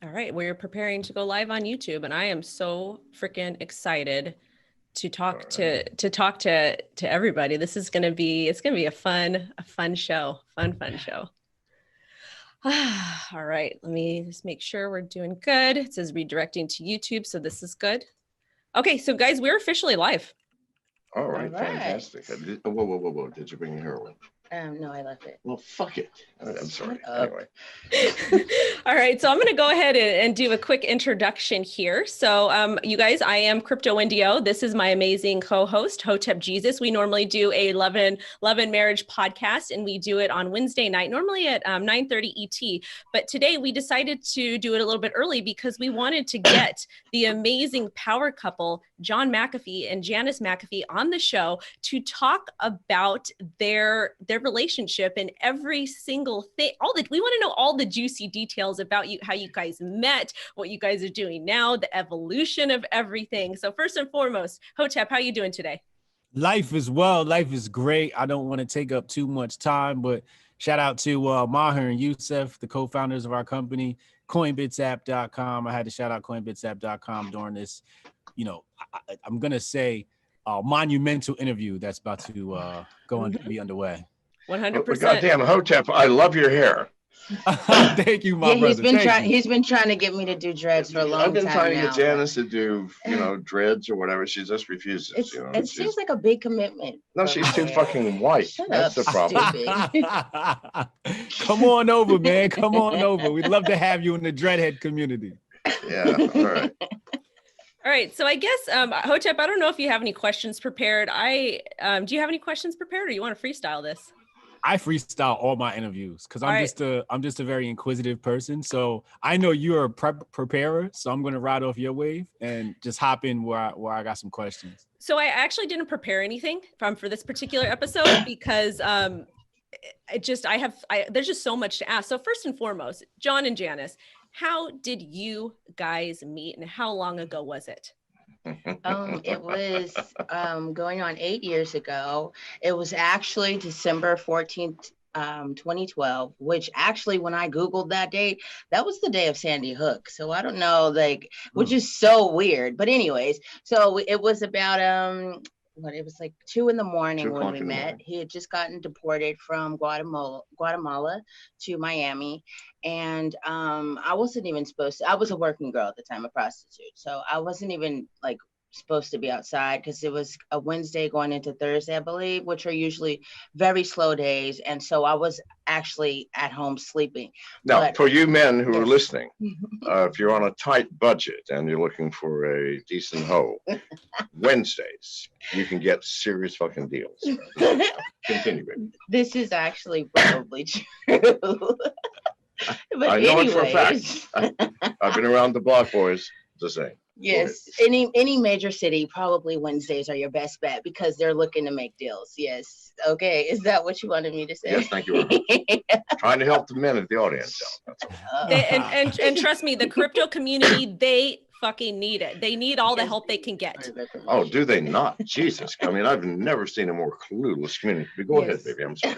All right, we're preparing to go live on YouTube, and I am so freaking excited to talk to everybody. This is gonna be a fun show, fun show. All right, let me just make sure we're doing good. It says redirecting to YouTube, so this is good. Okay, so guys, we're officially live. All right. Fantastic. Whoa. Did you bring your heroin? No, I left it. Well, fuck it. I'm sorry. Anyway. All right, so I'm going to go ahead and do a quick introduction here. So you guys, I am Crypto Indio. This is my amazing co-host, Hotep Jesus. We normally do a Love and Marriage podcast, and we do it on Wednesday night, normally at 9:30 ET. But today we decided to do it a little bit early because we wanted to get the amazing power couple, John McAfee and Janice McAfee, on the show to talk about their relationship and every single thing. We want to know all the juicy details about you, how you guys met, what you guys are doing now, the evolution of everything. So first and foremost, Hotep, how are you doing today? Life is well. Life is great. I don't want to take up too much time, but shout out to Maher and Youssef, the co-founders of our company, coinbitsapp.com. I had to shout out coinbitsapp.com during this, I'm going to say monumental interview that's about to be underway. 100%. Goddamn Hotep, I love your hair. Thank you, my brother. He's been trying to get me to do dreads for a long time. I've been trying to get Janice to do, dreads or whatever. She just refuses. It seems like a big commitment. No, she's too fucking white. That's the problem. Come on over, man. Come on over. We'd love to have you in the dreadhead community. Yeah. All right. All right, so I guess Hotep, I don't know if you have any questions prepared. Do you have any questions prepared, or you want to freestyle this? I freestyle all my interviews because I'm just a very inquisitive person. So I know you're a preparer, so I'm going to ride off your wave and just hop in where I got some questions. So I actually didn't prepare anything for this particular episode because there's just so much to ask. So first and foremost, John and Janice, how did you guys meet, and how long ago was it? It was going on 8 years ago. It was actually December 14th, 2012, which actually, when I Googled that date, that was the day of Sandy Hook. So I don't know, which is so weird. But anyways, so it was about, it was like 2 a.m. when we met. He had just gotten deported from Guatemala to Miami. And I wasn't even I was a working girl at the time, a prostitute. So I wasn't even supposed to be outside because it was a Wednesday going into Thursday, I believe, which are usually very slow days. And so I was actually at home sleeping. Now, for you men who are listening, if you're on a tight budget and you're looking for a decent hoe, Wednesdays, you can get serious fucking deals. Continue. This is actually probably true. But I know it for a fact. I've been around the block, boys. The same. Yes, any major city, probably Wednesdays are your best bet because they're looking to make deals. Yes. Okay. Is that what you wanted me to say? Yes, thank you. Trying to help the men at the audience. And trust me, the crypto community, they fucking need it. They need all the help they can get. Oh, do they not? Jesus. I mean, I've never seen a more clueless community. But go ahead, baby. I'm sorry.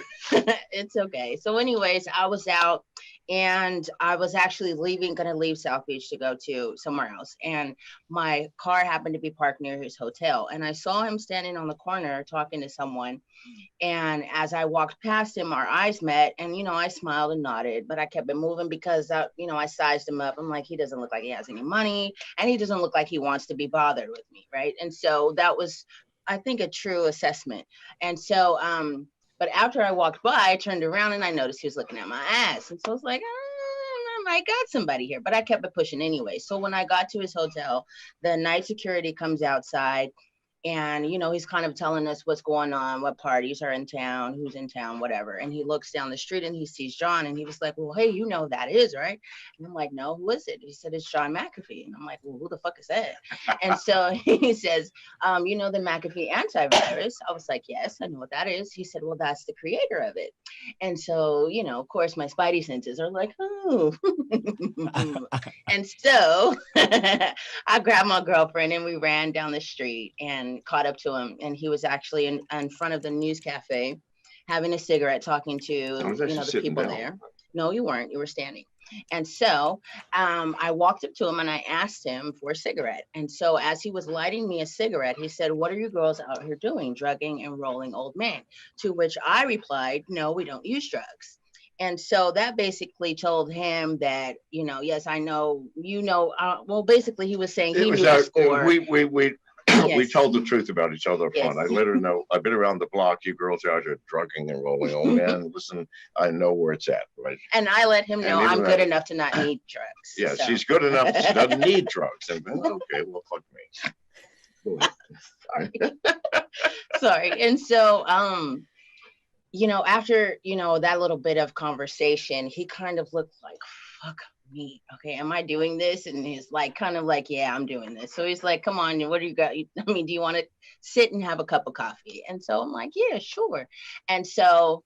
It's okay. So anyways, I was out and I was actually going to leave South Beach to go to somewhere else. And my car happened to be parked near his hotel. And I saw him standing on the corner talking to someone. And as I walked past him, our eyes met. And, I smiled and nodded, but I kept it moving because, I sized him up. I'm like, he doesn't look like he has any money. And he doesn't look like he wants to be bothered with me. Right. And so that was, I think, a true assessment. And so, but after I walked by, I turned around and I noticed he was looking at my ass. And so I was like, I might got somebody here, but I kept it pushing anyway. So when I got to his hotel, the night security comes outside and, he's kind of telling us what's going on, what parties are in town, who's in town, whatever. And he looks down the street and he sees John and he was like, well, hey, who that is, right? And I'm like, no, who is it? He said, it's John McAfee. And I'm like, well, who the fuck is that? And so he says, the McAfee antivirus. I was like, yes, I know what that is. He said, well, that's the creator of it. And so, of course, my spidey senses are like, oh. And so I grabbed my girlfriend and we ran down the street and caught up to him. And he was actually in front of the news cafe having a cigarette talking to, the people there. No, you weren't. You were standing. And so I walked up to him and I asked him for a cigarette. And so as he was lighting me a cigarette, he said, "What are you girls out here doing? Drugging and rolling old men?" To which I replied, "No, we don't use drugs." And so that basically told him that, yes, I know, well, basically he was saying he knew the score. We told the truth about each other up front. I let her know, I've been around the block. You girls out here drugging and rolling old men. Listen, I know where it's at, right? And I let him know I'm good enough to not need drugs. Yeah, so. She's good enough. She doesn't need drugs. And okay, well, fuck me. Go ahead. Sorry. Sorry. And so, after, that little bit of conversation, he kind of looked like, fuck me. Okay, am I doing this? And he's like, kind of like, yeah, I'm doing this. So he's like, come on, what do you got? I mean, do you want to sit and have a cup of coffee? And so I'm like, yeah, sure. And so,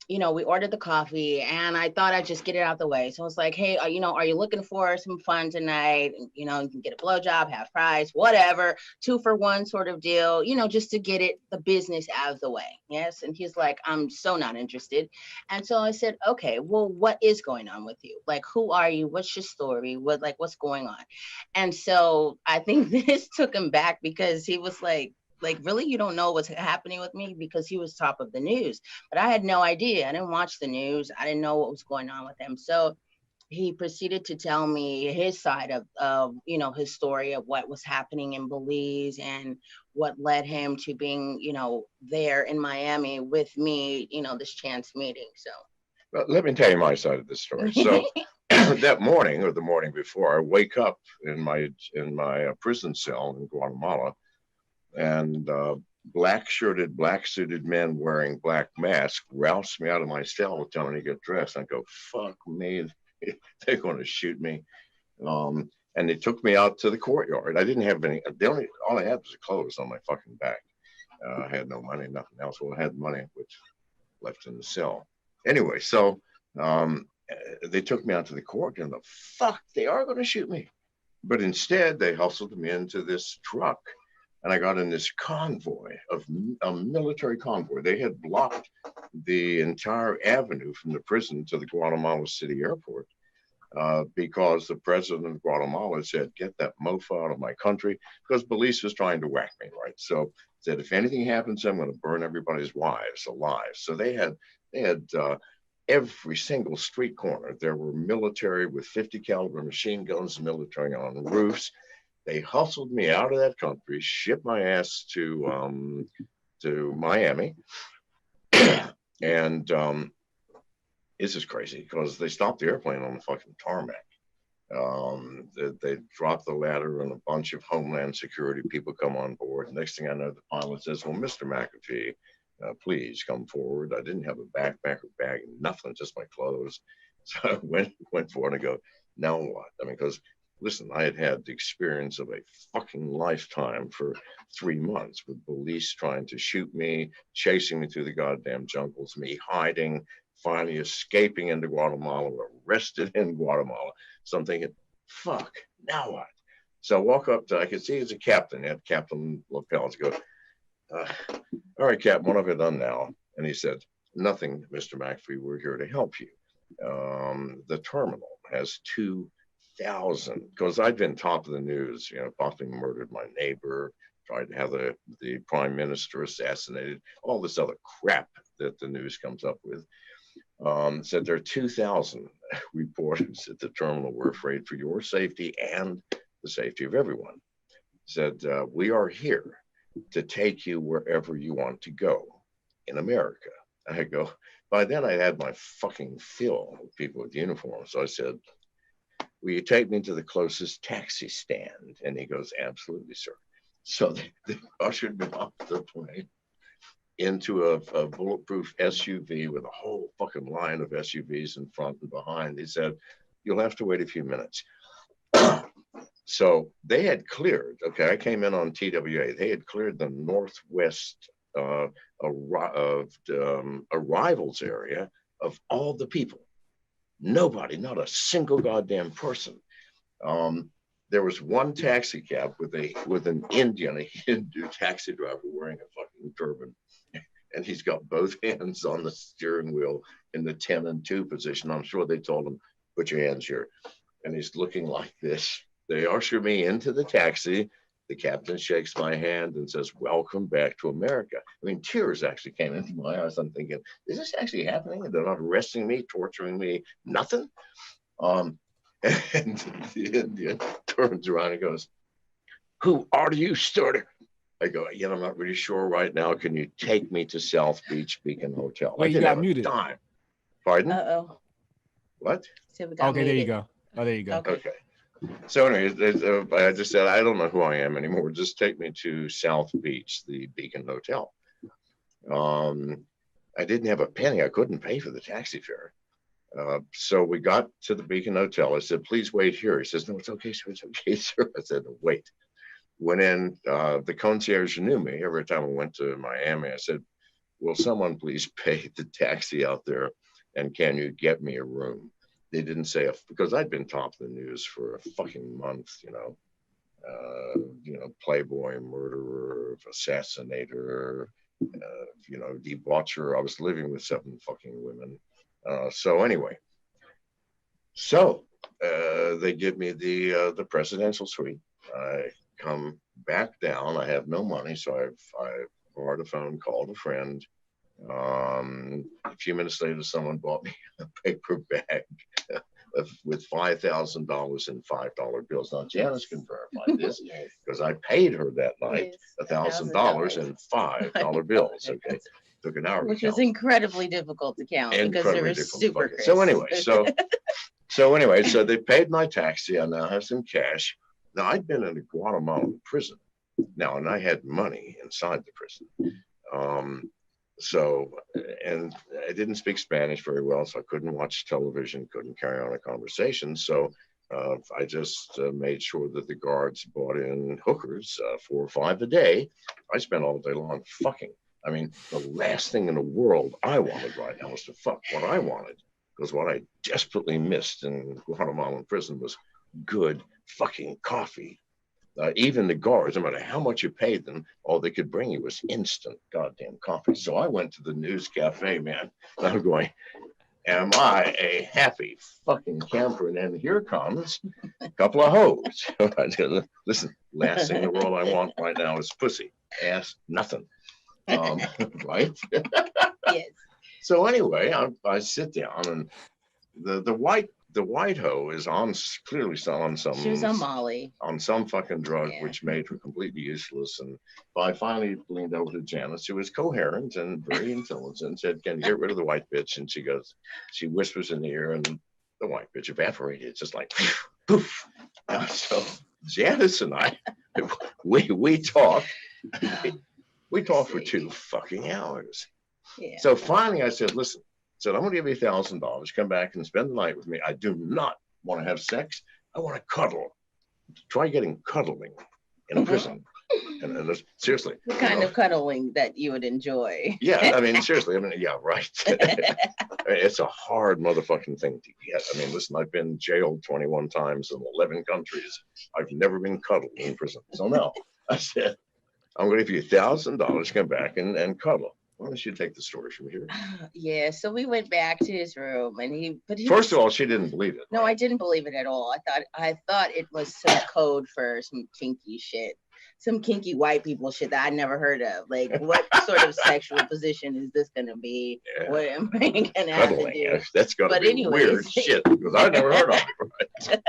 we ordered the coffee and I thought I'd just get it out the way. So I was like, hey, are you looking for some fun tonight? And, you can get a blowjob, half price, whatever, 2-for-1 sort of deal, just to get the business out of the way. Yes. And he's like, I'm so not interested. And so I said, okay, well, what is going on with you? Like, who are you? What's your story? What's going on? And so I think this took him back because he was like, really, you don't know what's happening with me? Because he was top of the news, but I had no idea. I didn't watch the news. I didn't know what was going on with him. So he proceeded to tell me his side of his story of what was happening in Belize and what led him to being, there in Miami with me, this chance meeting. So well, let me tell you my side of the story. So that morning or the morning before, I wake up in my prison cell in Guatemala, and black-shirted, black-suited men wearing black masks roust me out of my cell, telling me to get dressed. I go, fuck me, they're going to shoot me. And they took me out to the courtyard. I didn't have any, all I had was clothes on my fucking back. I had no money, nothing else. Well, I had money, which left in the cell. Anyway, so they took me out to the courtyard, and the fuck, they are going to shoot me. But instead, they hustled me into this truck. And I got in this convoy a military convoy. They had blocked the entire avenue from the prison to the Guatemala City airport because the president of Guatemala said, get that mofo out of my country, because Belize was trying to whack me, right? So said, if anything happens, I'm going to burn everybody's wives alive. So they had every single street corner. There were military with 50 caliber machine guns, military on roofs. They hustled me out of that country, shipped my ass to Miami, and this is crazy because they stopped the airplane on the fucking tarmac. They dropped the ladder, and a bunch of Homeland Security people come on board. Next thing I know, the pilot says, "Well, Mr. McAfee, please come forward." I didn't have a backpack or bag, nothing, just my clothes. So I went for it and I go, now what? I mean, because listen, I had had the experience of a fucking lifetime for 3 months with police trying to shoot me, chasing me through the goddamn jungles, me hiding, finally escaping into Guatemala, arrested in Guatemala. So I'm thinking, fuck, now what? So I walk up to, I could see he's a captain, he had Captain lapels. Go, all right, Cap, what have I done now? And he said, nothing, Mr. McAfee, we're here to help you. The terminal has 2,000, because I'd been top of the news, possibly murdered my neighbor, tried to have the prime minister assassinated, all this other crap that the news comes up with. Said there are 2,000 reporters at the terminal. We're afraid for your safety and the safety of everyone. Said, we are here to take you wherever you want to go in America. I go, by then I had my fucking fill of people with uniforms. So I said, will you take me to the closest taxi stand? And he goes, absolutely, sir. So they ushered me off the plane into a bulletproof SUV with a whole fucking line of SUVs in front and behind. He said, you'll have to wait a few minutes. So they had cleared, okay, I came in on TWA. They had cleared the northwest arrivals area of all the people. Nobody, not a single goddamn person. There was one taxi cab with an Indian, a Hindu taxi driver wearing a fucking turban. And he's got both hands on the steering wheel in the 10 and 2 position. I'm sure they told him, put your hands here. And he's looking like this. They usher me into the taxi. The captain shakes my hand and says, welcome back to America. I mean, tears actually came into my eyes. I'm thinking, is this actually happening? And they're not arresting me, torturing me, nothing? And the Indian turns around and goes, who are you, sir? I go, I'm not really sure right now. Can you take me to South Beach Beacon Hotel? Wait, you got muted. Time. Pardon? Uh-oh. What? So we got okay, muted. there you go. Oh, there you go. Okay. So anyways, I just said, I don't know who I am anymore. Just take me to South Beach, the Beacon Hotel. I didn't have a penny. I couldn't pay for the taxi fare. So we got to the Beacon Hotel. I said, please wait here. He says, no, it's okay, sir. It's okay, sir. I said, wait. Went in, the concierge knew me. Every time I went to Miami, I said, will someone please pay the taxi out there? And can you get me a room? They didn't say, because I'd been top of the news for a fucking month, playboy, murderer, assassinator, debaucher. I was living with 7 fucking women. So anyway, they give me the presidential suite. I come back down. I have no money, so I borrowed a phone, called a friend. A few minutes later, someone bought me a paper bag with $5,000 in $5 bills. Now, Janice can verify this because I paid her that night $1,000 in $5 bills. Okay, took an hour, which was incredibly difficult to count because they were super crisp. So anyway, so they paid my taxi. I now have some cash. Now, I'd been in a Guatemalan prison now, and I had money inside the prison. And I didn't speak Spanish very well, so I couldn't watch television, couldn't carry on a conversation. So I just made sure that the guards brought in hookers, 4 or 5 a day. I spent all day long fucking. I mean, the last thing in the world I wanted right now was to fuck. What I wanted, because what I desperately missed in Guatemalan prison was good fucking coffee. Even the guards, no matter how much you paid them, all they could bring you was instant goddamn coffee. So I went to the news cafe, man. And I'm going, am I a happy fucking camper? And then here comes a couple of hoes. I said, listen, last thing in the world I want right now is pussy, ass, nothing. Right? Yes. So anyway, I sit down, and the white hoe is clearly on some. She was on Molly. On some fucking drug, which made her completely useless. And I finally leaned over to Janice, who was coherent and very intelligent, said, can you get rid of the white bitch? And she whispers in the ear, and the white bitch evaporated. It's just like, poof. So Janice and I, we talked. We talked for 2 fucking hours. Yeah. So finally I said, listen, I'm going to give you $1,000. Come back and spend the night with me. I do not want to have sex. I want to cuddle. Try getting cuddling in a prison. And seriously. The kind of cuddling that you would enjoy. Yeah, I mean, seriously. I mean, yeah, right. I mean, it's a hard motherfucking thing to get. I mean, listen, I've been jailed 21 times in 11 countries. I've never been cuddled in prison. So no, I said, I'm going to give you $1,000. Come back and cuddle. Why don't you take the story from here? Yeah, so we went back to his room, and First of all, she didn't believe it. No, I didn't believe it at all. I thought it was some code for some kinky shit, some kinky white people shit that I never heard of. Like, what sort of sexual position is this gonna be? Yeah. What am I gonna have to do? That's gonna be weird shit because I never heard of it.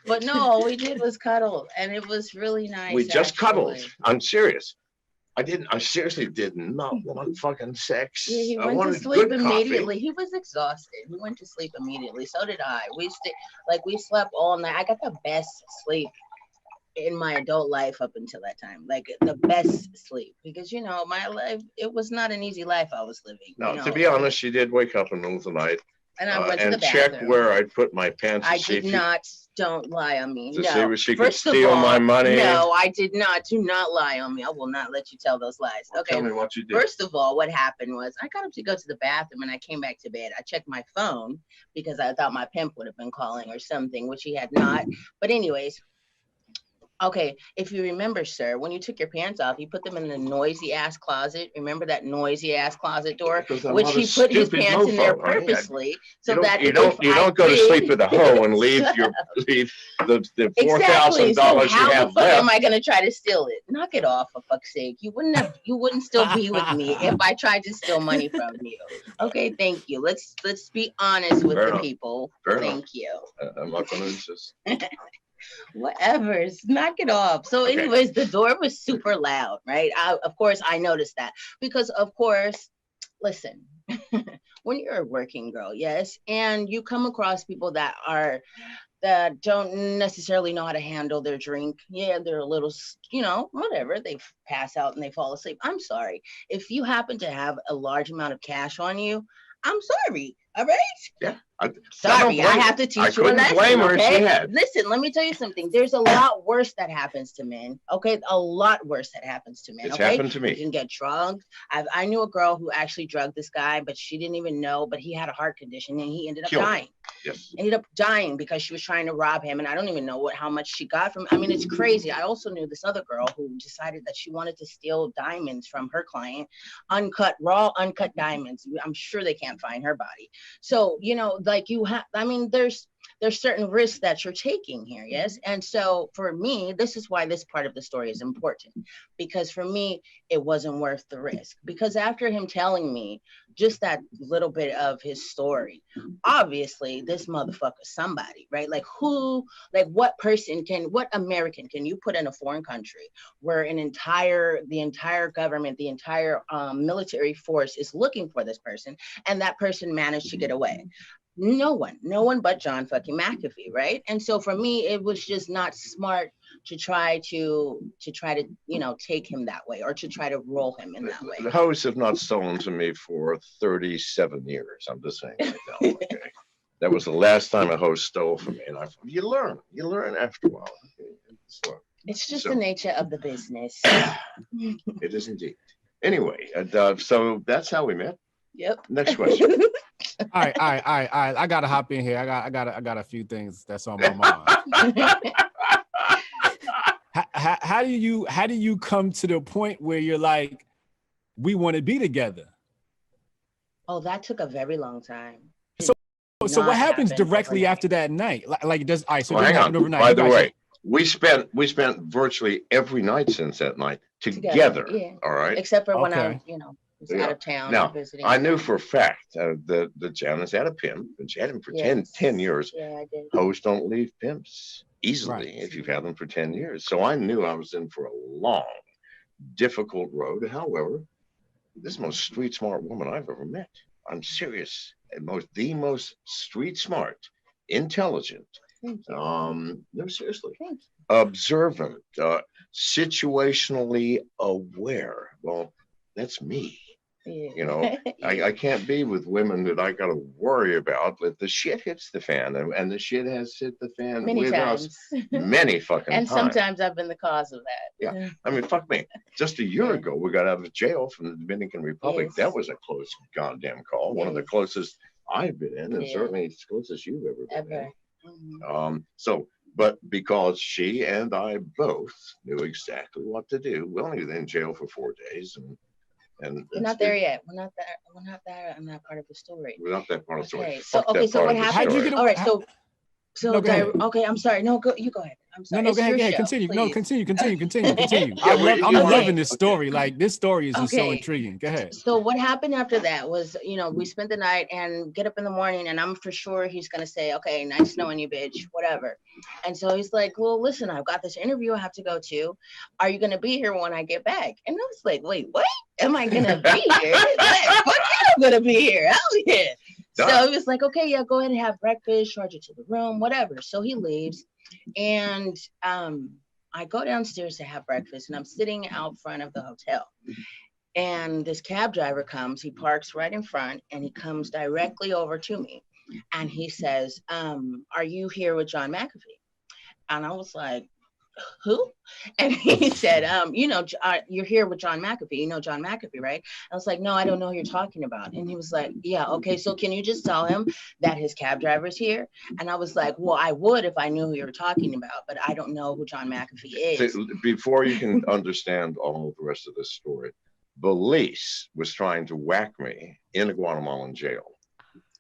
But no, all we did was cuddle, and it was really nice. We just cuddled. I'm serious. I seriously did not want fucking sex. Yeah, he went to sleep immediately. He was exhausted. He went to sleep immediately. So did I. We slept all night. I got the best sleep in my adult life up until that time. Like the best sleep. Because my life, it was not an easy life I was living. No, to be honest, she did wake up in the middle of the night. And I went to the bathroom. Check where I put my pants. I did not. Don't lie on me. To no. see if she could steal my money. No, I did not. Do not lie on me. I will not let you tell those lies. Okay. Tell me what you did. First of all, what happened was I got up to go to the bathroom and I came back to bed. I checked my phone because I thought my pimp would have been calling or something, which he had not. But anyways, Okay, if you remember, sir, when you took your pants off, you put them in the noisy ass closet. Remember that noisy ass closet door, which he put his pants in there purposely, so that you don't go to sleep with a hoe and leave the $4,000 so you have how the fuck left. am I gonna try to steal it? Knock it off, for fuck's sake. You wouldn't still be with me if I tried to steal money from you. Okay, thank you. Let's be honest with the people. Thank you. I'm not gonna insist. Whatever, knock it off. So anyways, the door was super loud, right? Of course I noticed that because of course, listen, when you're a working girl, yes, and you come across people that don't necessarily know how to handle their drink. Yeah, they're a little, whatever, they pass out and they fall asleep. I'm sorry if you happen to have a large amount of cash on you. I'm sorry. All right. Yeah. Sorry, I have to teach you a lesson. Blame her, okay? she had. Listen, let me tell you something. There's a lot worse that happens to men. Okay, a lot worse that happens to men. It's happened to me. You can get drugged. I knew a girl who actually drugged this guy, but she didn't even know. But he had a heart condition, and he ended up dying. Yes. Ended up dying because she was trying to rob him, and I don't even know how much she got from. I mean, it's crazy. I also knew this other girl who decided that she wanted to steal diamonds from her client, raw uncut diamonds. I'm sure they can't find her body. So like you have. I mean, there's certain risks that you're taking here, yes? And so for me, this is why this part of the story is important, because for me, it wasn't worth the risk. Because after him telling me just that little bit of his story, obviously this motherfucker's somebody, right? Like what American can you put in a foreign country where the entire government, the entire military force is looking for this person, and that person managed to get away? No one but John fucking McAfee, right? And so for me, it was just not smart to try to take him that way, or to try to roll him in that way. The hoes have not stolen to me for 37 years. I'm just saying right now. Okay, that was the last time a host stole from me, and you learn after a while. It's just the nature of the business. It is indeed. Anyway, so that's how we met. Yep. Next question. All right. I gotta hop in here. I got a few things that's on my mind. How do you come to the point where you're like, we want to be together? Oh, that took a very long time. So what happens directly after that night? Like it does. All right. So hang on. Overnight. By the way, we spent virtually every night since that night together. Yeah. All right. Except for when I out of town. Now, visiting. I knew for a fact that Janice had a pimp, and she had him for 10 years. Yeah, I did. Hoes don't leave pimps easily if you've had them for 10 years. So I knew I was in for a long, difficult road. However, this is the most street smart woman I've ever met. I'm serious. The most street smart, intelligent. No, seriously. Observant, situationally aware. Well, that's me. Yeah. I can't be with women that I got to worry about, but the shit hits the fan, and the shit has hit the fan many times. Many fucking and times. Sometimes I've been the cause of that. Yeah. I mean, fuck me. Just a year ago, we got out of jail from the Dominican Republic. Yes. That was a close goddamn call. One of the closest I've been in, and certainly the closest you've ever been in. Mm-hmm. But because she and I both knew exactly what to do, we only were in jail for 4 days, and we're not there yet. We're not there. I'm not part of the story. We're not that part of the story. So what happened? How'd you get all right. Okay. I'm sorry. No, you go ahead. I'm sorry. No, go ahead. Continue. Please. No, continue. I'm loving this story. Like, this story is just so intriguing. Go ahead. So what happened after that was, we spent the night and get up in the morning, and I'm for sure he's going to say, okay, nice knowing you, bitch, whatever. And so he's like, well, listen, I've got this interview I have to go to. Are you going to be here when I get back? And I was like, wait, what? Am I going to be here? Fuck yeah, I'm going to be here. Hell yeah. So he was like, okay, yeah, go ahead and have breakfast, charge it to the room, whatever. So he leaves, and I go downstairs to have breakfast, and I'm sitting out front of the hotel. And this cab driver comes, he parks right in front, and he comes directly over to me. And he says, are you here with John McAfee? And I was like, who? And he said, you're here with John McAfee. You know John McAfee, right? I was like, no, I don't know who you're talking about. And he was like, yeah, okay, so can you just tell him that his cab driver's here? And I was like, well, I would if I knew who you were talking about, but I don't know who John McAfee is. See, before you can understand all the rest of this story, Belize was trying to whack me in a Guatemalan jail.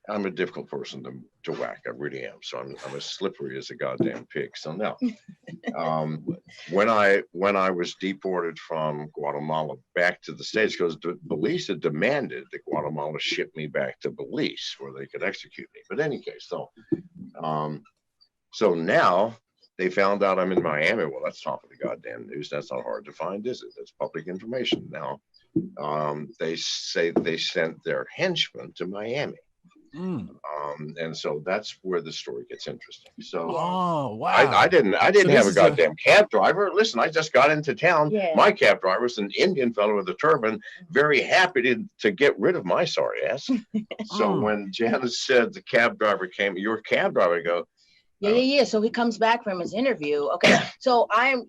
I'm a difficult person to whack. I really am. So I'm as slippery as a goddamn pig. So now, when I was deported from Guatemala back to the States, because Belize had demanded that Guatemala ship me back to Belize where they could execute me. But in any case, so now they found out I'm in Miami. Well, that's top of the goddamn news. That's not hard to find, is it? That's public information. Now, they say they sent their henchmen to Miami. And so that's where the story gets interesting. So wow. I didn't have a goddamn cab driver. Listen, I just got into town. Yeah. My cab driver was an Indian fellow with a turban, very happy to get rid of my sorry ass. So when Janice said the cab driver came, your cab driver, I go, yeah. So he comes back from his interview. Okay. So I'm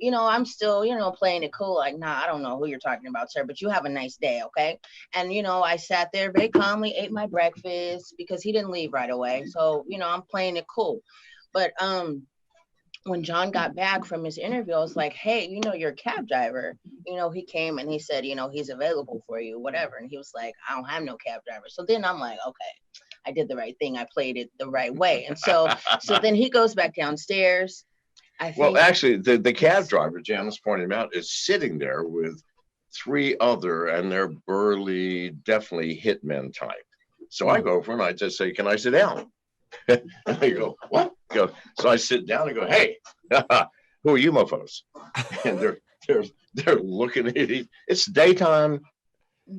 still, playing it cool. Like, nah, I don't know who you're talking about, sir, but you have a nice day. Okay. And, I sat there very calmly, ate my breakfast because he didn't leave right away. So, I'm playing it cool. But, when John got back from his interview, I was like, hey, you're a cab driver. He came and he said, he's available for you, whatever. And he was like, I don't have no cab driver. So then I'm like, okay, I did the right thing. I played it the right way. And so then he goes back downstairs. Well, actually, the cab driver, Janice pointed him out, is sitting there with 3 other, and they're burly, definitely hitmen type. So I go over and I just say, can I sit down? And they go, what? So I sit down and go, hey, who are you mofos? And they're looking at it. It's daytime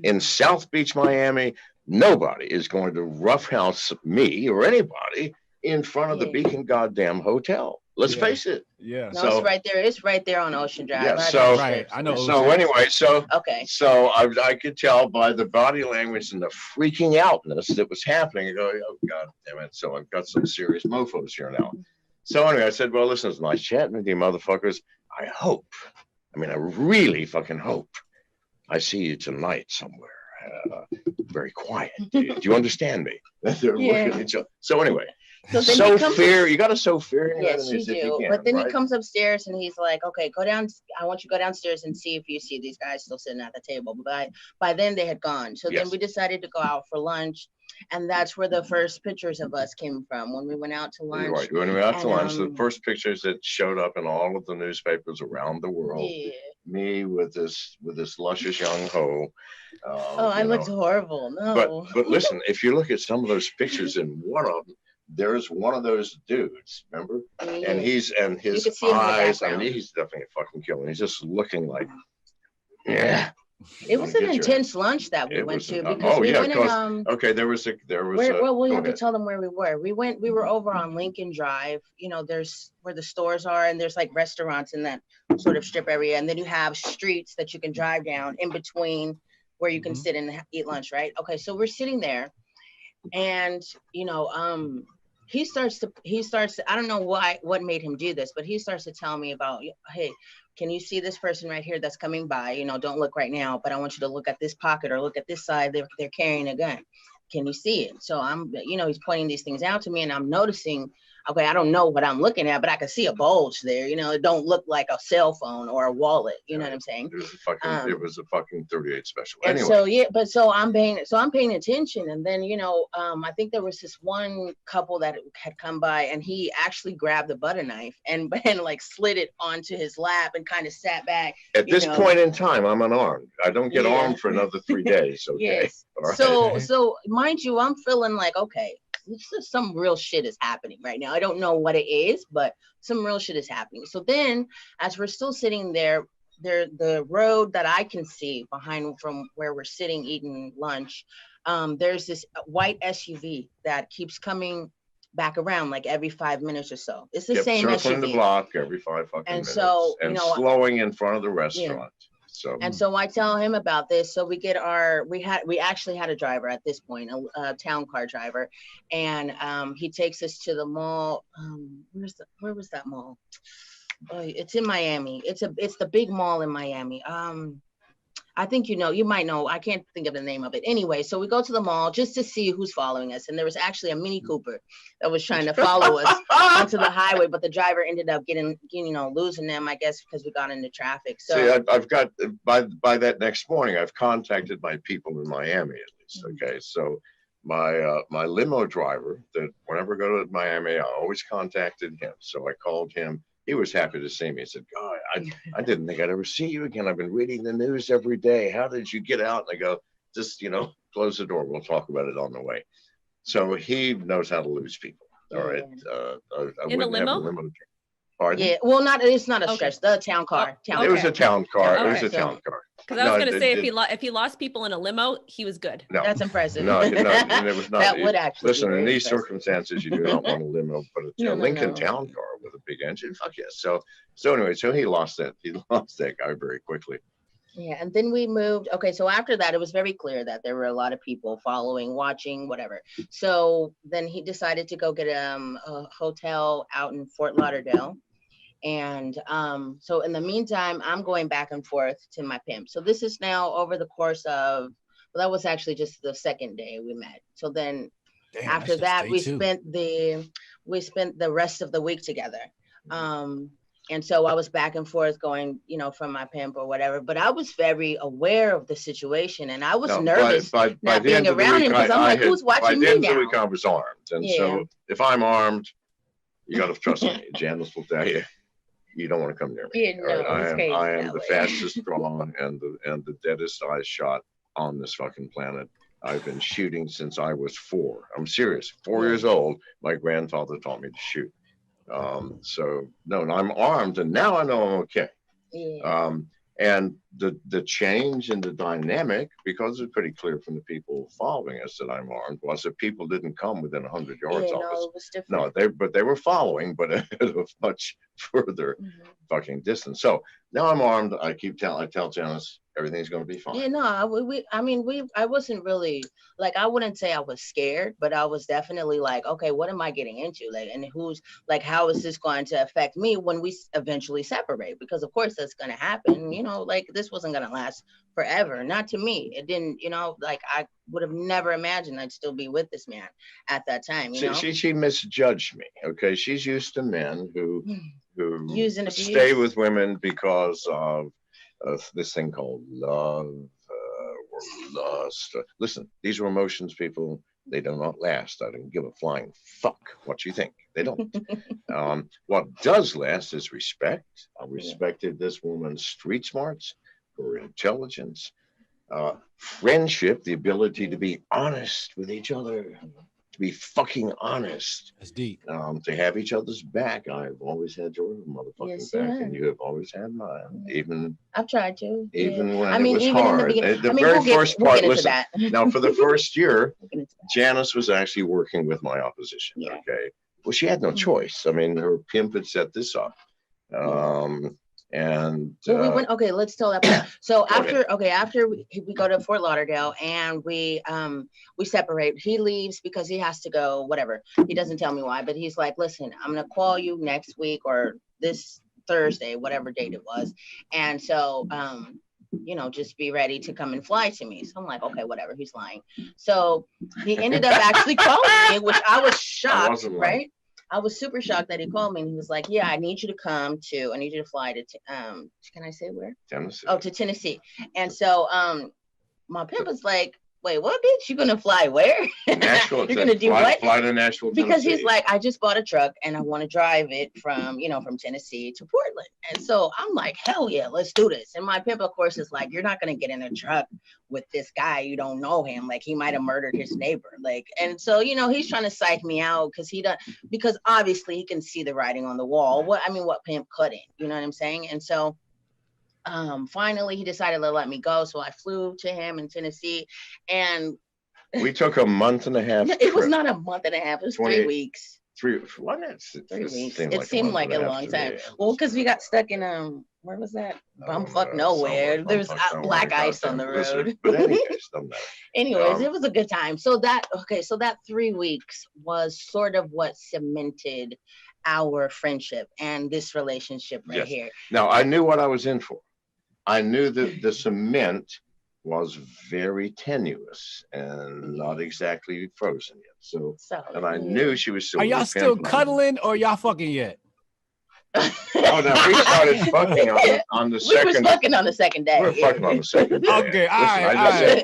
in South Beach, Miami. Nobody is going to roughhouse me or anybody in front of the Beacon goddamn Hotel. Let's face it. Yeah. No, so, it's right there. It's right there on Ocean Drive. Yeah. So right. I know. So anyway, okay. So I could tell by the body language and the freaking outness that was happening. I go, oh god damn it! So I've got some serious mofo's here now. So anyway, I said, well, listen, it's nice chatting with you, motherfuckers. I really fucking hope I see you tonight somewhere. Very quiet. Do you understand me? They're looking at each other. So anyway. So fear, you got to sow fear in your enemies if you can. But then he comes upstairs and he's like, okay, go down. I want you to go downstairs and see if you see these guys still sitting at the table. But by then they had gone. So then we decided to go out for lunch. And that's where the first pictures of us came from when we went out to lunch. Right. When we went out to lunch, the first pictures that showed up in all of the newspapers around the world. Yeah. Me with this luscious young hoe. I looked horrible. No. But listen, if you look at some of those pictures, in one of them, there's one of those dudes, remember? Yeah. And his eyes, he's definitely a fucking killer. He's just looking like, yeah. It was an intense lunch that we went to because we went in, okay, there was well, we have to tell them where we were. We were over on Lincoln Drive, there's where the stores are, and there's like restaurants in that sort of strip area, and then you have streets that you can drive down in between where you can sit and eat lunch, right? Okay, so we're sitting there, and he starts to, I don't know what made him do this, but he starts to tell me about, hey, can you see this person right here that's coming by? Don't look right now, but I want you to look at this pocket or look at this side. They're carrying a gun. Can you see it? So I'm, he's pointing these things out to me, and I'm noticing, okay, I don't know what I'm looking at, but I can see a bulge there. It don't look like a cell phone or a wallet. You know what I'm saying? It was a fucking 38 special. And anyway. So I'm paying attention. And then, I think there was this one couple that had come by, and he actually grabbed the butter knife and like slid it onto his lap and kind of sat back. At this point in time, I'm unarmed. I don't get armed for another 3 days. Okay. Yes. Right. So mind you, I'm feeling like, okay, some real shit is happening right now. I don't know what it is, but some real shit is happening. So then, as we're still sitting there, the road that I can see behind from where we're sitting eating lunch, there's this white SUV that keeps coming back around like every 5 minutes or so. It's the same circling SUV. The block every 5 fucking minutes. So, slowing in front of the restaurant. Yeah. So I tell him about this. So we actually had a driver at this point, a town car driver, and he takes us to the mall. Where was that mall? Oh, it's in Miami. It's the big mall in Miami. I think you might know. I can't think of the name of it. Anyway, so we go to the mall just to see who's following us. And there was actually a Mini Cooper that was trying to follow us onto the highway, but the driver ended up losing them, I guess, because we got into traffic. So see, I've got, by that next morning, I've contacted my people in Miami at least. Okay. So my limo driver, that whenever I go to Miami, I always contacted him. So I called him. He was happy to see me. He said, God, I didn't think I'd ever see you again. I've been reading the news every day. How did you get out? And I go, just, close the door. We'll talk about it on the way. So he knows how to lose people. All right. I in a limo? Pardon? Yeah, well, it's not a stretch. The town car. It was a town car. Okay. It was a town car. Because I was going to say, if he lost people in a limo, he was good. No, that's impressive. No, and it was not. That would actually listen. In these impressive. Circumstances, you do not want a limo, but a Lincoln Town car with a big engine. Fuck yes. So anyway, he lost that. He lost that guy very quickly. Yeah, and then we moved. Okay, so after that, it was very clear that there were a lot of people following, watching, whatever. So then he decided to go get a hotel out in Fort Lauderdale. And so in the meantime, I'm going back and forth to my pimp. So this is now over the course of, well, that was actually just the second day we met. So then after that, we spent the rest of the week together. And so I was back and forth going, from my pimp or whatever, but I was very aware of the situation and I was nervous by not being around him because I'm like, who's watching me now? By the end of the week, I was armed. And so if I'm armed, you got to trust me. Janice will tell you. You don't want to come near me. Yeah, no, I am the fastest drawn and the deadest eye shot on this fucking planet. I've been shooting since I was 4. I'm serious. 4 years old. My grandfather taught me to shoot. So no, I'm armed, and now I know I'm okay. Yeah. And the change in the dynamic, because it's pretty clear from the people following us that I'm armed, was that people didn't come within 100 yards of us. It was different. No, they were following, but at a much further fucking distance. So now I'm armed. I tell Janice everything's going to be fine. Yeah, no, I wasn't really I wouldn't say I was scared, but I was definitely like, okay, what am I getting into? And how is this going to affect me when we eventually separate? Because of course that's going to happen, this wasn't going to last forever. Not to me. It didn't, I would have never imagined I'd still be with this man at that time. She misjudged me. Okay. She's used to men who use and stay with women because of this thing called love or lust. Listen, these are emotions, people. They do not last. I don't give a flying fuck what you think. They don't. What does last is respect. I respected this woman's street smarts, her intelligence, friendship, the ability to be honest with each other, to be fucking honest. That's deep. To have each other's back. I've always had your motherfucking back, and you have always had mine. Even I've tried to. Even when it was hard. The very first part. Listen, now for the first year, Janice was actually working with my opposition. Yeah. Okay. Well, she had no choice. I mean, her pimp had set this up. And so we went. Okay, let's tell that part. So after we go to Fort Lauderdale and we separate. He leaves because he has to go. Whatever. He doesn't tell me why, but he's like, "Listen, I'm gonna call you next week or this Thursday, whatever date it was." And so, just be ready to come and fly to me. So I'm like, okay, whatever. He's lying. So he ended up actually calling me, which I was shocked, right? I was super shocked that he called me and he was like, yeah, I need you to fly to, can I say where? Tennessee. Oh, to Tennessee. And so my pimp was like, wait, what, bitch? You gonna fly where? Nashville. You're gonna do what? Fly to Nashville, Tennessee. Because he's like, I just bought a truck and I want to drive it from Tennessee to Portland. And so I'm like, hell yeah, let's do this. And my pimp, of course, is like, you're not gonna get in a truck with this guy. You don't know him. Like, he might have murdered his neighbor. And so, he's trying to psych me out because obviously he can see the writing on the wall. What pimp couldn't? You know what I'm saying? And so finally he decided to let me go. So I flew to him in Tennessee and we took a month and a half. It was not a month and a half. It was 3 weeks. 3 weeks. It seemed like a long time. Well, because we got stuck in where was that? Bumfuck nowhere. There's black ice on the road. But anyways, it was a good time. So that 3 weeks was sort of what cemented our friendship and this relationship right Yes. here. Now, I knew what I was in for. I knew that the cement was very tenuous and not exactly frozen yet. So and I knew she was still. Are y'all still cuddling or y'all fucking yet? Oh no, we started fucking on the second. We were fucking on the second day. We were fucking on the second day. Okay, all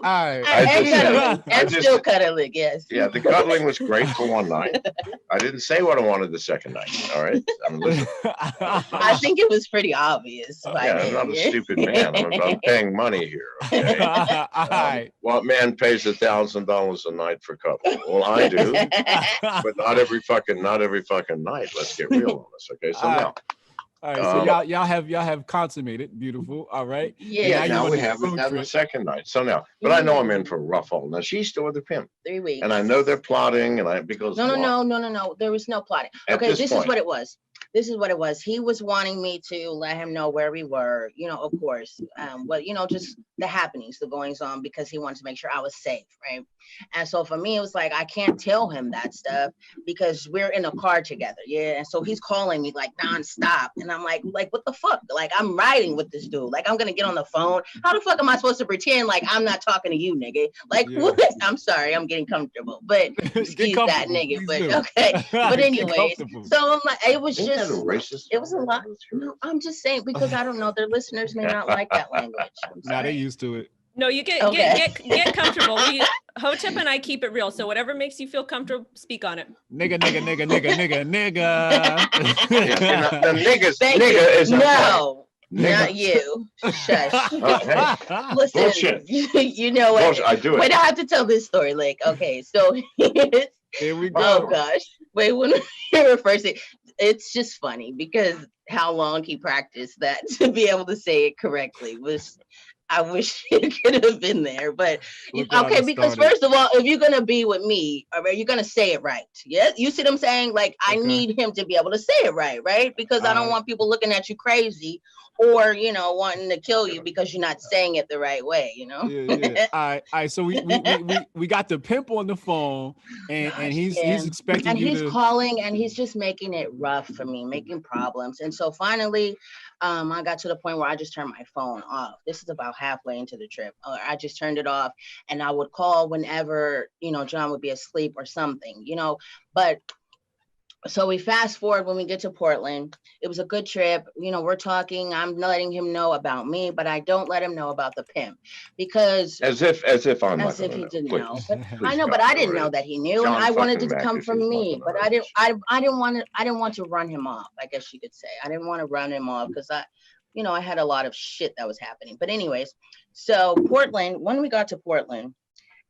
right. And still cuddling, yes. Yeah, the cuddling was great for one night. I didn't say what I wanted the second night. All right. I mean, listen. I think it was pretty obvious. I'm not a stupid man. I'm paying money here. Okay? What man pays $1,000 a night for cuddling? Well, I do, but not every fucking night. Let's get real on this. Okay, so now. All right, so y'all have consummated. Beautiful. All right. Yeah. Now we have the second night. So now, but I know I'm in for a rough haul. Now she's still with the pimp. 3 weeks. And I know they're plotting, and because no. There was no plotting. Okay, this is what it was. This is what it was. He was wanting me to let him know where we were, of course, just the happenings, the goings on, because he wanted to make sure I was safe, right? And so for me, it was like, I can't tell him that stuff because we're in a car together, yeah? And so he's calling me like nonstop. And I'm like, what the fuck? Like, I'm riding with this dude. Like, I'm going to get on the phone. How the fuck am I supposed to pretend like I'm not talking to you, nigga? Like, what? I'm sorry, I'm getting comfortable, but excuse that nigga, but okay. But anyways, so I'm like, it was just, it was a lot. No, I'm just saying, because I don't know, their listeners may not like that language. Nah, they used to it. No, you get comfortable. Hotep and I keep it real. So whatever makes you feel comfortable, speak on it. Nigga. The nigga is no. Not you. Shush. Listen, bullshit. You know what? Bullshit. I do it. Wait, I have to tell this story. Like, okay, so here we go. Oh gosh. Wait, when we were first, it's just funny because how long he practiced that to be able to say it correctly was. I wish it could have been there, but okay, because first of all, if you're gonna be with me, all right, you're gonna say it right. Yeah, you see what I'm saying? Like, I need him to be able to say it right? Because I don't want people looking at you crazy or wanting to kill you because you're not saying it the right way, Yeah. All right. So we got the pimp on the phone, and he's expecting and you he's to... calling, and he's just making it rough for me, making problems. And so finally, I got to the point where I just turned my phone off. This is about halfway into the trip. I just turned it off, and I would call whenever John would be asleep or something, but. So we fast forward when we get to Portland. It was a good trip. We're talking. I'm letting him know about me, but I don't let him know about the pimp because as if he didn't know. But I know, but I didn't know that he knew, and I wanted it to come from me. But I didn't want to run him off. I guess you could say I didn't want to run him off because I had a lot of shit that was happening. But anyways, so Portland. When we got to Portland,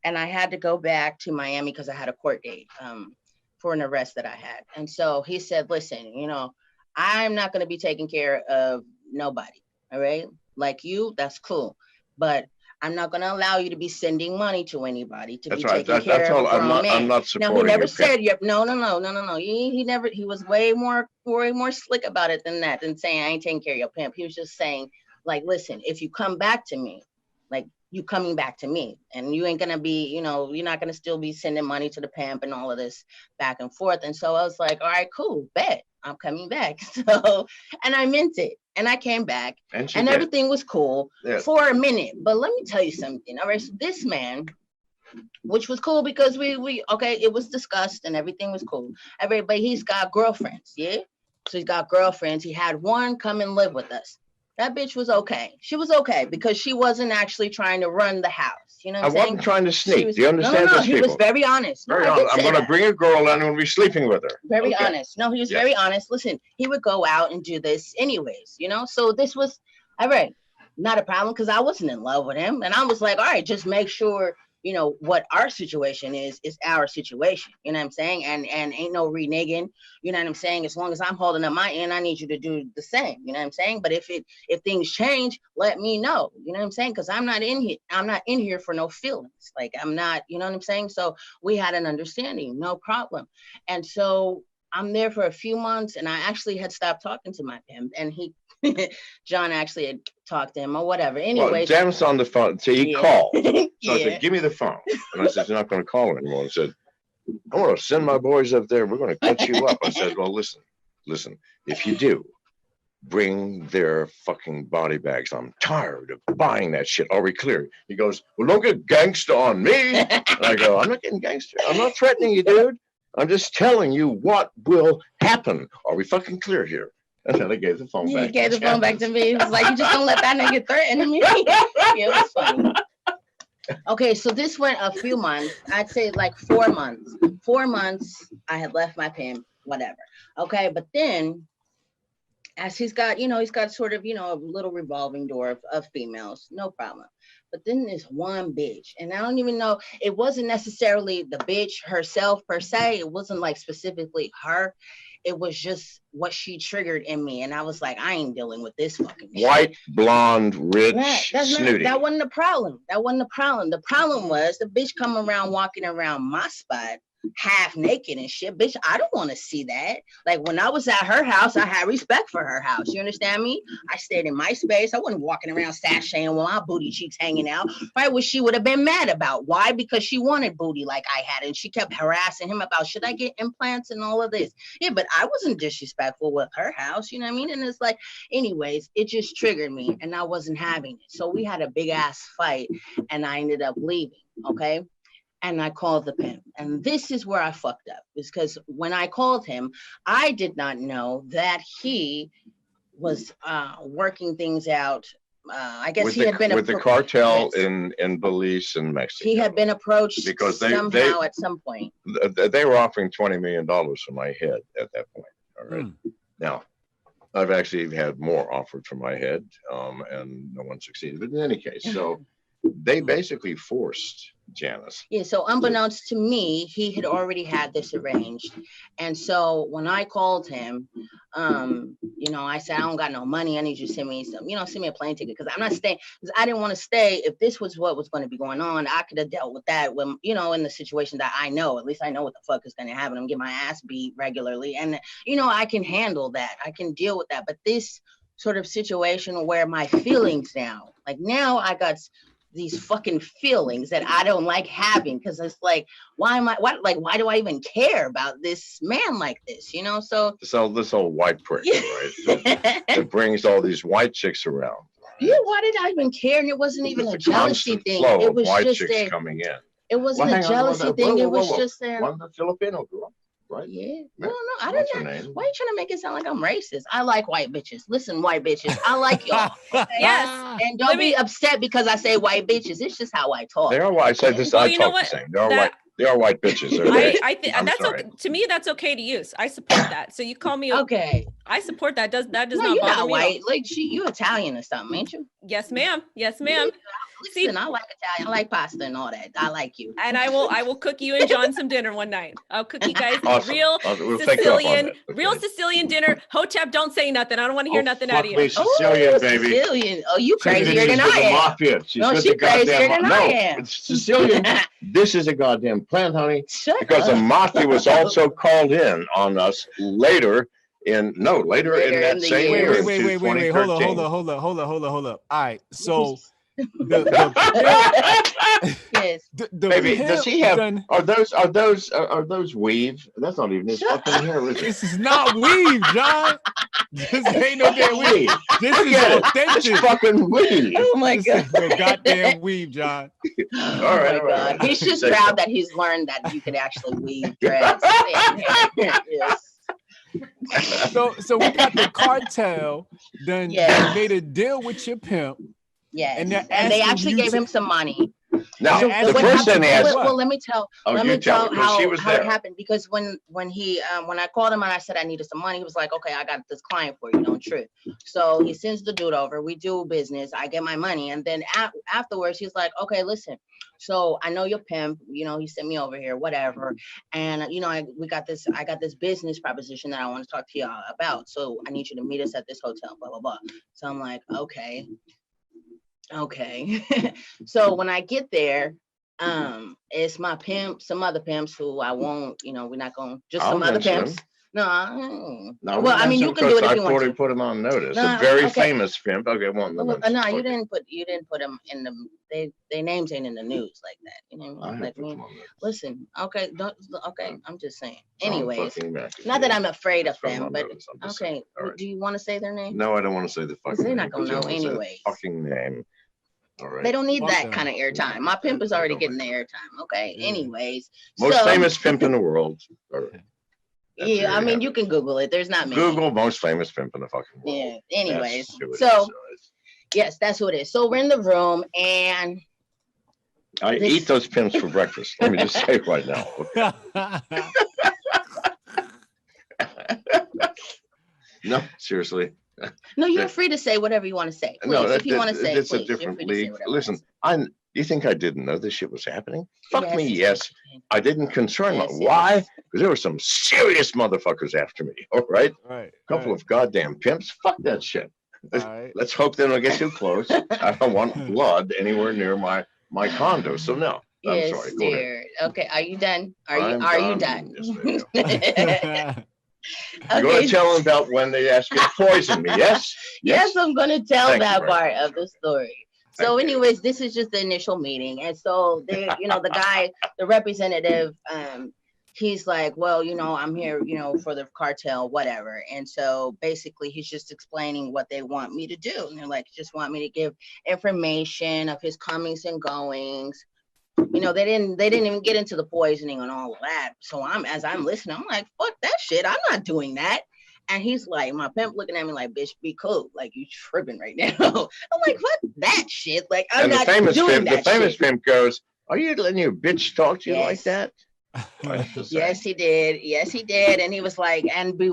and I had to go back to Miami because I had a court date. For an arrest that I had. And so he said, listen, I'm not going to be taking care of nobody. All right. Like you, that's cool. But I'm not going to allow you to be sending money to anybody to be taking care of a grown man. I'm not supporting. Now, he never said, no. He was way more slick about it than that, than saying I ain't taking care of your pimp. He was just saying, like, listen, if you come back to me, like, you coming back to me, and you ain't gonna be, you're not gonna still be sending money to the pimp and all of this back and forth. And so I was like, all right, cool, bet I'm coming back. So, and I meant it, and I came back, and everything was cool for a minute. But let me tell you something. All right, so this man, which was cool because we it was discussed and everything was cool. Everybody, he's got girlfriends, yeah. So he's got girlfriends. He had one come and live with us. That bitch was okay. She was okay because she wasn't actually trying to run the house. You know what I'm saying? I wasn't trying to sneak. Do you understand no, those he people? was very honest. Very honest. I'm going to bring a girl and I'm going to be sleeping with her. Very honest. No, he was very honest. Listen, he would go out and do this anyways, So this was, all right, not a problem because I wasn't in love with him. And I was like, all right, just make sure, what our situation is our situation. You know what I'm saying? And ain't no reneging. You know what I'm saying? As long as I'm holding up my end, I need you to do the same. You know what I'm saying? But if things change, let me know. You know what I'm saying? Because I'm not in here for no feelings. Like I'm not, you know what I'm saying? So we had an understanding, no problem. And so I'm there for a few months, and I actually had stopped talking to my pimp, and John actually had talked to him or whatever. Anyway, well, Janice on the phone, so he called. So I said, give me the phone. And I said, you're not going to call her anymore. I said, I want to send my boys up there. We're going to cut you up. I said, well, listen, listen, if you do, bring their fucking body bags. I'm tired of buying that shit. Are we clear? He goes, well, don't get gangster on me. And I go, I'm not getting gangster. I'm not threatening you, dude. I'm just telling you what will happen. Are we fucking clear here? And then I gave the phone back. He gave the phone back to me. He was like, you just don't let that nigga threaten me. It was funny. Okay, so this went a few months. I'd say like 4 months. 4 months, I had left my pimp, whatever. Okay, but then as he's got sort of, a little revolving door of females, no problem. But then there's one bitch, and I don't even know, it wasn't necessarily the bitch herself per se. It wasn't like specifically her. It was just what she triggered in me. And I was like, I ain't dealing with this fucking white, shit. blonde, rich, snooty. That wasn't the problem. The problem was the bitch coming around, walking around my spot, half naked and shit. Bitch, I don't want to see that. Like when I was at her house, I had respect for her house. You understand me? I stayed in my space. I wasn't walking around sashaying with my booty cheeks hanging out. Right? Which she would have been mad about. Why? Because she wanted booty like I had. And she kept harassing him about, should I get implants and all of this? Yeah, but I wasn't disrespectful with her house. You know what I mean? And it's like, anyways, it just triggered me and I wasn't having it. So we had a big ass fight and I ended up leaving. Okay. And I called the pimp. And this is where I fucked up, is because when I called him, I did not know that he was working things out. I guess with he had been with the cartel in Belize and Mexico. He had been approached because somehow at some point. They were offering $20 million for my head at that point. All right. Now, I've actually had more offered for my head, and no one succeeded. But in any case, so they basically forced Janice. Yeah, so unbeknownst to me, he had already had this arranged. And so when I called him, I said, I don't got no money. I need you to send me some, send me a plane ticket, because I'm not staying, because I didn't want to stay. If this was what was going to be going on, I could have dealt with that when, in the situation that I know, at least I know what the fuck is going to happen. I'm getting my ass beat regularly. And, I can handle that. I can deal with that. But this sort of situation where my feelings now I got these fucking feelings that I don't like having, because it's like, why do I even care about this man like this, So this old white prick, right? That brings all these white chicks around. Right? Yeah, why did I even care? And it wasn't even a jealousy thing. It was white just chicks coming in. It wasn't a jealousy thing. It was just there. One the Filipino girl. Right? Yeah. No, I don't know. Why are you trying to make it sound like I'm racist? I like white bitches. Listen, white bitches, I like y'all. Okay? Yes. And don't be upset because I say white bitches. It's just how I talk. They are white. I say this. I talk the same. They are white bitches. I think that's okay. To me, that's okay to use. I support that. So you call me okay. I support that. Does not you're bother not me? White. Like you Italian or something, ain't you? Yes, ma'am. Yes, ma'am. Listen, I like Italian. I like pasta and all that. I like you. And I will cook you and John some dinner one night. I'll cook you guys awesome. real We'll Sicilian dinner. Hotep, don't say nothing. I don't want to hear nothing out of you. Sicilian, baby. Sicilian. Oh, you crazier than I am. Mafia. She's crazier than I am. It's Sicilian. This is a goddamn plan, honey. Because the mafia was also called in on us later in that same year. Wait. Hold up. All right. So yes. Baby, does he have are those weave? That's not even his fucking hair, is it? This is not weave, John. This ain't no damn weave. This is authentic. It's fucking weave. Oh my god. No goddamn weave, John. All right. God. He's just proud that he's learned that you can actually weave dreads. Yes. So we got the cartel done made a deal with your pimp. Yes, and they actually gave him some money. Now, the first thing they asked. Well, let me tell how it happened. Because when I called him and I said I needed some money, he was like, "Okay, I got this client for you. Don't trip." So he sends the dude over. We do business. I get my money, and then afterwards, he's like, "Okay, listen. So I know your pimp. He sent me over here, whatever. And I got this business proposition that I want to talk to y'all about. So I need you to meet us at this hotel. Blah blah blah." So I'm like, okay. So when I get there, it's my pimp, some other pimps who I won't, we're not going, just some other pimps. No. No, Well, I mean, you can do it if you want I thought he to. put him on notice. No, A very okay. famous pimp. Okay, one. No, you didn't put them in the. Their names ain't in the news like that. You know what I mean? Like me. Listen, okay, I'm just saying. Anyways, not that I'm afraid of them, but okay. Right. Do you want to say their name? No, I don't want to say the fucking name. They're not gonna know anyway. Fucking name. All right. They don't need that kind of airtime. My pimp is already getting the airtime. Okay. Yeah. Anyways, most famous pimp in the world. Yeah, I mean, you can Google it. There's not many. Google most famous pimp in the fucking world. Yeah. Anyways, yes, that's who it is. So we're in the room, and I eat those pimps for breakfast. Let me just say it right now. No, seriously. No, you're free to say whatever you want to say. Please, no, if you want to say, it's a different league. Listen, you think I didn't know this shit was happening? Fuck me, yes. I didn't concern me. Why? Because there were some serious motherfuckers after me. All right. Right. A couple of goddamn pimps. Fuck that shit. Let's hope they don't get too close. I don't want blood anywhere near my condo. So no. I'm sorry. Go ahead. Okay. Are you done? Are you done? Yes, you're going to tell them about when they asked you to poison me, yes? Yes, I'm going to tell that part of the story. So anyways, this is just the initial meeting. And so they, the guy, the representative, he's like, well, I'm here, for the cartel, whatever. And so basically he's just explaining what they want me to do. And they're like, just want me to give information of his comings and goings. They didn't even get into the poisoning and all of that. So as I'm listening, I'm like, fuck that shit. I'm not doing that. And he's like, my pimp looking at me like, bitch, be cool. Like, you tripping right now. I'm like, fuck that shit. Like, I'm not doing that. The famous pimp goes, are you letting your bitch talk to you like that? Yes, he did. Yes, he did. And he was like, when they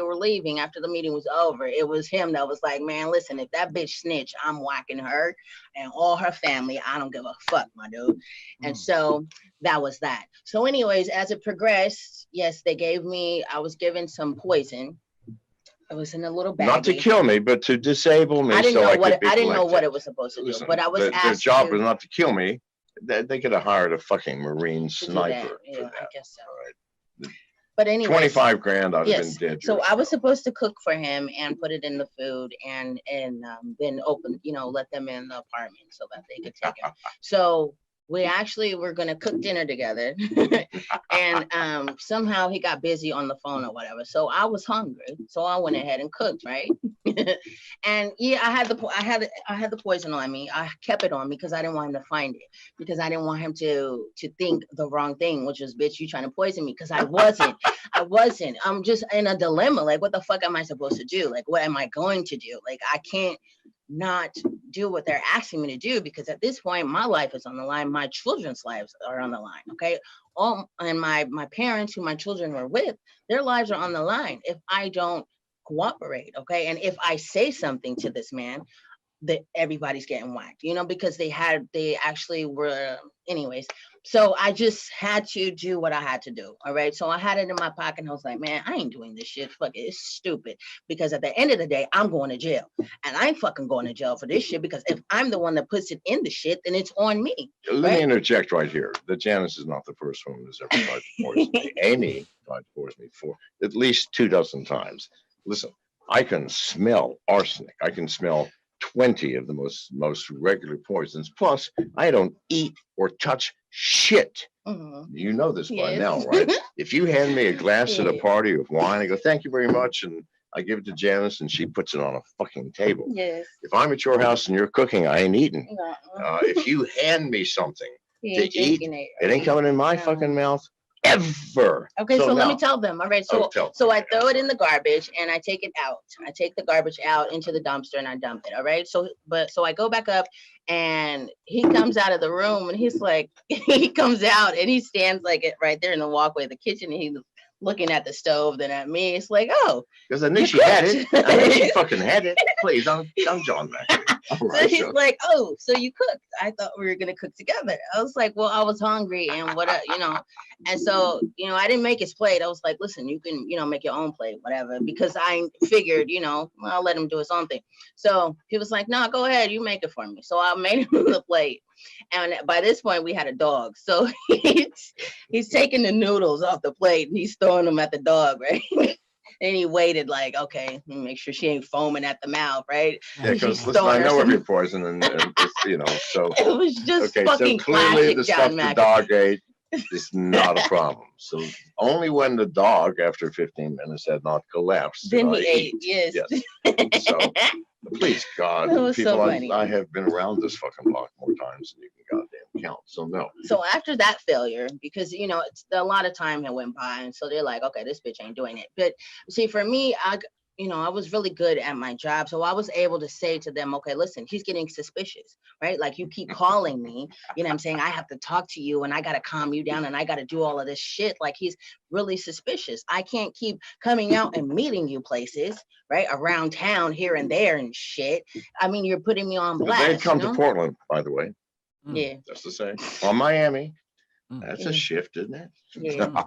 were leaving after the meeting was over, it was him that was like, man, listen, if that bitch snitch, I'm whacking her and all her family. I don't give a fuck, my dude. And so that was that. So anyways, as it progressed, yes, I was given some poison. It was in a little bag. Not to kill me, but to disable me. I didn't know what it was supposed to do, but I was asked. Their job was not to kill me. They could have hired a fucking Marine sniper. Yeah, for that. I guess so. Right. But anyway, $25,000, I'd have been dead. So I was supposed to cook for him and put it in the food and then open, let them in the apartment so that they could take it. So we actually were going to cook dinner together and somehow he got busy on the phone or whatever. So I was hungry. So I went ahead and cooked, right? And yeah, I had the poison on me. I kept it on me because I didn't want him to find it, because I didn't want him to think the wrong thing, which was, bitch, you trying to poison me, because I wasn't. I'm just in a dilemma. Like, what the fuck am I supposed to do? Like, what am I going to do? Like, I can't not do what they're asking me to do, because at this point my life is on the line, my children's lives are on the line. Okay, and my parents, who my children were with, their lives are on the line if I don't cooperate. Okay, and if I say something to this man, that everybody's getting whacked, because they actually were. Anyways, so I just had to do what I had to do. All right. So I had it in my pocket and I was like, man, I ain't doing this shit. Fuck it. It's stupid. Because at the end of the day, I'm going to jail. And I ain't fucking going to jail for this shit, because if I'm the one that puts it in the shit, then it's on me. Let me interject right here. The Janice is not the first woman who's ever tried to poison me. Amy tried to poison me for at least 24 times. Listen, I can smell arsenic. I can smell 20 of the most regular poisons. Plus, I don't eat or touch shit. Mm-hmm. You know this by now, right? If you hand me a glass at a party of wine, I go, thank you very much, and I give it to Janice, and she puts it on a fucking table. Yes. If I'm at your house and you're cooking, I ain't eating. If you hand me something to eat, it ain't coming in my fucking mouth. Ever. Okay, so let me tell them. All right, so I throw it in the garbage and I take it out. I take the garbage out into the dumpster and I dump it. All right, so I go back up and he comes out of the room and he's like, he comes out and he stands like it right there in the walkway of the kitchen and he's looking at the stove, then at me. It's like, oh, because I knew she had it. I knew she fucking had it. Please, I'm John McAfee. So he's like, oh, so you cooked? I thought we were gonna cook together. I was like, well, I was hungry and what, and so, I didn't make his plate. I was like, listen, you can, make your own plate, whatever, because I figured, I'll let him do his own thing. So he was like, no, go ahead, you make it for me. So I made him the plate. And by this point, we had a dog. So he's taking the noodles off the plate and he's throwing them at the dog, right? And he waited like, okay, make sure she ain't foaming at the mouth, right? Yeah, because listen, I know every poison, and so it was just okay. fucking So clearly, classic the John stuff McAfee. the dog ate is not a problem. So only when the dog, after 15 minutes, had not collapsed, then did he I ate. eat. Yes. So please, God, That was people, so funny. I have been around this fucking block more times than you can goddamn count. So no. So after that failure, because it's a lot of time had went by, and so they're like, okay, this bitch ain't doing it. But see, for me, I was really good at my job, so I was able to say to them, okay, listen, he's getting suspicious, right? Like, you keep calling me, I'm saying, I have to talk to you, and I got to calm you down, and I got to do all of this shit. Like, he's really suspicious. I can't keep coming out and meeting you places, right, around town here and there and shit. I mean, you're putting me on blast. They'd come to Portland, by the way. Yeah. Just to say, or Miami. That's a shift, isn't it? Yeah.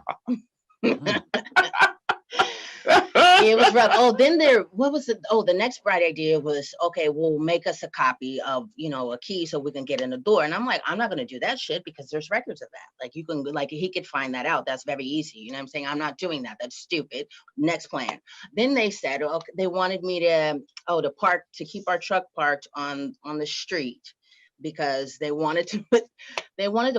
It was rough. Oh, then what was it? Oh, the next bright idea was, okay, we'll make us a copy of, a key so we can get in the door. And I'm like, I'm not going to do that shit because there's records of that. Like, you can, like, he could find that out. That's very easy. You know what I'm saying? I'm not doing that. That's stupid. Next plan. Then they said, okay, they wanted me to keep our truck parked on the street, because they wanted to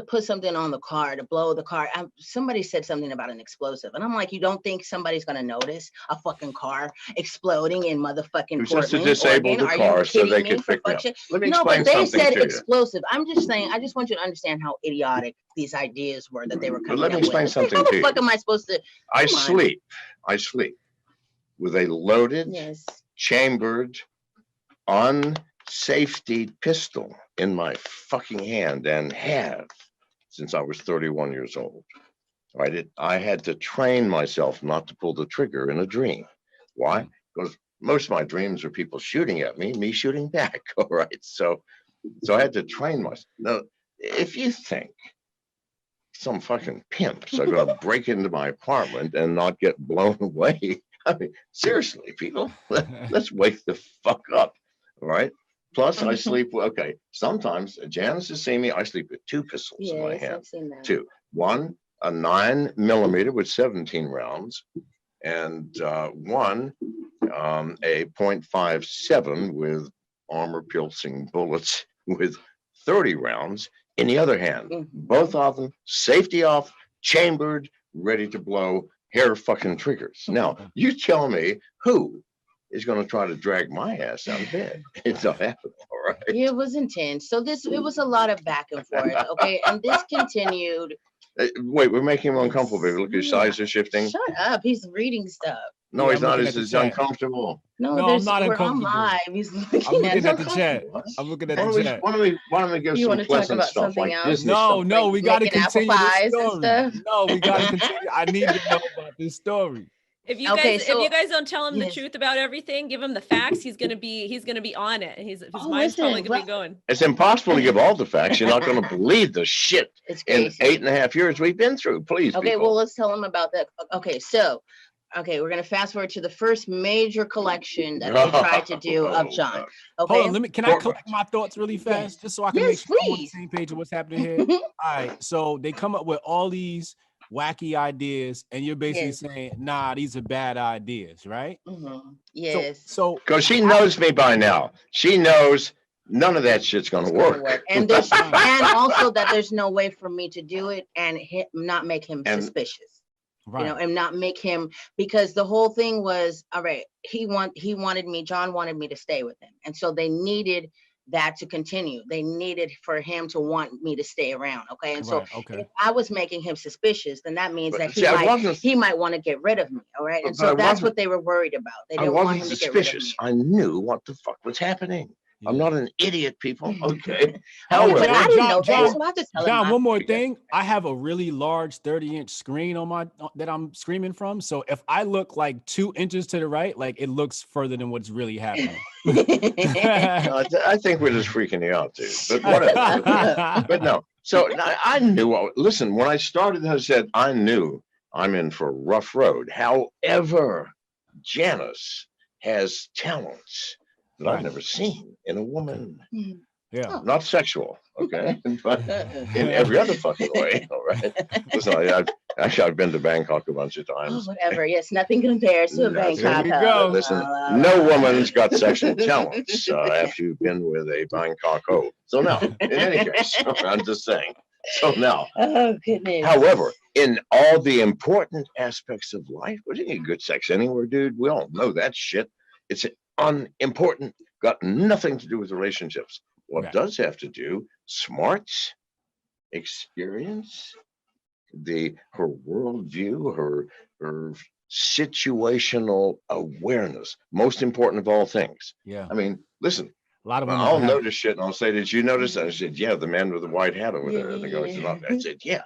put something on the car to blow the car. Somebody said something about an explosive, and I'm like, you don't think somebody's gonna notice a fucking car exploding in motherfucking Portland, just to disable Oregon? the car so they could pick me up. Let me explain but they something said to you. explosive. I'm just saying, I just want you to understand how idiotic these ideas were that they were coming up with. Let me explain something how to the you. fuck am I supposed to? I sleep with a loaded, chambered, unsafety pistol in my fucking hand, and have since I was 31 years old. I had to train myself not to pull the trigger in a dream. Why? Because most of my dreams are people shooting at me shooting back. All right. So I had to train myself. Now, if you think some fucking pimps are going to break into my apartment and not get blown away, I mean, seriously, people, let's wake the fuck up. All right. Plus, I sleep. Okay, sometimes Janice has seen me. I sleep with two pistols in my hand. I've seen that. Two. One, a 9mm with 17 rounds, and one, a .57 with armor-piercing bullets with 30 rounds in the other hand. Both of them, safety off, chambered, ready to blow, hair fucking triggers. Now, you tell me who is going to try to drag my ass out of bed. It's not happening, all right? It was intense. So it was a lot of back and forth, okay? And this continued. Wait, we're making him uncomfortable, baby. Look, his size is shifting. Shut up. He's reading stuff. No, he's not. He's uncomfortable. No, I'm not we're uncomfortable. on live. He's looking I'm looking at the us. chat. I'm looking at the chat. Why don't we give You some wanna talk pleasant about stuff something like else? Disney No, stuff? no, we got to making apple continue pies this and story. stuff? No, we got to continue. I need to know about this story. If you Okay, guys so- if you guys don't tell him the truth about everything, give him the facts, he's gonna be on it. His mind's probably gonna be going. It's impossible to give all the facts. You're not going to believe the shit in 8.5 years we've been through. Please, okay, people. well, let's tell him about that. Okay, so we're gonna fast forward to the first major collection that they tried to do of John. Okay, Hold on, can I collect my thoughts really fast, just so I can make sure I'm on the same page of what's happening here? All right, so they come up with all these wacky ideas, and you're basically saying, nah, these are bad ideas, right? Yes. So because she knows me by now, she knows none of that shit's gonna work. And there's and also that there's no way for me to do it and not make him suspicious. Right. And not make him, because the whole thing was, all right, John wanted me to stay with him, and so they needed that to continue. They needed for him to want me to stay around. Okay. And so if I was making him suspicious, then that means that he might want to get rid of me. All right. And so that's what they were worried about. They didn't want him to get rid of me. I knew what the fuck was happening. Yeah. I'm not an idiot, people. Okay. Oh, However, I didn't know that, John, so I have to tell him. John, one more thing. I have a really large 30-inch screen on my that I'm screaming from. So if I look like 2 inches to the right, like it looks further than what's really happening. I think we're just freaking you out, dude. But whatever. But no. So I knew. Listen, when I started, I said I knew I'm in for a rough road. However, Janice has talents that I've never seen in a woman. Yeah. Not sexual, okay, but in every other fucking way. All right. Listen, I've been to Bangkok a bunch of Oh, times. whatever. Yes, nothing compares to a That's Bangkok. There you go. Listen, no woman's got sexual talents after you've been with a Bangkok hoe. So now, in any case, I'm just saying. So now, Oh goodness. however, in all the important aspects of life, we didn't get good sex anywhere, dude. We all know that shit. It's unimportant. Got nothing to do with relationships. What Right. does have to do? Smarts, experience, her worldview, her situational awareness. Most important of all things. Yeah. I mean, listen. A lot of women I'll don't have- notice shit, and I'll say, "Did you notice that?" I said, "Yeah, the man with the white hat over there." And they go, "It's not." I said, "Yeah,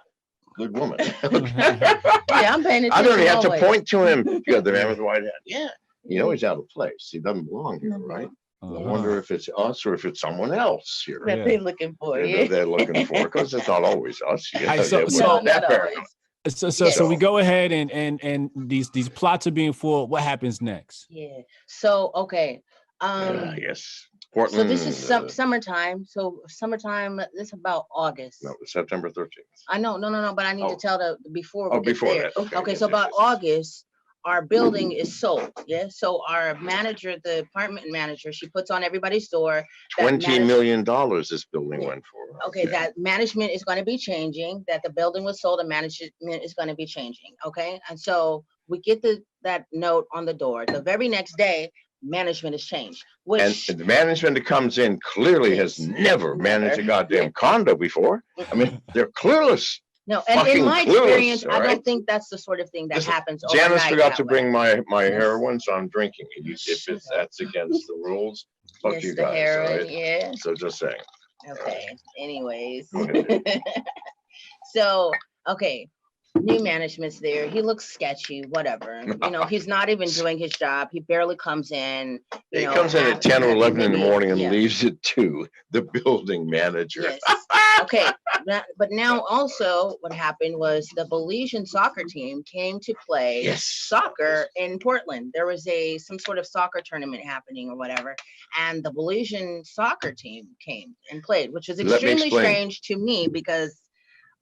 good woman." Yeah, I'm paying attention. I don't even have to always. point to him. Yeah, the man with the white hat. Yeah, you know he's out of place. He doesn't belong here, right? I wonder if it's us or if it's someone else here. That they're looking for. Yeah. They're looking for, because it's not always us. You know, Hey, so- we're so- not that not paranoid. always. So we go ahead and these plots are being forward. What happens next? Yeah. So okay. Yeah, yes. So Portland. this is summertime. So summertime. This is about August. No, September 13th. I know. No. But I need to tell the before. Oh, we get before there. that. Okay. Okay. yes, So yes, about yes. August, our building is sold. Yeah. So our manager, the apartment manager, she puts on everybody's door. that $20 million this building Yeah. went for. Okay, that management is going to be changing, that the building was sold and management is going to be changing. Okay. And so we get that note on the door. The very next day, management has changed. Which And the management that comes in clearly has never managed a goddamn condo before. I mean, they're clueless. no, and in fucking my clueless, experience, all I right? don't think that's the sort of thing that Listen, happens Janice overnight forgot that to way. bring my Yes. heroin, so I'm drinking it. If Shut that's against the rules, fuck Yes, you the guys. All heroin, right? yeah. So just saying. Okay. Anyways. Go ahead. So, okay. New management's there. He looks sketchy, whatever. He's not even doing his job. He barely comes in. He comes in at 10 or 11 in the morning and leaves at 2. The building manager. Yes. Okay. But now also what happened was the Belizean soccer team came to play Yes. soccer in Portland. There was some sort of soccer tournament happening or whatever. And the Belizean soccer team came and played, which was Let me extremely explain. strange to me because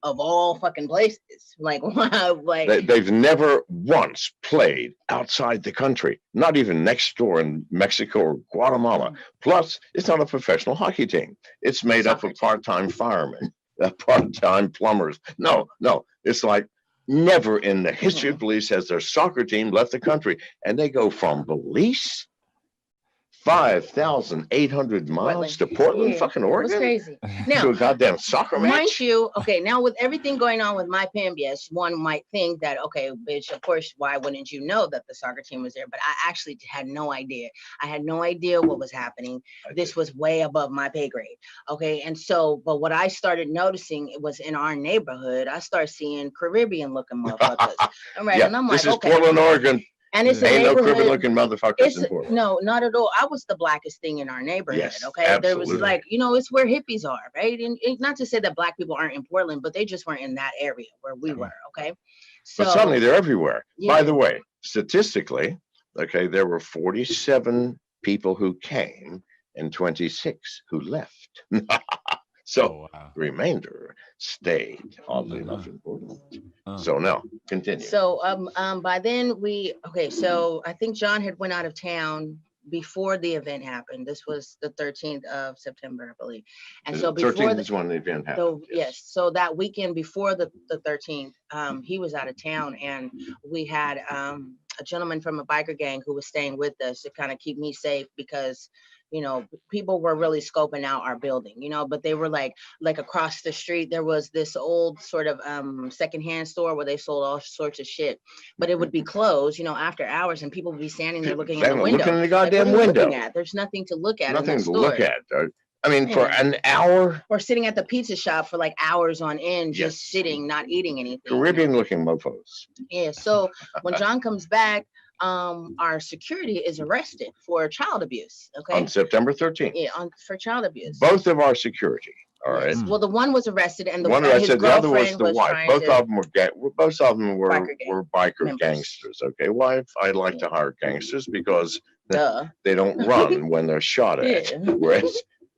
of all fucking places. Like, wow, like They've never once played outside the country, not even next door in Mexico or Guatemala. Plus, it's not a professional hockey team. It's made up of part-time firemen, part-time plumbers. No, it's like never in the history of Belize has their soccer team left the country, and they go from Belize 5,800 miles to Portland, fucking it was Oregon, crazy. to Now, a goddamn soccer match. mind you, okay, now with everything going on with my PMBS, one might think that, okay, bitch, of course, why wouldn't you know that the soccer team was there? But I actually had no idea. I had no idea what was happening. This was way above my pay grade. Okay, and so, but what I started noticing, it was in our neighborhood, I started seeing Caribbean looking motherfuckers. All right, Yeah, and I'm this like, is okay. Portland, Oregon. And it's a Ain't no neighborhood. Caribbean looking motherfuckers in Portland. No, not at all. I was the blackest thing in our neighborhood. Yes, Okay. There was absolutely. like, it's where hippies are, right? And not to say that black people aren't in Portland, but they just weren't in that area where we were. Okay. So But suddenly they're everywhere. Yeah. By the way, statistically, okay, there were 47 people who came and 26 who left. So wow. the remainder stayed, oddly enough, in Portland. Uh. So now, continue. So by then so I think John had went out of town before the event happened. This was the 13th of September, I believe. And so before 13th is when the event happened. yes. So that weekend before the 13th, he was out of town, and we had a gentleman from a biker gang who was staying with us to kind of keep me safe because you know, people were really scoping out our building, you know, but they were like across the street, there was this old sort of secondhand store where they sold all sorts of shit, but it would be closed, you know, after hours, and people would be standing there looking in the window. Looking in the goddamn like, what are you window. looking at? There's nothing to look at. Nothing in the to store. look at. I mean, for an hour. Or sitting at the pizza shop for like hours on end, just sitting, not eating anything. Caribbean looking mofos. Yeah. So when John comes back, our security is arrested for child abuse. Okay. On September 13th. Yeah, for child abuse. Both of our security. All right. Yes. Well, the one was arrested, and the other was the wife. Both of them were biker gangsters. Okay. Why? I like to hire gangsters because they don't run when they're shot at. Yeah.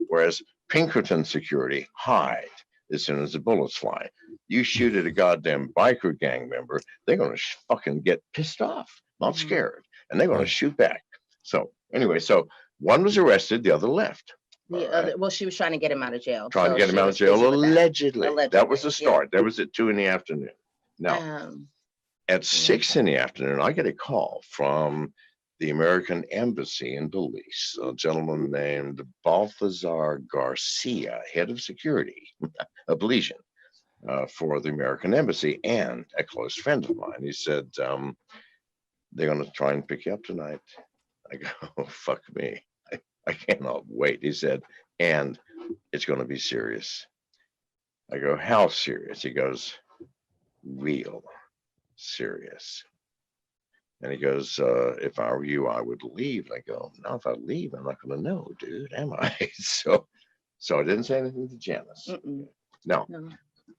Whereas Pinkerton security hide as soon as the bullets fly. You shoot at a goddamn biker gang member, they're going to fucking get pissed off, not scared, and they're going to shoot back. So anyway, so one was arrested, the other left. Well, she was trying to get him out of jail. Trying to get him out of jail, allegedly. That was the start. That was at 2 PM. Now, at 6 PM, I get a call from the American Embassy in Belize, a gentleman named Balthazar Garcia, head of security, a Belizean, for the American Embassy, and a close friend of mine. He said, they're going to try and pick you up tonight. I go, oh, fuck me. I cannot wait. He said, and it's going to be serious. I go, how serious? He goes, real serious. And he goes, if I were you, I would leave. And I go, no, if I leave, I'm not going to know, dude, am I? So I didn't say anything to Janice. No.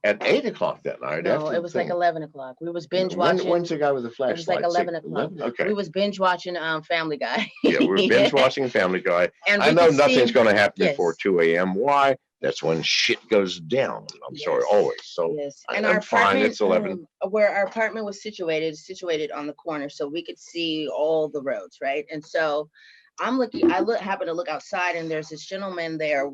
At 8 o'clock that night. No, it was like 11 o'clock. We was binge watching. When's the guy with the flashlight? It was like 11 o'clock. Okay. We was binge watching Family Guy. Yeah, we were binge watching Family Guy. And I know nothing's going to happen before 2 AM. Why? That's when shit goes down. I'm sorry, always. So and our apartment, it's 11. Where our apartment was situated on the corner, so we could see all the roads, right? And so I'm looking. Happen to look outside, and there's this gentleman there,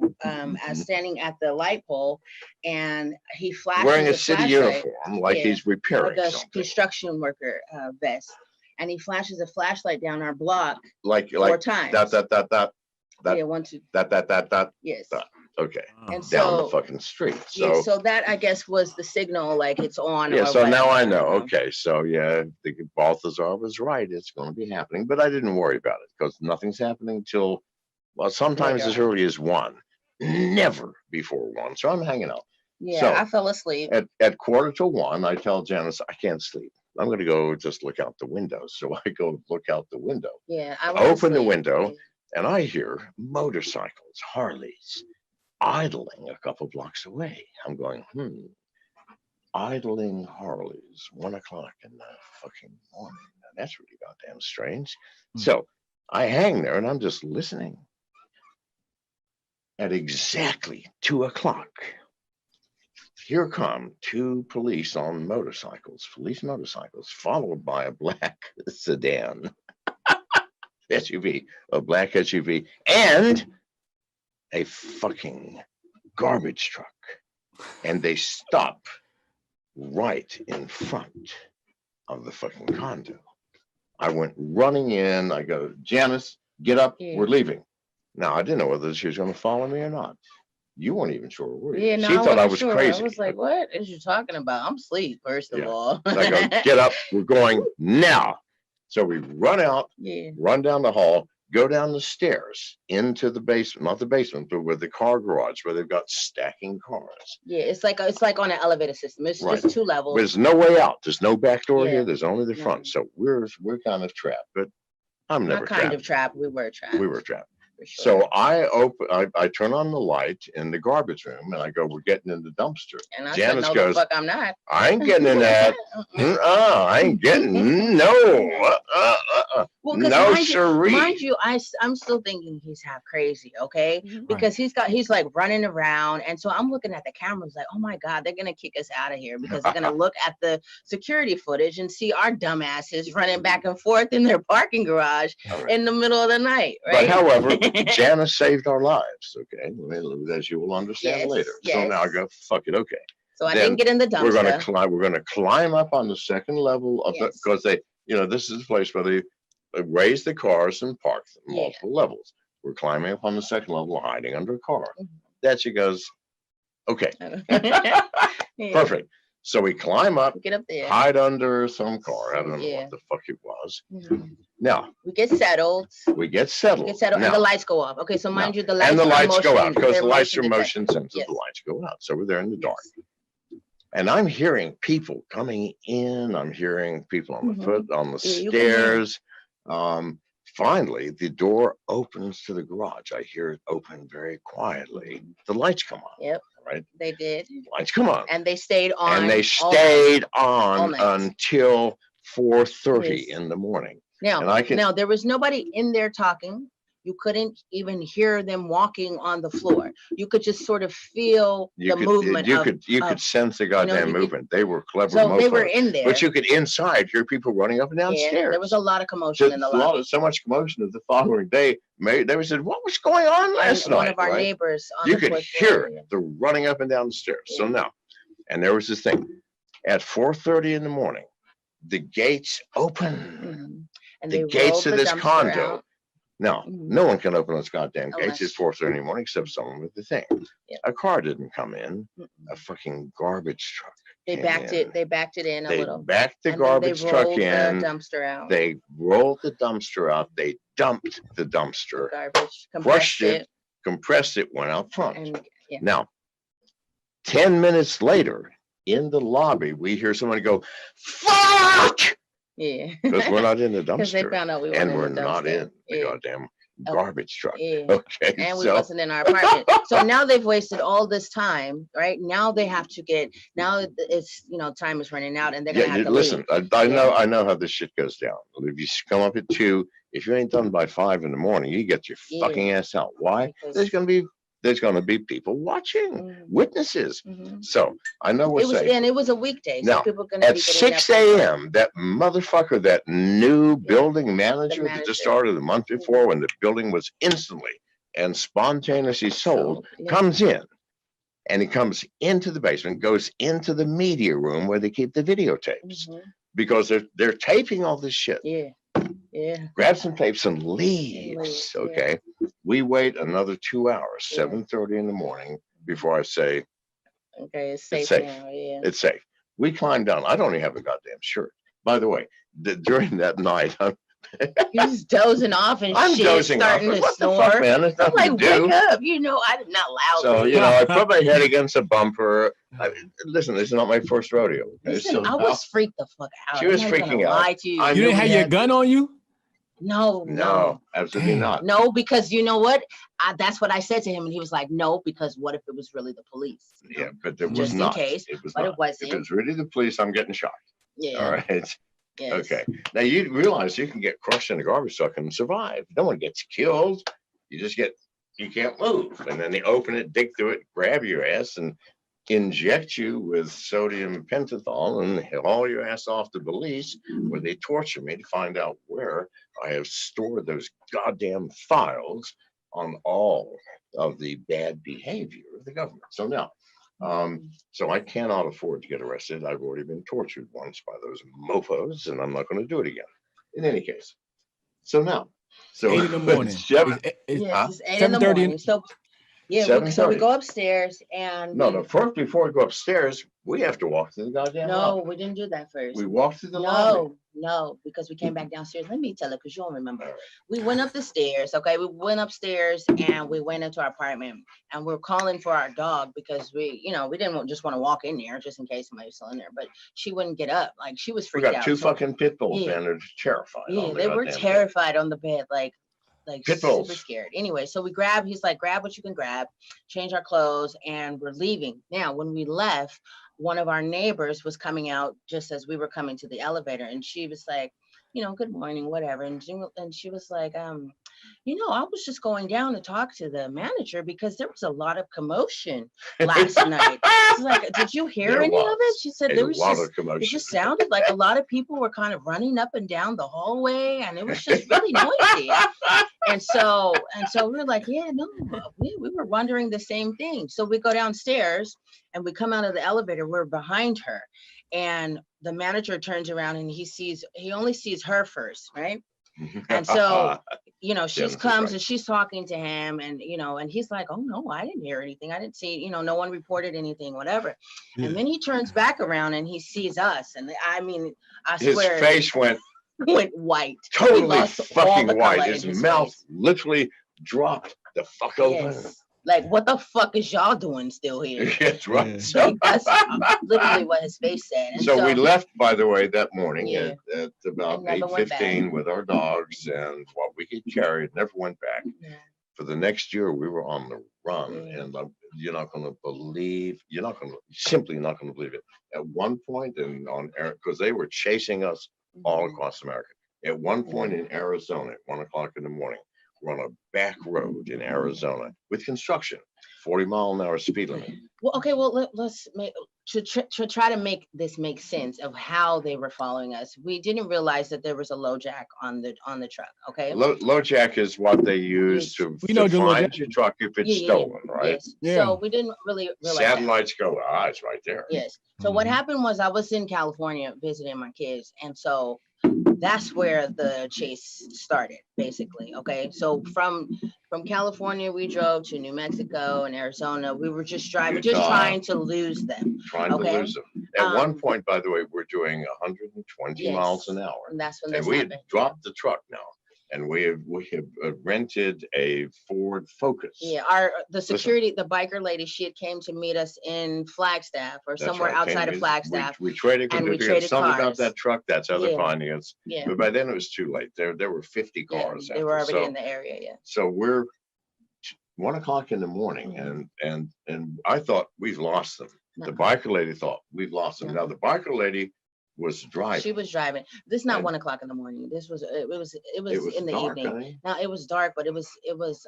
standing at the light pole, and he flashes wearing a city uniform, like he's repairing something. Construction worker vest, and he flashes a flashlight down our block like 4 times. That. Yeah, 1, 2. That. Yes. Okay. And down the fucking street. So so that I guess was the signal, like it's on. Yeah. So now I know. Okay. So yeah, the Balthazar was right. It's going to be happening, but I didn't worry about it because nothing's happening till, well, sometimes as early as 1, never before 1. So I'm hanging out. Yeah, so I fell asleep. At 1:45, I tell Janice I can't sleep. I'm going to go just look out the window. So I go look out the window. Yeah. I open the window and I hear motorcycles, Harleys, idling a couple blocks away. I'm going, idling Harleys, 1 o'clock in the fucking morning. Now, that's really goddamn strange. So I hang there and I'm just listening. At exactly 2 o'clock, here come 2 police on motorcycles, police motorcycles, followed by a black sedan SUV, a black SUV, and a fucking garbage truck. And they stop right in front of the fucking condo. I went running in. I go, Janice, get up. We're leaving. Now, I didn't know whether she was going to follow me or not. You weren't even sure, were you? Yeah, no, she thought I was sure. crazy. I was like, what is you talking about? I'm asleep, first of all. So I go, get up. We're going now. So we run out, run down the hall, go down the stairs into the basement, not the basement, but with the car garage where they've got stacking cars. Yeah, it's like on an elevator system. It's just 2 levels. There's no way out. There's no back door here. There's only the front. So we're kind of trapped, but I'm never trapped. Kind of trapped. We were trapped. We were trapped. Sure. So I turn on the light in the garbage room and I go, we're getting in the dumpster. And I Janice said, no, goes, the fuck I'm not. I ain't getting in that. I ain't getting no. Well, no, siree. Mind you, I'm still thinking he's half crazy, okay? Because he's like running around, and so I'm looking at the cameras like, oh my god, they're gonna kick us out of here because they're gonna look at the security footage and see our dumbasses running back and forth in their parking garage in the middle of the night, right? But however, Janice saved our lives, okay? As you will understand later. So now I go, fuck it, okay. So I didn't get in the dumpster. We're gonna climb up on the second level of because they, this is a place where they raise the cars and park them multiple levels. We're climbing up on the second level, hiding under a car. That she goes, okay, Yeah. perfect. So we climb up, Get up there. hide under some car. I don't know what the fuck it was. Now we get settled. We get settled. Now, and the lights go off. Okay, so mind you, the lights and the lights go out because they're the lights are motion motion sensitive. The lights go out, so we're there in the dark. And I'm hearing people coming in. I'm hearing people on the foot, on the stairs. Finally, the door opens to the garage. I hear it open very quietly. The lights come on. Yep. Right. They did. Lights come on. And they stayed on. And they stayed on until 4:30 in the morning. Now, now there was nobody in there talking. You couldn't even hear them walking on the floor. You could just sort of feel the movement. You could sense the goddamn movement. They were clever. So they were in there. But you could inside hear people running up and down stairs. There was a lot of commotion in the lobby. So much commotion that the following day, they said, "What was going on last night?" One of our neighbors. You could hear the running up and down the stairs. So now, and there was this thing at 4:30 in the morning, the gates open. And the gates of this condo. Now, no one can open those goddamn gates at 4:30 in the morning except someone with the thing. A car didn't come in. A fucking garbage truck. They backed it. They backed it in a little. They backed the garbage truck in. The dumpster out. They rolled the dumpster out. They dumped the dumpster. Garbage. Crushed it. Compressed it. Went out front. Now, 10 minutes later, in the lobby, we hear someone go, "Fuck!" Yeah. Because we're not in the dumpster. Because they found out we weren't and we're in the not dumpster. in the goddamn garbage truck. Okay. And we wasn't in our apartment. So now they've wasted all this time, right? Now they have to get, now it's, time is running out and they're going to have to listen, leave. I know how this shit goes down. If you come up at 2, if you ain't done by 5 in the morning, you get your fucking ass out. Why? Because there's going to be people watching, witnesses. So I know we're safe. And it was a weekday. So now, people are going to at be 6 a.m., that motherfucker, that new building manager that just started a month before when the building was instantly and spontaneously sold, comes in. And he comes into the basement, goes into the media room where they keep the videotapes. Because they're taping all this shit. Grabs some tapes and leaves. Okay. We wait another 2 hours, 7:30 in the morning, before I say, okay, it's safe now. It's safe. We climb down. I don't even have a goddamn shirt. By the way, during that night, You're just dozing off and I'm shit, dozing starting off. to What snore. the fuck, man? There's I'm nothing like, to do. wake up. I'm not loud. So, I put my head against a bumper. Listen, this is not my first rodeo. Okay? Listen, I was freaked the fuck out. She was freaking out. Lie to you. You didn't have your gun on you? No, absolutely not. No, because you know what? That's what I said to him, and he was like, "No, because what if it was really the police?" Yeah, but there was just not. in case. It was but not. it wasn't. If it was really the police, I'm getting shot. Yeah. All right. Yes. Okay. Now you realize you can get crushed in a garbage truck and survive. No one gets killed. You can't move. And then they open it, dig through it, grab your ass, and inject you with sodium pentothal and haul your ass off to Belize, where they torture me to find out where I have stored those goddamn files on all of the bad behavior of the government. So now, so I cannot afford to get arrested. I've already been tortured once by those mofos, and I'm not going to do it again. In any case, so now, 8 in the morning. 7:30 in the morning. So we go upstairs and first before we go upstairs, we have to walk to the goddamn lobby. We didn't do that first. We walked to the lobby. No, because we came back downstairs. Let me tell it because you don't remember. We went up the stairs. Okay, we went upstairs and we went into our apartment and we're calling for our dog because we didn't just want to walk in there just in case somebody was still in there. But she wouldn't get up. Like she was freaked out. We got 2 fucking pit bulls and they're terrified. Yeah, they were terrified on the bed, like pit bulls. Super scared. Anyway, so he's like, grab what you can grab, change our clothes, and we're leaving. Now, when we left, one of our neighbors was coming out just as we were coming to the elevator, and she was like, good morning, whatever. And she was like, I was just going down to talk to the manager because there was a lot of commotion last night. She's like, did you hear any of it? She said there was a lot of commotion. It just sounded like a lot of people were kind of running up and down the hallway, and it was just really noisy. And so we were like, we were wondering the same thing. So we go downstairs and we come out of the elevator. We're behind her, and the manager turns around and he only sees her first, right? And so you know, she Janice is comes right. and she's talking to him, and you know, and he's like, oh no, I didn't hear anything. I didn't see, you know, no one reported anything, whatever. Yeah. And then he turns back around and he sees us. And I mean, I His swear face went went white. He totally lost all fucking the color white. in His his mouth face. literally dropped the fuck open. Yes. Like, what the fuck is y'all doing still here? That's right. Yeah. So, Like, that's literally what his face said. And so we left, by the way, that morning Yeah. at about And never went 8:15 with our dogs and what we could carry. Never went back. Yeah. For the next year, we were on the run, Yeah. and you're not going to believe, simply not going to believe it. At one point, and on air, because they were chasing us all across America. At one point in Arizona, at 1 o'clock in the morning, we're on a back road in Arizona with construction, 40-mile-an-hour speed limit. Well, okay. Well, let's make to try to make this make sense of how they were following us. We didn't realize that there was a low jack on the truck. Okay. Low jack is what they use to know the low find jack. your truck if it's stolen, right? Yes. Yeah. So we didn't really realize that. Satellites go, it's right there. Yes. So what Mhm. happened was I was in California visiting my kids, and so that's where the chase started, basically. Okay. So from California, we drove to New Mexico and Arizona. We were just driving, just Utah. trying to lose them. Trying to Okay. lose them. At one Um, point, by the way, we're doing 120 miles an hour. And that's when And this we had happened. dropped the truck now, and we have rented a Ford Focus. Yeah, the security, the biker lady, she had came to meet us in Flagstaff or That's somewhere right. outside of Flagstaff. We traded, and we because traded something about cars. that truck. That's how they're Yeah. finding us. Yeah, But by then it was too late. There were 50 yeah, cars. they were after. already in the area. Yeah. So we're 1 o'clock in the morning, Mhm. and I thought we've lost them. The No. biker lady thought we've lost them. No. Now the biker lady was driving. She was driving. This is not And 1 o'clock in the morning. This was it was in the dark, evening. honey. Now it was dark, but it was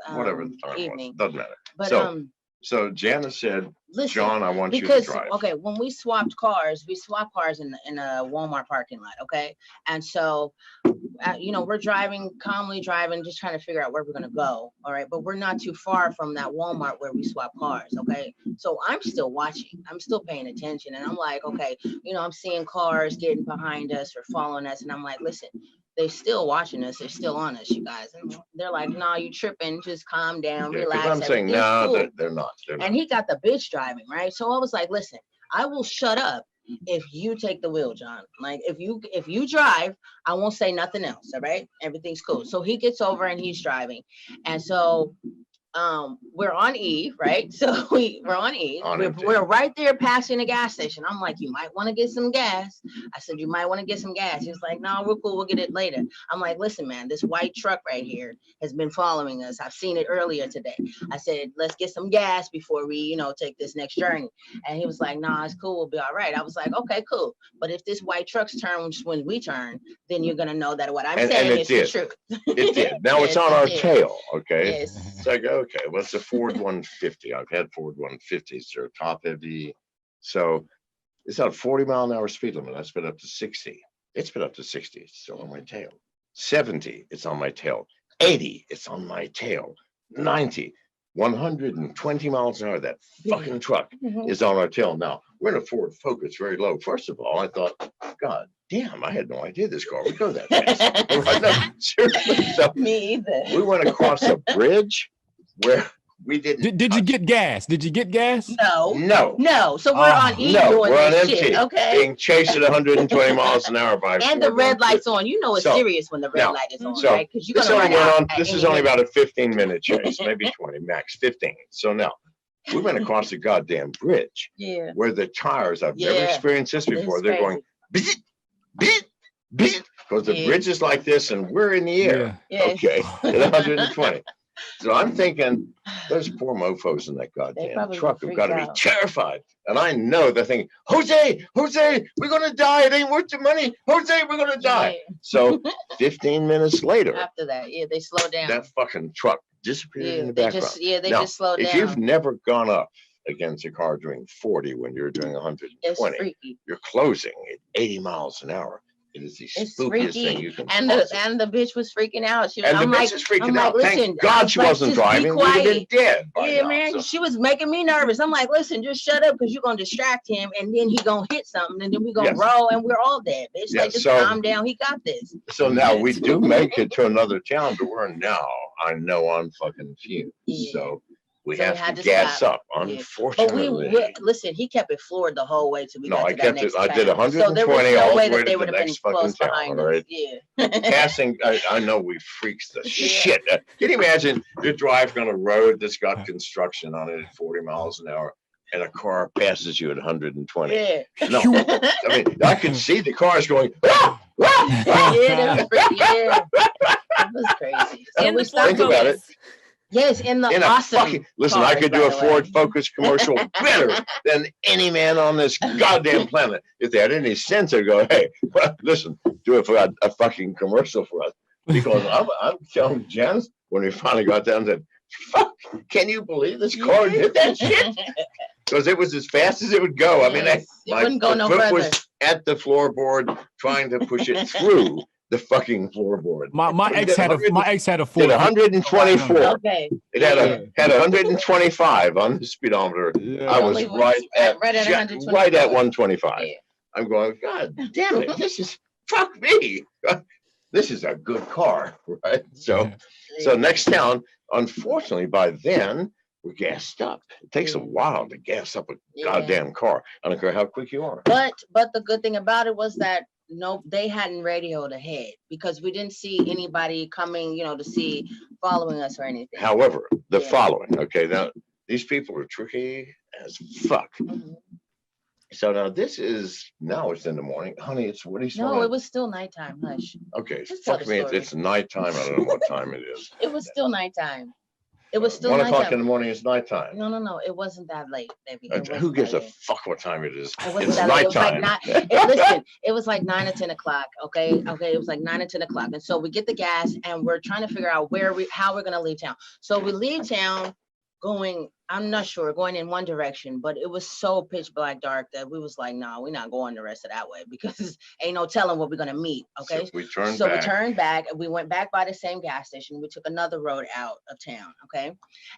Whatever the time evening. was, doesn't matter. But So Janice said, listen, John, I want you to because drive. okay, when we swapped cars in a Walmart parking lot. Okay, and so you know, we're calmly driving, just trying to figure out where we're gonna go. All right, but we're not too far from that Walmart where we swap cars. Okay, so I'm still watching, I'm still paying attention, and I'm like, okay, you know, I'm seeing cars getting behind us or following us, and I'm like, listen, they're still watching us, they're still on us, you guys. And they're like, nah, you tripping, just calm down, Yeah, 'cause relax. I'm saying, everything's no, cool. they're not. They're not. And he got the bitch driving, right? So I was like, listen, I will shut up if you take the wheel, John. Like if you drive, I won't say nothing else. All right, everything's cool. So he gets over and he's driving, and so we're on E, right? So we're on E. We're right there passing the gas station. I'm like, you might want to get some gas. I said, you might want to get some gas. He's like, no, we're cool, we'll get it later. I'm like, listen, man, this white truck right here has been following us. I've seen it earlier today. I said, let's get some gas before we, you know, take this next journey. And he was like, nah, it's cool, we'll be all right. I was like, okay, cool. But if this white truck's turn when we turn, then you're gonna know that what I'm saying is the truth. It did. Now Yes, it's on it our did. tail, okay? Yes. It's like, okay, well, it's a Ford 150. I've had Ford 150s. They're top heavy. So it's at a 40-mile-an-hour speed limit. I sped up to 60. It's been up to 60. It's still on my tail. 70, it's on my tail. 80, it's on my tail. 90, 120 miles an hour. That fucking truck is on our tail. Now, we're in a Ford Focus, very low. First of all, I thought, God damn, I had no idea this car would go that fast. No, seriously. So Me either. we went across a bridge where we didn't. Did you get gas? Did you get gas? No. No. No. So we're on E No, doing we're on this empty, shit, okay? being chased at 120 miles an hour by. And the red light's on. You know it's So, serious when the red now, light is on, so right? Because you're This gonna only run went out. on. This is only about a 15-minute chase, maybe 20 max, 15. So now we went across the goddamn bridge Yeah. where the tires. I've never Yeah. experienced this before. It's They're crazy. going beep, beep, because the Yeah. bridge is like this and we're in the air. Yes. Okay, at 120. So I'm thinking, those poor mofos in that goddamn probably truck have freaked got to be out. terrified. And I know they're thinking, Jose, we're going to die. It ain't worth the money. Jose, we're going to die. Yeah. So 15 minutes later, After that, yeah, they slow down. that fucking truck disappeared in the they background. they Now, just slow if down. you've never gone up against a car doing 40 when you're doing It's 120, freaky. you're closing at 80 miles an hour. It is the It's spookiest freaky. thing you can And the bitch was freaking out. She was, and the I'm bitch like, is freaking I'm out. like, Thank listen, God she like, wasn't just be driving. We'd have been quiet. dead by Yeah, now, man. so. She was making me nervous. I'm like, listen, just shut up because you're gonna distract him and then he gonna hit something and then we gonna roll and we're all dead, bitch. Yes, Like just so- calm down. He got this. So now we do make it to another town to where now I know I'm fucking fumes. Yeah. So we So we have had to to gas stop. up. Yeah. But Unfortunately. listen, he kept it floored the whole way till we got I to that kept next it. I did town. 120 So there was no all way the way that they to would the have been next fucking close town. behind All us. right. Yeah. Passing, I know we freaks the shit. Can you imagine you're driving on a road that's got construction on it at 40 miles an hour and a car passes you at 120? Yeah. No, I mean, I could see the cars going, ah, ah, ah. Yeah, that was freaky. Yeah. It was crazy. So In we the Ford Think about Focus. Yes, in the in a awesome fucking, listen, cars, I could by do a the way. Ford Focus commercial better than any man on this goddamn planet. If they had any sense, they'd go, hey, well, listen, do it for a fucking commercial for us. Because I'm telling Janice, when we finally got down, said, fuck, can you believe this car did that shit? Because it was as fast as it would go. I mean, Yes, it wouldn't go no foot further. was at the floorboard trying to push it through the fucking floorboard. My ex had a Did Ford. 124. Okay. It had 125 on the speedometer. Yeah. I was Only right at 125. right at 125. Yeah. I'm going, God damn it! This is fuck me. This is a good car, right? So next town, unfortunately, by then we're gassed up. It takes a while to gas up a goddamn car. I don't care how quick you are. But the good thing about it was that no, they hadn't radioed ahead because we didn't see anybody coming, to see following us or anything. However, the following, okay, now these people are tricky as fuck. Mhm. So now now it's in the morning. Honey, it's what he's No, it was still nighttime. Hush. Okay, Just tell fuck the me. story. It's nighttime. I don't know what time it is. It was still nighttime. It was still 1 o'clock nighttime. in the morning is nighttime. No. It wasn't that late, baby. Who gives a fuck what time it is? It wasn't It's that late. It was like nighttime. listen, it was like 9 or 10 o'clock. Okay. It was like 9 or 10 o'clock. And so we get the gas and we're trying to figure out how we're gonna leave town. So we leave town going, I'm not sure, going in one direction, but it was so pitch black dark that we was like, nah, we're not going the rest of that way because ain't no telling what we're gonna meet. Okay. So we turned So back. we turned back and we went back by the same gas station. We took another road out of town. Okay.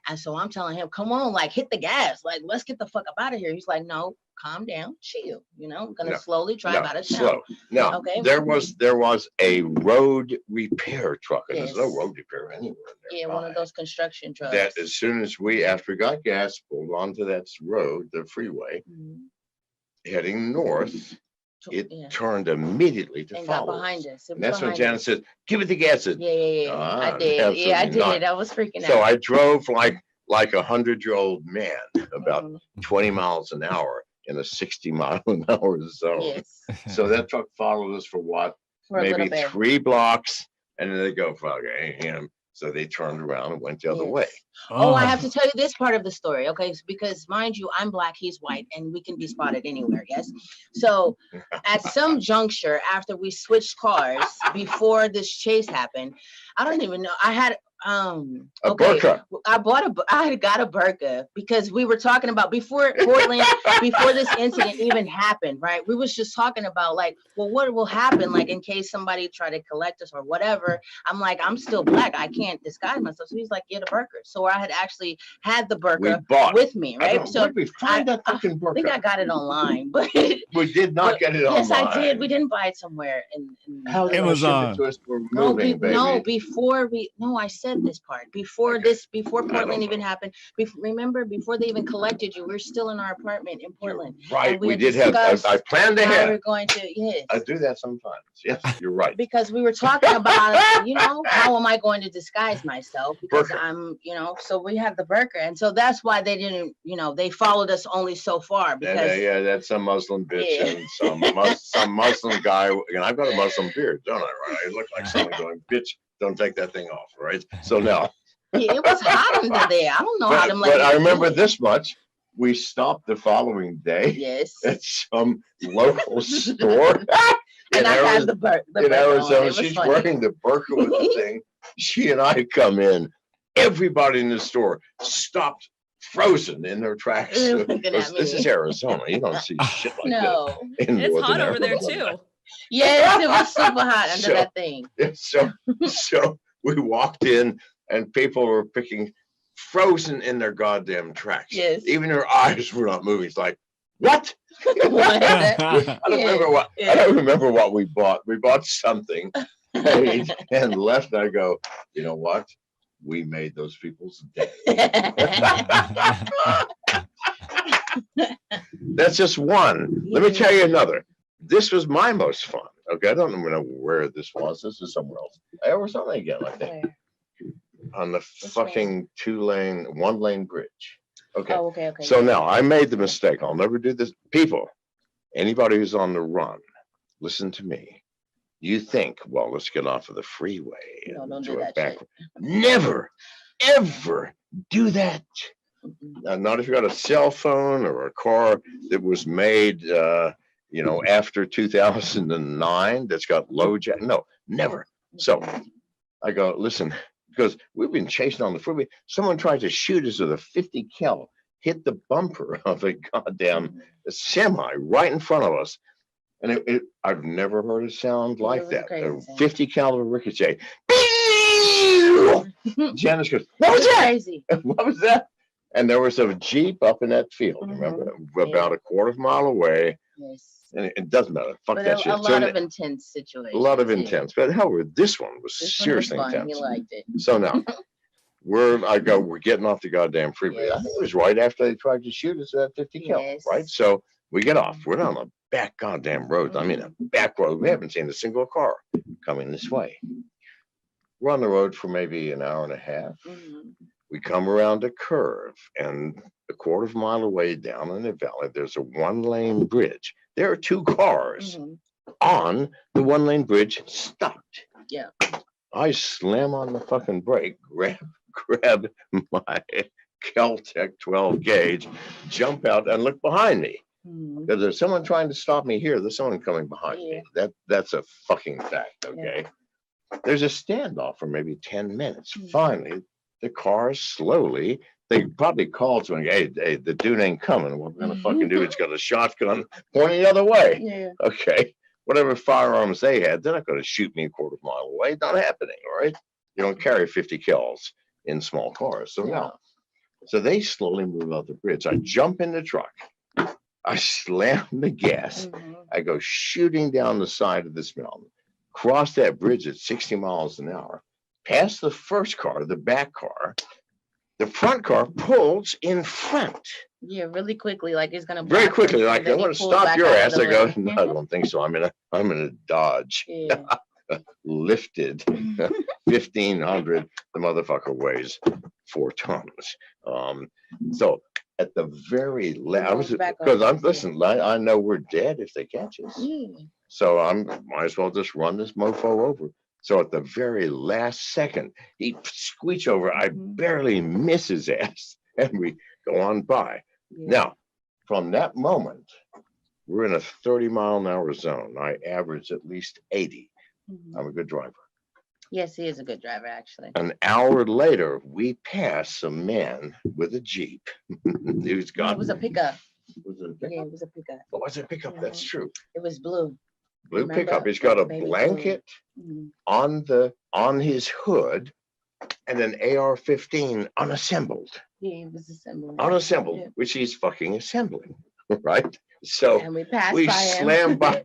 And so I'm telling him, come on, like hit the gas. Like, let's get the fuck up out of here. He's like, no, calm down, chill. I'm gonna slowly drive out of town. Slow. Now, Okay. there was a road repair truck, and there's no Yes. road repair anywhere. Yeah, one of those construction trucks. That as soon as after we got gas, pulled onto that road, the freeway, Mhm. heading north, it Yeah. turned immediately to And got follow behind us. us. It And was that's when behind Janice us. said, give it the gas. I said, Yeah. "Ah, I did. Yeah, I absolutely not." did. I was freaking So out. I drove like a 100-year-old man about Mhm. 20 miles an hour in a 60-mile-an-hour zone. Yes. So that truck followed us for what? For a Maybe little bit. 3 blocks, and then they go, fuck, him. So they turned around and went the other Yes. way. Oh, I have to tell you this part of the story, okay? Because mind you, I'm black, he's white, and we can be spotted anywhere, yes? So at some juncture, after we switched cars, before this chase happened, I don't even know, I had, A burqa. I had got a burqa because we were talking about before Portland, before this incident even happened, right? We was just talking about like, well, what will happen like in case somebody try to collect us or whatever. I'm like, I'm still black. I can't disguise myself. So he's like, get a burqa. So I had actually had the burqa with me, right? So where did we find that fucking burqa? I think I got it online, but we did not get it online. Yes, I did. We didn't buy it somewhere in How did Amazon. Ship it to us? We're moving, baby. I said this part before Portland even happened. Remember, before they even collected you, we're still in our apartment in Portland. Right, we had did have. I planned how ahead. we're going to. Yes, I do that sometimes. Yes, you're right. because we were talking about, how am I going to disguise myself? Because Burqa. I'm, so we have the burqa, and so that's why they didn't, they followed us only so far because. Yeah, that's some Muslim bitch and some Muslim guy. And I've got a Muslim beard, don't I? Right? I look like someone going, bitch, don't take that thing off, right? So now. Yeah, it was hot under there. I don't know how them. But I remember this much. We stopped the following day Yes. at some local store. And I had the burqa. In Arizona, she's wearing the burqa with the thing. She and I come in. Everybody in the store stopped frozen in their tracks. This is Arizona. You don't see shit like that. It's hot over there too. Yes, it was super hot under that thing. So we walked in and people were picking frozen in their goddamn tracks. Yes. Even their eyes were not moving. It's like, what? What? I don't remember what we bought. We bought something, paid, and left. I go, you know what? We made those people's day. That's just one. Let me tell you another. This was my most fun. Okay, I don't know where this was. This is somewhere else. I was something again, I think. On the fucking one-lane bridge. Okay. Oh, okay. So now I made the mistake. I'll never do this. People, anybody who's on the run, listen to me. You think, well, let's get off of the freeway. No, don't do that shit. Never, ever do that. Not if you got a cell phone or a car that was made, after 2009 that's got low jack. No, never. So I go, listen, because we've been chasing on the freeway. Someone tried to shoot us with a 50 cal, hit the bumper of a goddamn semi right in front of us. And I've never heard a sound like that. A 50 caliber ricochet. Janice goes, what was that? Crazy. What was that? And there was a Jeep up in that field, remember? About a quarter of a mile away. Yes. And it doesn't matter. Fuck but that shit. A lot of intense situations. A lot of intense. But however, this one was seriously intense. He liked it. So now, we're getting off the goddamn freeway. I think it was right after they tried to shoot us at 50 cal, right? So we get off. We're on the back goddamn road. I mean, a back road. We haven't seen a single car coming this way. We're on the road for maybe an hour and a half. We come around a curve, and a quarter of a mile away down in the valley, there's a one-lane bridge. There are two cars on the one-lane bridge stopped. Yeah. I slam on the fucking brake, grab my Kel-Tec 12 gauge, jump out, and look behind me. Because there's someone trying to stop me here. There's someone coming behind me. That's a fucking fact, okay? There's a standoff for maybe 10 minutes. Finally, the car slowly, they probably called someone, hey, the dude ain't coming. What we're gonna fucking do? It's got a shotgun pointing the other way. Yeah. Okay. Whatever firearms they had, they're not gonna shoot me a quarter of a mile away. Not happening, all right? You don't carry 50 kills in small cars. So now, so they slowly move out the bridge. I jump in the truck. I slam the gas. I go shooting down the side of this mountain, cross that bridge at 60 miles an hour, past the first car, the back car. The front car pulls in front. Yeah, really quickly, like it's gonna. Very quickly, like I'm gonna stop your ass. I go, no, I don't think so. I'm in a Dodge. Yeah. Lifted 1,500. The motherfucker weighs 4 tons. So at the very last, because I know we're dead if they catch us. So might as well just run this mofo over. So at the very last second, he squeaks over. I barely miss his ass, and we go on by. Now, from that moment, we're in a 30-mile-an-hour zone. I average at least 80. I'm a good driver. Yes, he is a good driver, actually. An hour later, we pass some man with a Jeep. Who's got? It was a pickup. Was it a pickup? Yeah, it was a pickup. Oh, was it a pickup? That's true. It was blue. Blue pickup. He's got a blanket on his hood and an AR-15 unassembled. Yeah, it was assembled. Unassembled, which he's fucking assembling, right? So and we passed we by slam by.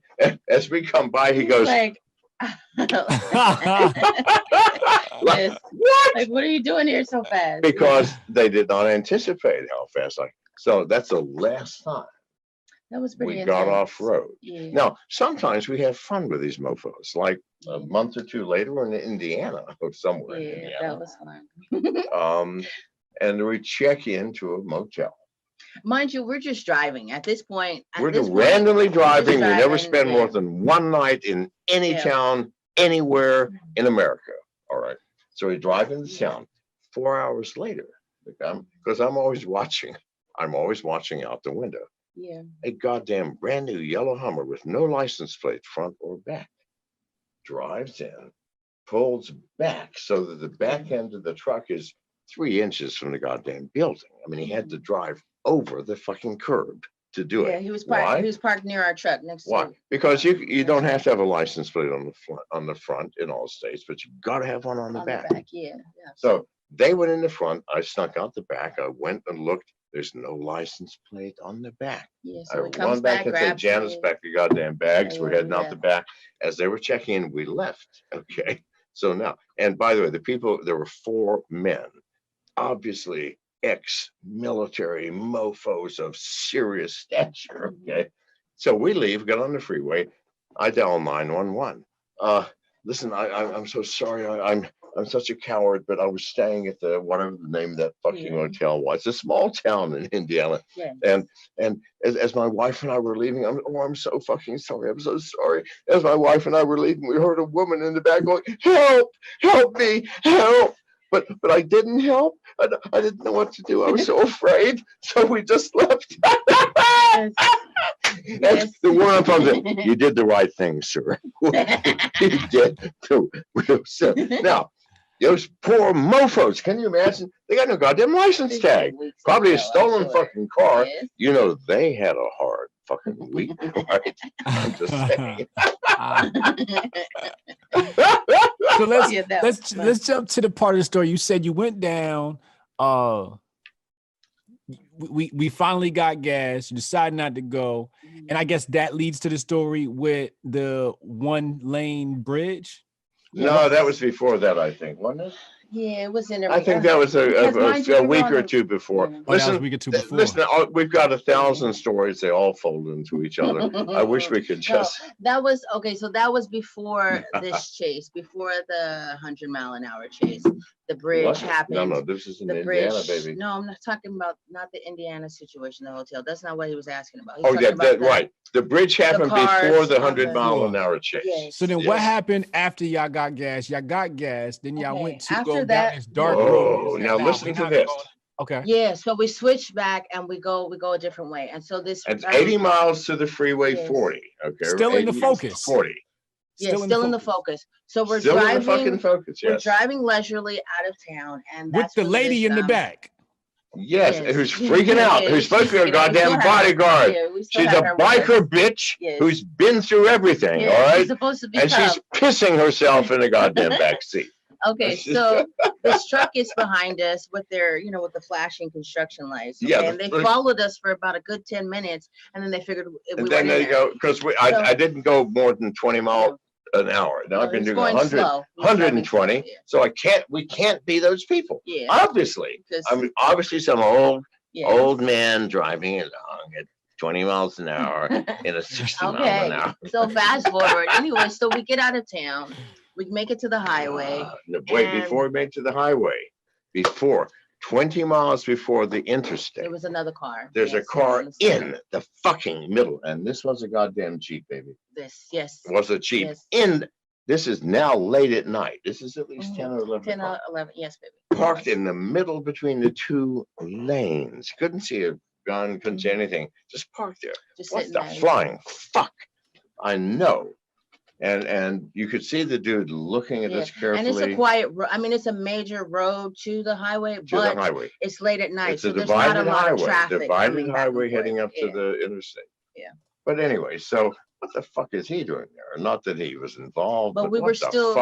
As we come by, he goes, like, what? Like, what are you doing here so fast? Because they did not anticipate how fast so that's the last time. That was pretty intense. Got off road. Yeah. Now, sometimes we have fun with these mofos. Like a month or two later, we're in Indiana or somewhere. Yeah, in Indiana. that was fun. And we check into a motel. Mind you, we're just driving at this point. We're randomly driving. We never spend more than one night in any town, anywhere in America. All right. So we drive into town. 4 hours later, because I'm always watching. I'm always watching out the window. Yeah. A goddamn brand new yellow Hummer with no license plate, front or back, drives in, pulls back so that the back end of the truck is 3 inches from the goddamn building. I mean, he had to drive over the fucking curb. to do it. Yeah, he was parked near our truck next to. Why? Because you don't have to have a license plate on the front in all states, but you got to have one on the back. Yeah. So they went in the front. I snuck out the back. I went and looked. There's no license plate on the back. Yeah, I so he run comes back and said, Janice, it. back your goddamn bags. Yeah, We're heading out yeah. the back. As they were checking in, we left. Okay. So now, and by the way, there were 4 men, obviously ex-military mofos of serious stature. Okay. So we leave, get on the freeway. I dial 911. Listen, I'm so sorry. I'm such a coward, but I was staying at the whatever the name of that fucking hotel was. It's a small town in Indiana. Yeah. And as my wife and I were leaving, I'm so fucking sorry. I'm so sorry. As my wife and I were leaving, we heard a woman in the back going, "Help! Help me! Help!" But I didn't help. I didn't know what to do. I was so afraid. So we just left. That's the one I'm from. You did the right thing, sir. You did too. Now, those poor mofos, can you imagine? They got no goddamn license tag. Probably a stolen fucking car. Yes. You know, they had a hard fucking week, right? I'm just saying. So let's jump to the part of the story. You said you went down. We finally got gas. You decided not to go, and I guess that leads to the story with the 1-lane bridge. No, that was before that, I think, wasn't it? Yeah, it was in there. I think that was a week or two before. Listen, we've got 1,000 stories. They all fold into each other. I wish we could just. No, that was okay. So that was before this chase, before the 100-mile-an-hour chase. The bridge happened. No, this is in Indiana, baby. No, I'm not talking about the Indiana situation, the hotel. That's not what he was asking about. Right. The bridge happened before the 100-mile-an-hour chase. Yes. So then what happened after y'all got gas? Y'all got gas, then y'all went to go down this dark road. Now listen to this. Okay. Yeah, so we switch back and we go a different way. And so this it's 80 miles to the freeway 40. Okay. Still in the focus. 40. Still in the focus. So we're still driving. In the fucking focus, yes. We're driving leisurely out of town, and with the lady in the back. Yes, who's freaking out. Who's supposed to be a goddamn bodyguard. She's a biker bitch who's been through everything. All right. She's supposed to be and tough. She's pissing herself in the goddamn back seat. Okay, so this truck is behind us with their, with the flashing construction lights. Okay? And they followed us for about a good 10 minutes, and then they figured. And then they go because I didn't go more than 20 miles an hour. Now I've been doing 120. So we can't be those people. Yeah. Obviously. I'm obviously some old man driving along at 20 miles an hour in a 60 mile an hour. So fast forward. Anyway, so we get out of town. We make it to the highway. Before we made it to the highway, 20 miles before the interstate. There was another car. There's a car in the fucking middle. And this was a goddamn Jeep, baby. It was a Jeep. This is now late at night. This is at least 10 or 11. 10 or 11, yes, baby. Parked in the middle between the 2 lanes. Couldn't see a gun, couldn't see anything. Just parked there. What the flying fuck? I know. And you could see the dude looking at this carefully. And it's a quiet road. I mean, it's a major road to the highway, but it's late at night. It's a divided highway heading up to the interstate. Yeah. But anyway, so what the fuck is he doing there? Not that he was involved, but we were still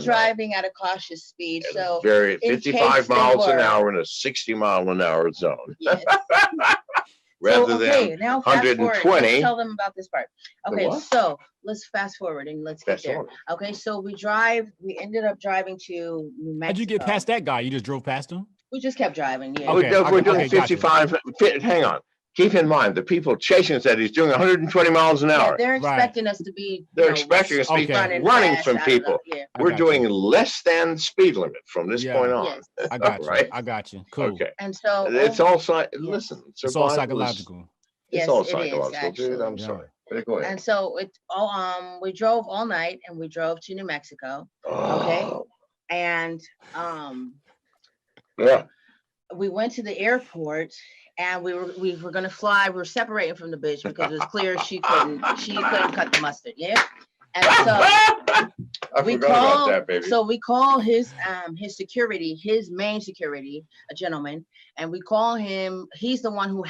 driving at a cautious speed. So 55 miles an hour in a 60 mile an hour zone. Yes. Rather than now 120. Let's tell them about this part. Okay, so let's fast forward and let's get there. Okay, so we ended up driving to New Mexico. How'd you get past that guy? You just drove past him? We just kept driving, yeah. We're doing 55. Hang on. Keep in mind, the people chasing us said he's doing 120 miles an hour. They're expecting us to be. They're expecting us to be running from people. We're doing less than speed limit from this point on. Yes. I got you. Right? I got you. Cool. Okay. And so it's all listen. It's all psychological. It's all psychological, dude. I'm sorry. Go ahead. And so we drove all night and we drove to New Mexico. Okay. And we went to the airport. And we were gonna fly. We were separating from the bitch because it was clear she couldn't cut the mustard. Yeah. And so I forgot about that, baby. So we call his security, his main security, a gentleman, and we call him. He's the one who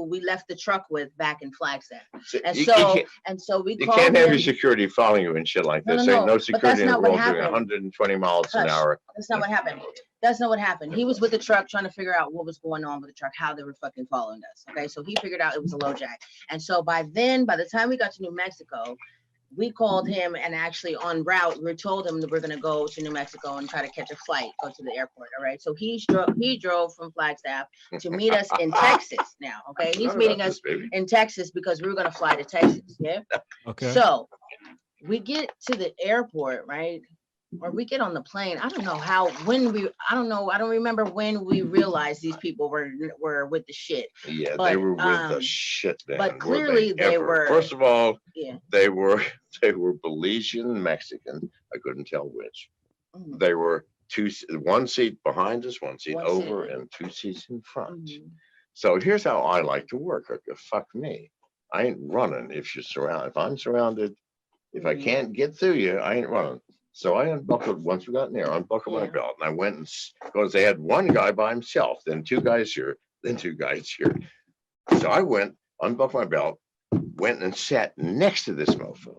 we left the truck with back in Flagstaff. And so we you call can't have him, your security following you and shit like this. No, Ain't no security in the world doing happened. 120 miles an hour. That's not what happened. That's not what happened. He was with the truck trying to figure out what was going on with the truck, how they were fucking following us. Okay, so he figured out it was a low jack. And so by the time we got to New Mexico, we called him, and actually en route, we told him that we're gonna go to New Mexico and try to catch a flight, go to the airport. All right. So he drove from Flagstaff to meet us in Texas now. Okay. He's meeting us in Texas because we were gonna fly to Texas. Yeah. Okay. So we get to the airport, right? Or we get on the plane. I don't know I don't remember when we realized these people were with the shit. Yeah, but, they were with the shit then. But clearly they were. First of all, they were Belizean Mexican. I couldn't tell which. Mm-hmm. They were one seat behind us, one seat over, and 2 seats in front. Mm-hmm. So here's how I like to work. Fuck me. I ain't running if you're surrounded. If I'm surrounded, if I can't get through you, I ain't running. So I unbuckled, once we got in there, unbuckled my belt, and I went because they had one guy by himself, then 2 guys here, then 2 guys here. So I went, unbuckled my belt, went and sat next to this mofo,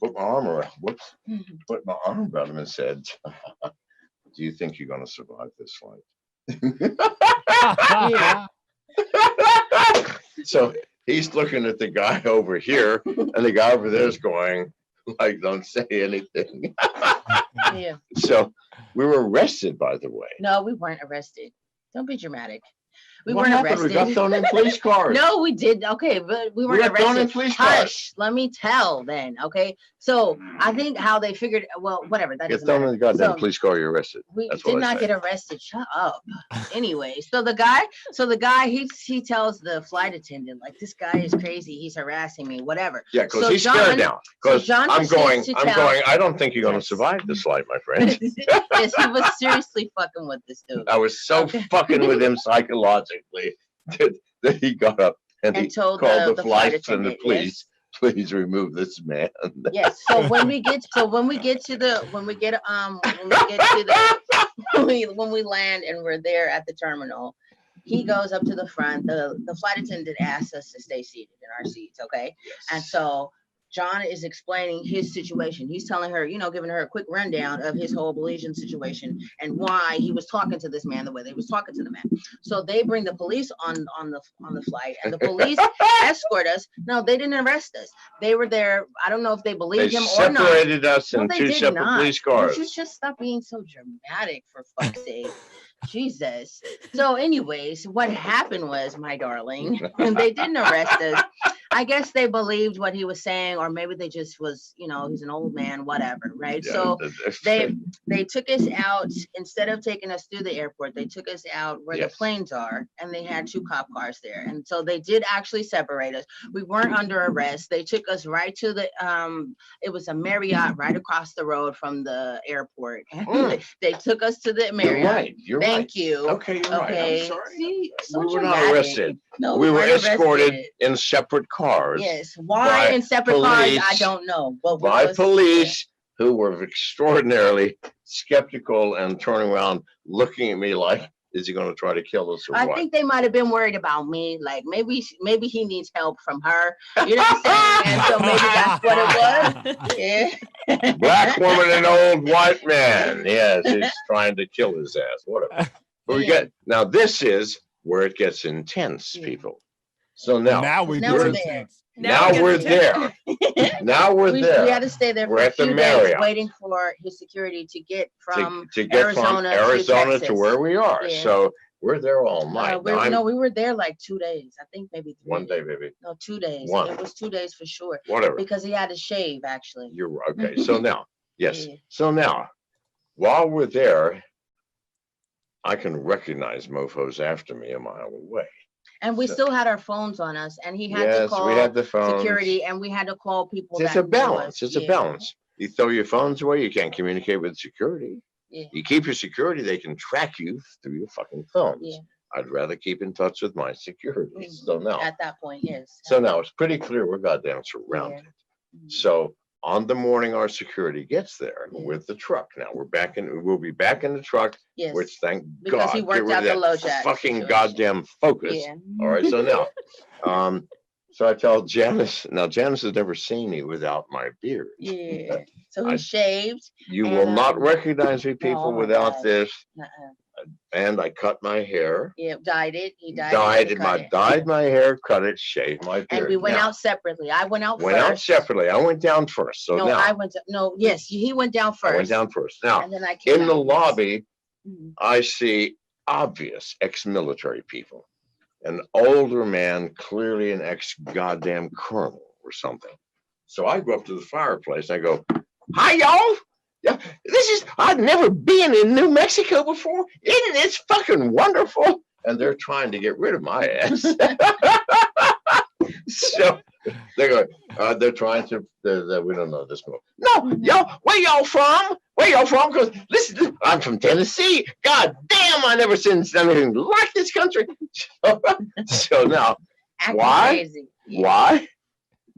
put my arm around, put my arm around him and said, do you think you're going to survive this flight? So he's looking at the guy over here, and the guy over there is going, like, don't say anything. Yeah. So we were arrested, by the way. No, we weren't arrested. Don't be dramatic. We weren't arrested. We got thrown in police cars. No, we did. Okay, but we weren't arrested. Thrown in police cars. Let me tell then. Okay, so I think how they figured. Well, whatever. That doesn't matter. Get thrown in the goddamn police car. You're arrested. We did not get arrested. Shut up. Anyway, so the guy, he tells the flight attendant, like, this guy is crazy. He's harassing me. Whatever. Yeah, because he's scared now. Because I'm going. I don't think you're going to survive this flight, my friend. Yes, he was seriously fucking with this dude. I was so fucking with him psychologically that he got up and he told called the flight attendant, and the police. Yes. Please remove this man. Yes. So when we land and we're there at the terminal, he goes up to the front. The flight attendant asks us to stay seated in our seats. Okay. Yes. And so John is explaining his situation. He's telling her, giving her a quick rundown of his whole Belizean situation and why he was talking to this man the way they was talking to the man. So they bring the police on the flight, and the police escort us. No, they didn't arrest us. They were there. I don't know if they believed him or not. They separated us in 2 separate police cars. Would you just stop being so dramatic, for fuck's sake? Jesus. So anyways, what happened was, my darling, they didn't arrest us. I guess they believed what he was saying, or maybe they just was, he's an old man, whatever, right? Yeah, so they took us out. Instead of taking us through the airport, they took us out where the planes are, and they had 2 cop cars there. And so they did actually separate us. We weren't under arrest. They took us right to the it was a Marriott right across the road from the airport. They took us to the Marriott. You're right. Thank you. Okay, you're right. I'm sorry. See, so we were not arrested. No, we were escorted in separate cars. Yes. Why in separate cars? I don't know. But by police who were extraordinarily skeptical and turning around looking at me like, is he going to try to kill us or what? I think they might have been worried about me. Like, maybe he needs help from her. You know what I'm saying? And so maybe that's what it was. Yeah. Black woman and old white man. Yes, he's trying to kill his ass. Whatever. But now this is where it gets intense, people. So now we're there. Now we're there. Now we're there. We had to stay there for a few days waiting for his security to get from Arizona to where we are. Yeah. So we're there all night. We were there like 2 days. I think maybe 3 1 day, baby. No, 2 days. It was 2 days for sure. Whatever. Because he had to shave, actually. You're right. Okay. So now, yes. Yeah. So now, while we're there, I can recognize mofos after me a mile away. And we still had our phones on us, and he had to call security, and we had to call people. It's a balance. It's a balance. You throw your phones away, you can't communicate with security. Yeah. You keep your security, they can track you through your fucking phones. Yeah. I'd rather keep in touch with my security. Mm-hmm. So now, at that point, yes. So now it's pretty clear we're goddamn surrounded. Yeah. So on the morning our security gets there with the truck. Now we'll be back in the truck, which thank because God, he worked get rid out of the low that jack fucking situation. goddamn focus. Yeah. All right, so now, so I tell Janice. Now Janice has never seen me without my beard. Yeah. So he shaved. You will not recognize me, people, without this. And I cut my hair. Yeah, dyed it. He dyed it. Dyed my hair, cut it, shaved my beard. And we went out separately. I went out first. Went out separately. I went down first. So no, now I went. Yes, he went down first. I went down first. Now, and then I came in the out. lobby, I see obvious ex-military people. An older man, clearly an ex-goddamn colonel or something. So I go up to the fireplace. And I go, "Hi, y'all. Yeah, I've never been in New Mexico before. Isn't this fucking wonderful?" And they're trying to get rid of my ass. So they're trying to, we don't know this more. "No, y'all, where y'all from? Where y'all from? Because listen, I'm from Tennessee. God damn, I never seen anything like this country." So now, why? Crazy. Yeah. Why?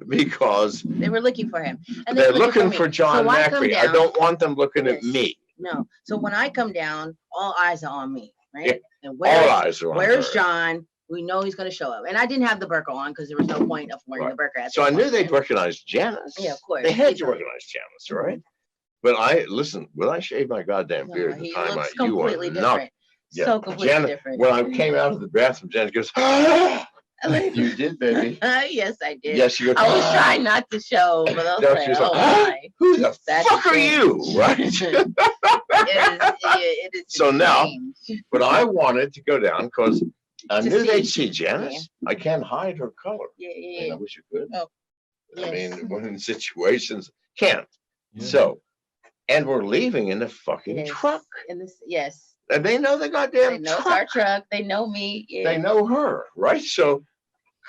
Because they were looking for him. And they're looking for John McAfee. I don't want them looking at me. No. So when I come down, all eyes are on me, right? Yeah. And all eyes are on where's her. John? We know he's going to show up. And I didn't have the burqa on because there was no point of wearing the burqa. So I knew they'd recognize Janice. Yeah, of course. They had to recognize Janice, right? But when I shaved my goddamn beard at the time, you were not. Yeah, so completely different. When I came out of the bathroom, Janice goes, "Ah!" You did, baby. Yes, I did. Yes, you. I was trying not to show, but I was like, "Oh my, who the fuck are you?" Right? it is so now, but I wanted to go down because I knew they'd see Janice. Yeah. I can't hide her color. Yeah. I wish you could. Oh, I mean, when in situations can't. Yeah. So, and we're leaving in the fucking truck. And they know the goddamn They know truck. It's our truck. They know me. Yeah. They know her, right? So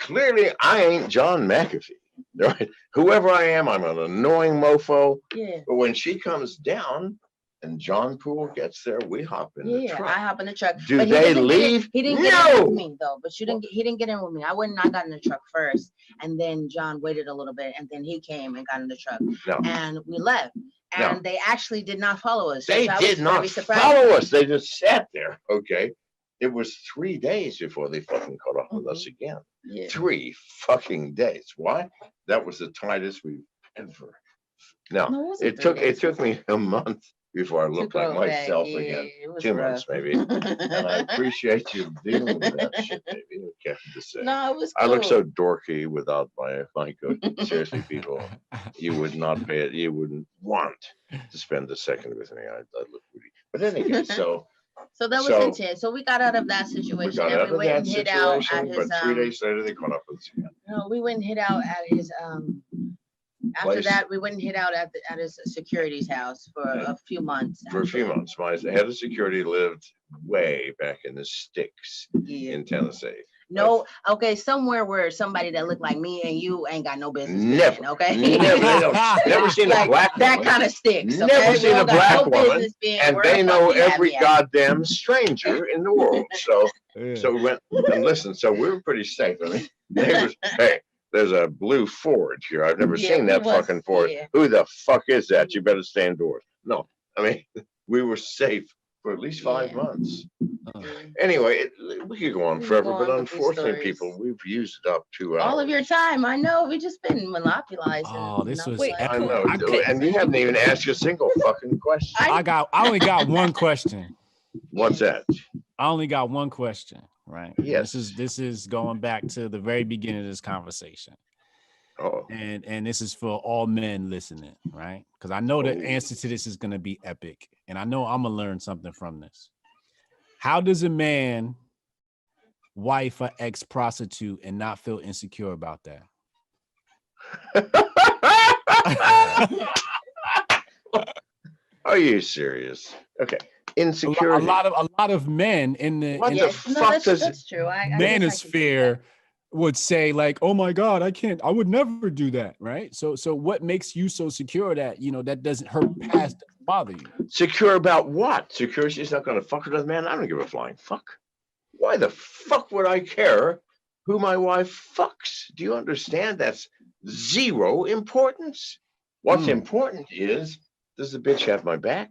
clearly, I ain't John McAfee, right? Whoever I am, I'm an annoying mofo. Yeah. But when she comes down and John Poole gets there, we hop in the truck. I hop in the truck. Do they leave? He didn't get in with me though. But he didn't get in with me. I got in the truck first, and then John waited a little bit, and then he came and got in the truck, and we left. And they actually did not follow us. They did not follow us. They just sat there. Okay. It was 3 days before they fucking caught up with us again. Yeah. 3 fucking days. Why? That was the tightest we've ever. Now, it took me a month before I looked like myself again. 2 months maybe. And I appreciate you dealing with that shit, baby. Okay, no, it was cool. I look so dorky without my coat. Seriously, people, you would not pay it. You wouldn't want to spend a second with me. I look really. But anyway, so that was intense. So we got out of that situation. We went and hid out at his. But 3 days later, they caught up with us again. No, we went and hid out at his. After that, we went and hid out at his security's house for a few months. For a few months. My head of security lived way back in the sticks in Tennessee. No, okay, somewhere where somebody that looked like me and you ain't got no business. Never, okay? Never seen a black woman. That kind of sticks. Okay? Never seen a black woman, and they know every goddamn stranger in the world. So we went and listened. So we were pretty safe. I mean, neighbors, hey. There's a blue Ford here. I've never seen that fucking Ford. Yeah. Who the fuck is that? You better stay indoors. No, I mean, we were safe for at least 5 months. Anyway, we could go on forever, but unfortunately, people, we've used up 2 hours. All of your time. I know. We've just been monopolizing. Oh, this was. I know, and you haven't even asked a single fucking question. I only got one question. What's that? I only got one question. Right. Yes. This is going back to the very beginning of this conversation. Oh. And this is for all men listening, right? Because I know the answer to this is going to be epic, and I know I'm gonna learn something from this. How does a man wife an ex-prostitute and not feel insecure about that? Are you serious? Okay. Insecurity. A lot of men in the that's true. manosphere would say like, "Oh my God, I would never do that." Right. So what makes you so secure that that doesn't her past bother you? Secure about what? Secure she's not going to fuck with another man. I don't give a flying fuck. Why the fuck would I care who my wife fucks? Do you understand? That's zero importance. What's important is, does the bitch have my back?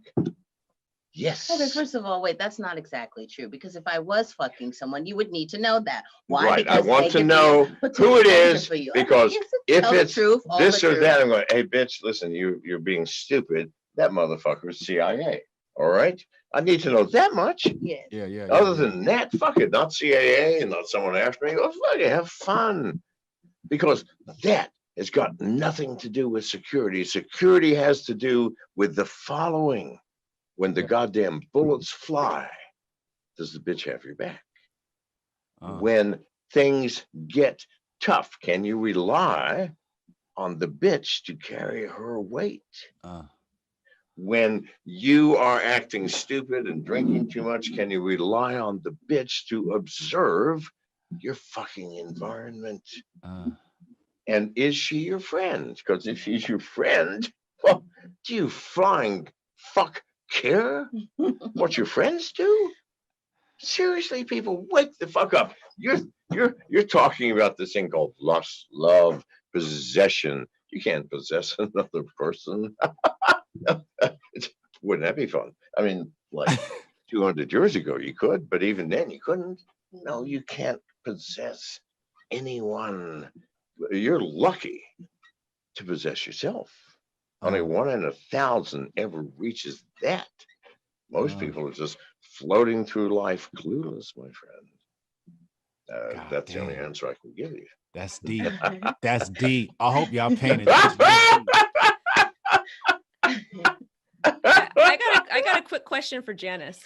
Yes. Okay, first of all, wait, that's not exactly true, because if I was fucking someone, you would need to know that. Why? Right. Because I want to give know you who it potential is, for you. because Okay, if tell the it's truth, all this the or truth. that, I'm going, hey, bitch, listen, you're being stupid. That motherfucker's CIA. All right. I need to know that much. Yes. Yeah. Other than that, fuck it. Not CIA and not someone after me. Oh, fuck it. Have fun. Because that has got nothing to do with security. Security has to do with the following. When the goddamn bullets fly, does the bitch have your back? When things get tough, can you rely on the bitch to carry her weight? When you are acting stupid and drinking too much, can you rely on the bitch to observe your fucking environment? And is she your friend? Because if she's your friend, well, do you flying fuck care what your friends do? Seriously, people, wake the fuck up. You're talking about this thing called lust, love, possession. You can't possess another person. Wouldn't that be fun? I mean, like 200 years ago you could, but even then you couldn't. No, you can't possess anyone. You're lucky to possess yourself. Only 1 in 1,000 ever reaches that. Most people are just floating through life clueless, my friend. That's the only answer I can give you. That's deep. That's deep. I hope y'all paying attention. I got a quick question for Janice.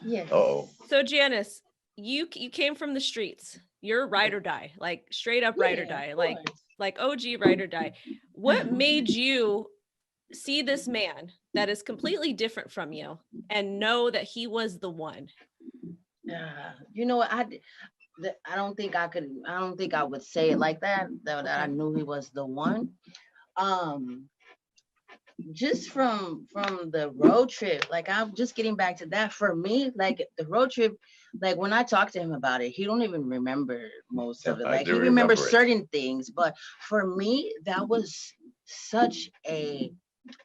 Yes. Oh. So Janice, you came from the streets. You're ride or die, like straight up ride or die, like OG ride or die. What made you see this man that is completely different from you and know that he was the one? You know what? I don't think I could. I don't think I would say it like that. That I knew he was the one. Just from the road trip, like I'm just getting back to that. For me, like the road trip, like when I talked to him about it, he don't even remember most of it. Like he remembers certain things, but for me, that was such a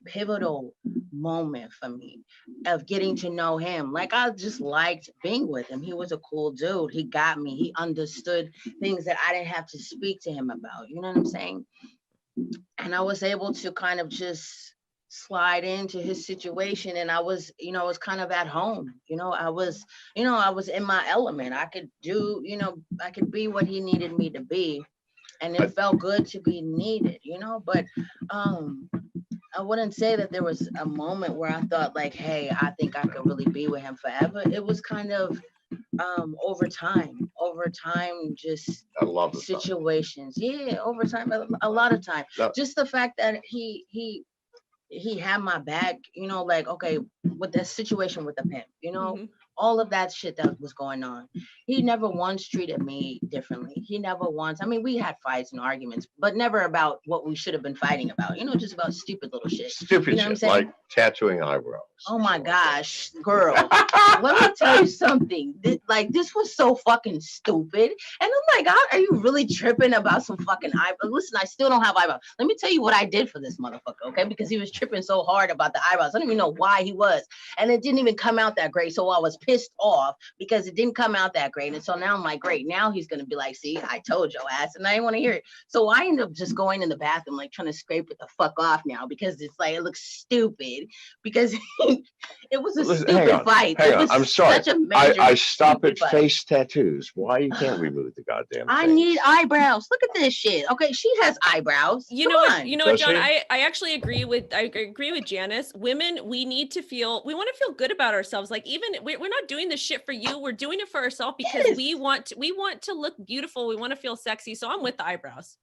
pivotal moment for me of getting to know him. Like I just liked being with him. He was a cool dude. He got me. He understood things that I didn't have to speak to him about. You know what I'm saying? And I was able to kind of just slide into his situation, and I was kind of at home. I was in my element. I could do, I could be what he needed me to be, and it felt good to be needed, but I wouldn't say that there was a moment where I thought like, hey, I think I could really be with him forever. It was kind of over time, just I love situations. Yeah, over time, a lot of time. Just the fact that he had my back, like, okay, with the situation with the pimp, all of that shit that was going on. He never once treated me differently. He never once, I mean, we had fights and arguments, but never about what we should have been fighting about, just about stupid little shit. Stupid shit, like tattooing eyebrows. Oh my gosh, girl. Let me tell you something. This was so fucking stupid. And I'm like, God, are you really tripping about some fucking eyebrows? Listen, I still don't have eyebrows. Let me tell you what I did for this motherfucker, okay? Because he was tripping so hard about the eyebrows. I don't even know why he was. And it didn't even come out that great. So I was pissed off because it didn't come out that great. And so now I'm like, great. Now he's going to be like, see, I told your ass. And I didn't want to hear it. So I ended up just going in the bathroom, like trying to scrape it the fuck off now because it's like, it looks stupid because it was a stupid fight. Hang on. I'm sorry. I stop at fight. Face tattoos. Why you can't remove the goddamn I things? need eyebrows. Look at this shit. Okay, she has eyebrows. You know what, John? I actually agree with Janice. Women, we want to feel good about ourselves. Like even we're not doing this shit for you. We're doing it for ourselves because we want to look beautiful. We want to feel sexy. So I'm with the eyebrows.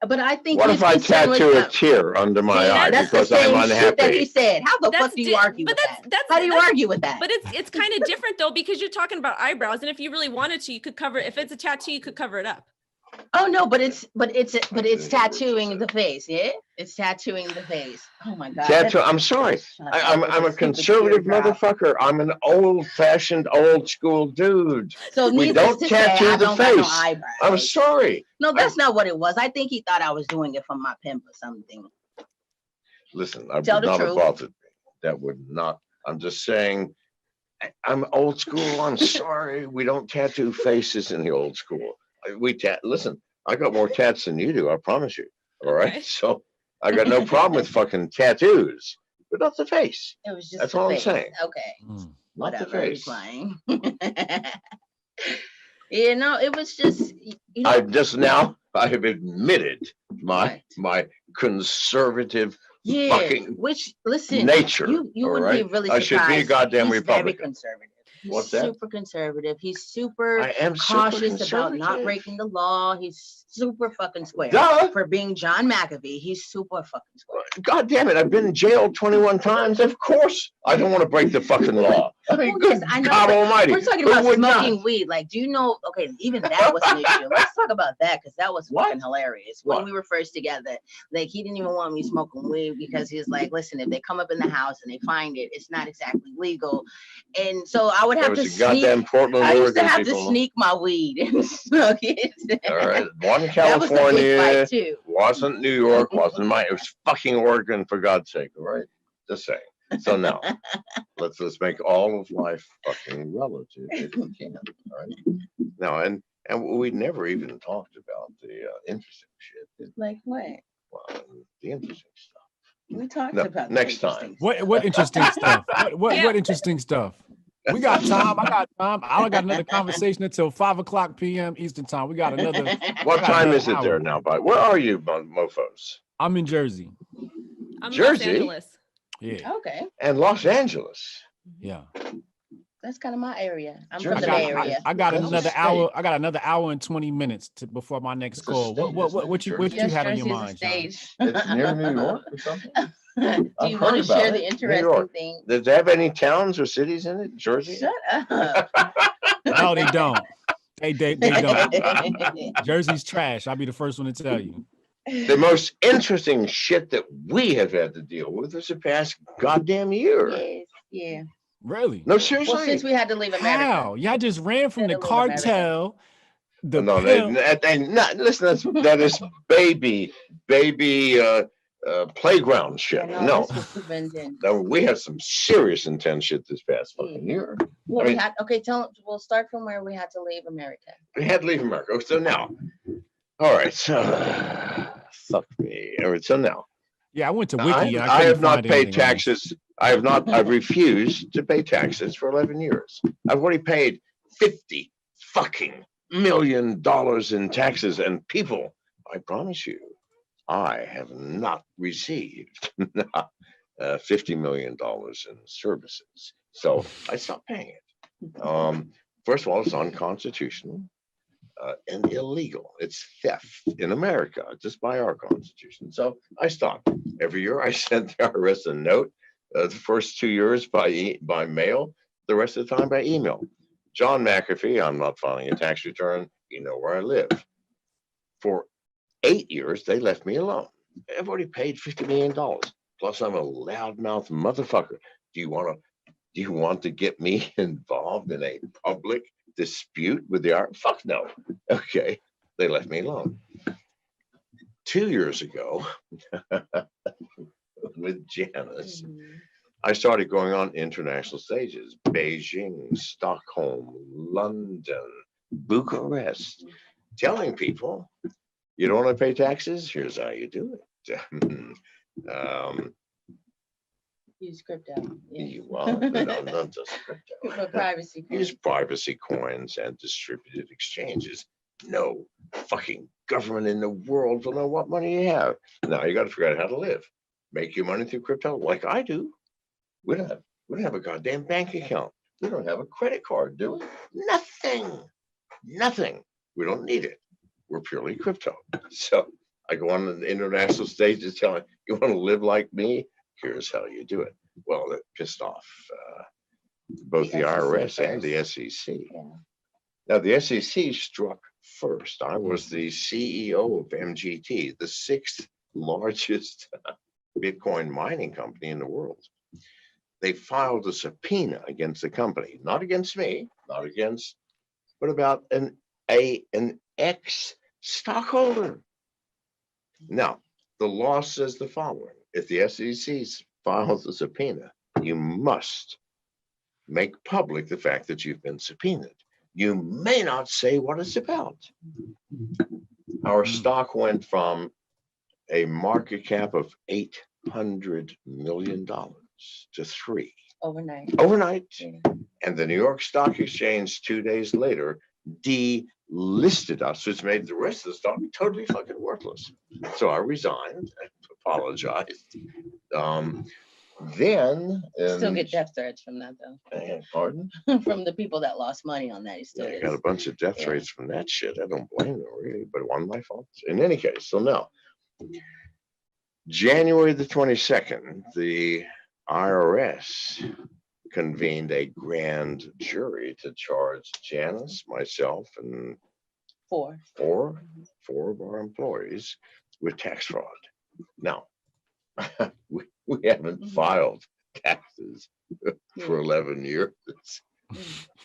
But I think what if I tattoo a tear under my eye because I'm unhappy? That he said. How the fuck do you argue with that? How do you argue with that? But it's kind of different though because you're talking about eyebrows, and if you really wanted to, you could cover. If it's a tattoo, you could cover it up. Oh no, but it's tattooing the face, yeah? It's tattooing the face. Oh my God. I'm sorry. I'm a conservative motherfucker. I'm an old-fashioned, old-school dude. So we don't tattoo the face. No I'm sorry. No, that's not what it was. I think he thought I was doing it for my pimp or something. Listen, I would Tell the not have truth. bothered me. That would not. I'm just saying. I'm old school. I'm sorry. We don't tattoo faces in the old school. Listen, I got more tats than you do. I promise you. All right. Okay. So I got no problem with fucking tattoos, but not the face. It was just That's the all I'm face. saying. Okay. Not the Whatever. He's face. lying. Yeah, no, it was just, you know. I just now I have admitted What? my conservative Yeah, fucking which listen, nature. you all would right? be really I surprised. should be a goddamn He's very Republican. conservative. He's What's that? super conservative. He's super I am super cautious about not conservative. breaking the law. He's super fucking square. Duh. For being John McAfee, he's super fucking square. God damn it! I've been in jail 21 times. Of course, I don't want to break the fucking law. I mean, Well, good yes, I know, God but Almighty! We're talking Who about would not? smoking weed. Like, do you know? Okay, even that was an issue. Let's talk about that because that was What? fucking hilarious. When What? we were first together, like he didn't even want me smoking weed because he was like, "Listen, if they come up in the house and they find it, it's not exactly legal." And so I would There have to was a goddamn sneak. Portland, I used to Oregon have to people. sneak my weed and smoke it. All right, one That was a big California, fight too. wasn't New York, wasn't it was fucking Oregon, for God's sake. All right, just saying. So now, let's make all of life fucking relative if we can. All right. Now, and we never even talked about the interesting shit. Like what? Well, the interesting stuff. We talked No, about next the time. interesting What interesting stuff? What Yeah. interesting stuff? We got time. I got time. I don't got another conversation until 5:00 p.m. Eastern time. We got another. stuff. What got time another is it hour. there now? By where are you, mofos? I'm in Jersey. I'm in Los Jersey? Angeles. Yeah, Okay, And Los Angeles. yeah. that's kind of my area. I'm Jersey. from the Bay Area. I got That's a another state. hour. I got another hour and 20 minutes before my next It's a call. state, isn't it? What you Yes, had on your Jersey is a mind, John? stage. It's near New York or something. Do I've you heard want to about share it. the New interesting York. thing? Does it have any towns or cities in it? Jersey? Shut up. No, they don't. They don't. Jersey's trash. I'll be the first one to tell you. The most interesting shit that we have had to deal with is the past goddamn year. Yes, yeah. Really? No, seriously. Well, since we had to leave America. How? Y'all just ran from the Had to leave America. cartel. The no, pimp. listen, that is baby playground shit. Yeah, No, this was super intense. no, we had some serious intense shit this past fucking year. Well, I mean- we had, okay, we'll start from where we had to leave America. We had to leave America. So now, all right, so fuck me. All right, so now, Yeah, I went to Wiki. I have not paid anything on taxes. I've refused to pay taxes for 11 years. I've already paid $50 fucking million in taxes, and people, I promise you, I have not received $50 million in services. So I stopped paying it. First of all, it's unconstitutional and illegal. It's theft in America, just by our constitution. So I stopped. Every year I sent the IRS a note. The first 2 years by mail, the rest of the time by email. John McAfee, I'm not filing a tax return. You know where I live. For 8 years, they left me alone. I've already paid $50 million. Plus, I'm a loudmouth motherfucker. Do you want to get me involved in a public dispute with the IRS? Fuck no. Okay, they left me alone. 2 years ago, with Janice, I started going on international stages: Beijing, Stockholm, London, Bucharest, telling people, you don't want to pay taxes? Here's how you do it. Use crypto. Yeah. Well, no, not just For crypto. privacy. Use privacy coins and distributed exchanges. No fucking government in the world will know what money you have. Now you got to figure out how to live. Make your money through crypto like I do. We don't have a goddamn bank account. We don't have a credit card, do we? Nothing. We don't need it. We're purely crypto. So I go on the international stages telling, you want to live like me? Here's how you do it. Well, it pissed off both the IRS and the SEC. Yeah. Now, the SEC struck first. I was the CEO of MGT, the sixth largest Bitcoin mining company in the world. They filed a subpoena against the company, not against me, but about an ex-stockholder. Now, the law says the following. if the SEC files a subpoena, you must make public the fact that you've been subpoenaed. You may not say what it's about. Our stock went from a market cap of $800 million to 3 overnight. Yeah. And the New York Stock Exchange 2 days later delisted us, which made the rest of the stock totally fucking worthless. So I resigned, apologized. Then still get death threats from that though. Pardon? From the people that lost money on that. I got a bunch of death threats from that shit. I don't blame them really, but it wasn't my fault. In any case, so now, January the 22nd, the IRS convened a grand jury to charge Janice, myself, and four of our employees with tax fraud. Now, we haven't filed taxes for 11 years.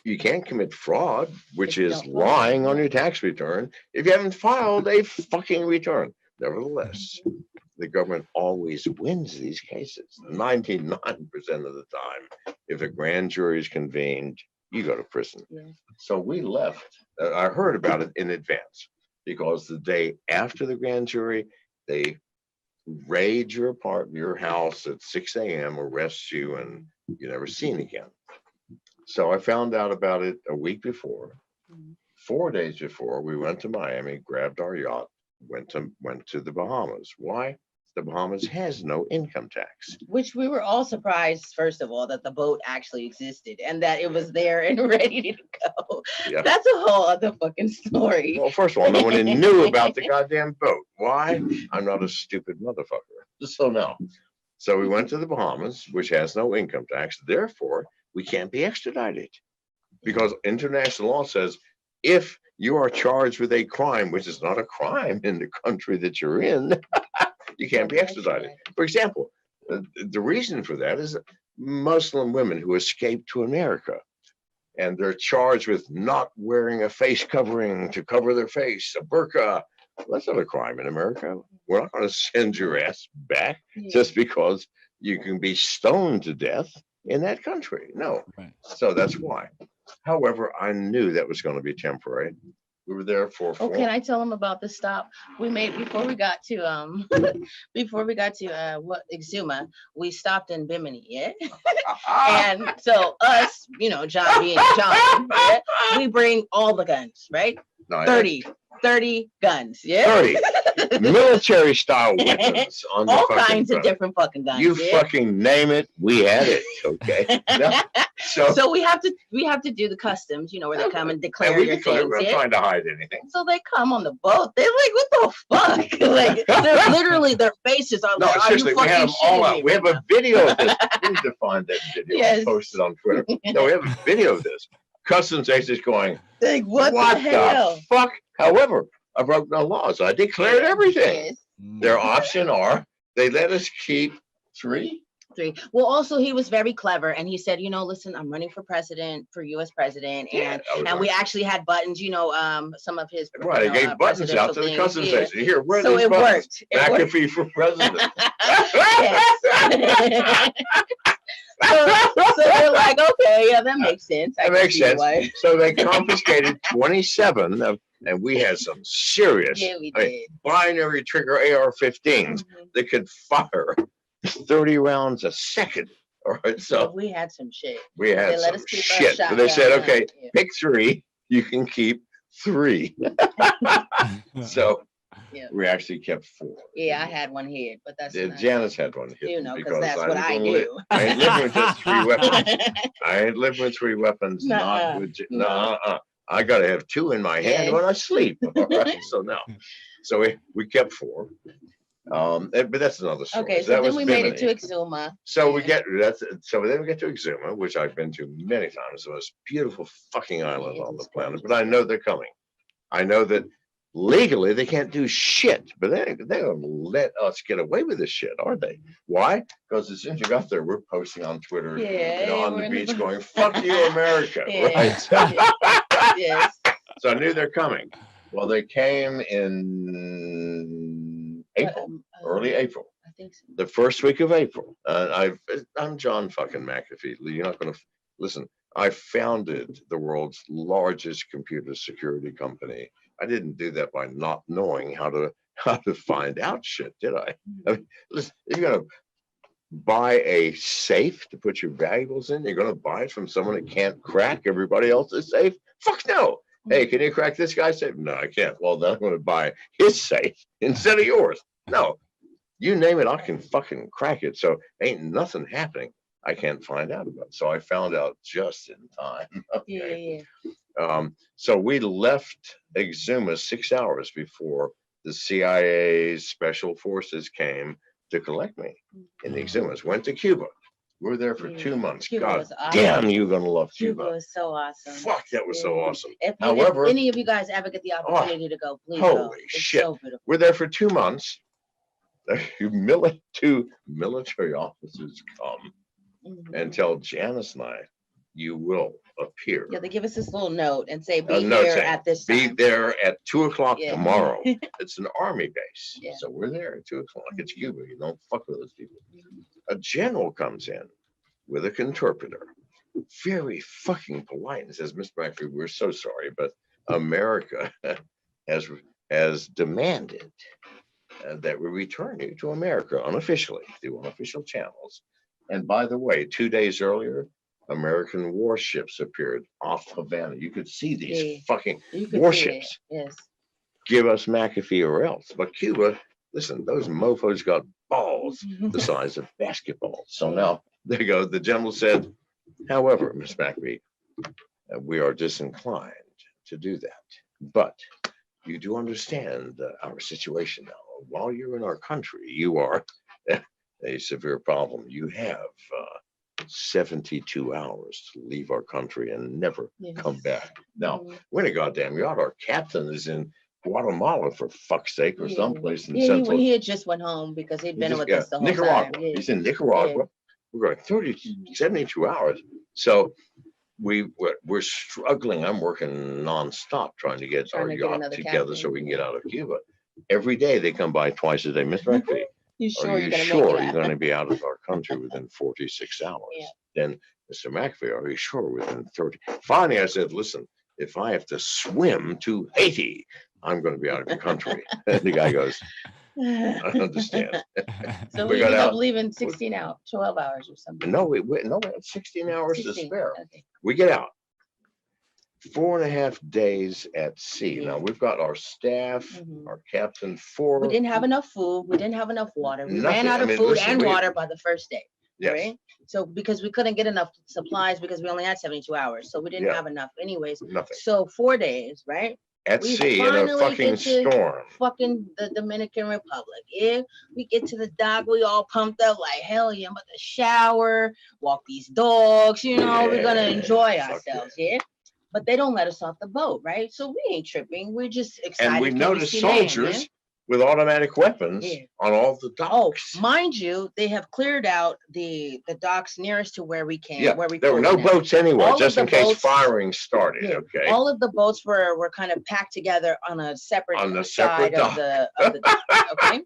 You can't commit fraud, which is lying on your tax return, if you haven't filed a fucking return. Nevertheless, the government always wins these cases. 99% of the time, if a grand jury is convened, you go to prison. Yeah. So we left. I heard about it in advance because the day after the grand jury, they raid your house at 6 a.m., arrest you, and you're never seen again. So I found out about it a week before. 4 days before, we went to Miami, grabbed our yacht, went to the Bahamas. Why? The Bahamas has no income tax. Which we were all surprised, first of all, that the boat actually existed and that it was there and ready to go. Yep. That's a whole other fucking story. Well, first of all, no one knew about the goddamn boat. Why? I'm not a stupid motherfucker. So no. So we went to the Bahamas, which has no income tax. Therefore, we can't be extradited because international law says if you are charged with a crime, which is not a crime in the country that you're in, you can't be extradited. For example, the reason for that is Muslim women who escaped to America and they're charged with not wearing a face covering to cover their face, a burqa. That's not a crime in America. We're not going to send your ass back just because you can be stoned to death in that country. No. Right. So that's why. However, I knew that was going to be temporary. We were there for. Oh, can I tell them about the stop we made before we got to Exuma? We stopped in Bimini, yeah. And so us, John being John, yeah, we bring all the guns, right? No, 30 guns, yeah. 30 military style weapons on all kinds of different fucking guns. You fucking name it, we had it. Okay. No, so we have to do the customs, where they come and declare your things. We're not trying to hide anything. So they come on the boat. They're like, what the fuck? Like, they're literally, their faces are like, seriously, we have them all out. We have a video of this. We need to find that video. Yes. Posted on Twitter. No, we have a video of this. Customs agents going, like, what the hell? The fuck? However, I broke no laws. I declared everything. Yes. Their option are they let us keep 3. Well, also he was very clever, and he said, listen, I'm running for U.S. president, and we actually had buttons, some of his right. He gave buttons out to the customs agent. Here, where so these it buttons? Worked. McAfee for president. So they're like, okay, yeah, that makes sense. That makes sense. So they confiscated 27 of, and we had some serious binary trigger AR-15s that could fire 30 rounds a second. All right, so we had some shit. We had some shit. But they said, okay, pick 3. You can keep 3. So we actually kept 4. Yeah, I had one hid, but that's Janice had one hid. Because that's what I do. I ain't living with just 3 weapons. I ain't living with 3 weapons. Not with I gotta have 2 in my hand when I sleep. All right, so no. So we kept 4. But that's another story. Okay, so then we made it to Exuma. So then we get to Exuma, which I've been to many times. It's the most beautiful fucking island on the planet. But I know they're coming. I know that legally they can't do shit, but they're gonna let us get away with this shit, aren't they? Why? Because as soon as you got there, we're posting on Twitter, on the beach, going "Fuck you, America!" Right? Yes. So I knew they're coming. Well, they came in April, early April. think so. The first week of April. I'm John fucking McAfee. You're not going to listen. I founded the world's largest computer security company. I didn't do that by not knowing how to find out shit, did I? I mean, listen, you're going to buy a safe to put your valuables in. You're going to buy it from someone that can't crack everybody else's safe. Fuck no. Hey, can you crack this guy's safe? No, I can't. Well, then I'm going to buy his safe instead of yours. No, you name it, I can fucking crack it. So ain't nothing happening I can't find out about. So I found out just in time. Okay. Yeah. So we left Exuma 6 hours before the CIA's special forces came to collect me in the Exumas. Went to Cuba. We were there for 2 months. Cuba God was awesome. damn, you're gonna love Cuba. Cuba was so awesome. Fuck, that was so awesome. If However, any of you guys ever get the opportunity to go, please go. Holy It's shit. so beautiful. We're there for 2 months. Two military officers come and tell Janice and I, you will appear. Yeah, they give us this little note and say, be note here saying, at this Be time. there at 2 o'clock Yeah. tomorrow. It's an army base. Yeah. So we're there at 2 o'clock. It's Cuba. You don't fuck with those people. A general comes in with an interpreter, very fucking polite, and says, Mr. McAfee, we're so sorry, but America has demanded that we return you to America unofficially through unofficial channels. And by the way, 2 days earlier, American warships appeared off Havana. You could see these fucking warships. Yes. Give us McAfee or else. But Cuba, listen, those mofos got balls the size of basketballs. So now, there you go. The general said, however, Ms. McAfee, we are disinclined to do that. But you do understand our situation now. While you're in our country, you are a severe problem. You have 72 hours to leave our country and never come back. Now, when a goddamn yacht, our captain is in Guatemala, for fuck's sake, or someplace in Central. He had just went home because he'd been with us the whole Nicaragua. time. He's in Nicaragua. We're going 72 hours. So we're struggling. I'm working nonstop trying to get our yacht together so we can get out of Cuba. Every day they come by twice a day. Mr. McAfee, are you sure you're going to be out of our country within 46 hours? Then, Mr. McAfee, are you sure within 30? Finally, I said, listen, if I have to swim to Haiti, I'm going to be out of the country. And the guy goes, I understand. So we ended up leaving 12 hours or something. No, we had 16 hours to spare. Okay. We get out. 4.5 days at sea. Now we've got our staff, our captain, we didn't have enough food. We didn't have enough water. We ran out of food and water by the first day. Yes. Right? So because we couldn't get enough supplies because we only had 72 hours. So we didn't have enough anyways. Nothing. So 4 days, right? At sea in a fucking storm. Fucking the Dominican Republic. Yeah. We get to the dock, we all pumped up like hell yeah, I'm about to shower, walk these dogs, we're gonna enjoy ourselves, But they don't let us off the boat, right? So we ain't tripping. We're just excited. And we noticed soldiers with automatic weapons on all the docks. Oh, mind you, they have cleared out the docks nearest to where we came. Yeah, there were no boats anywhere, just in case firing started. Okay. All of the boats were kind of packed together on a separate side dock. of the dock. Okay.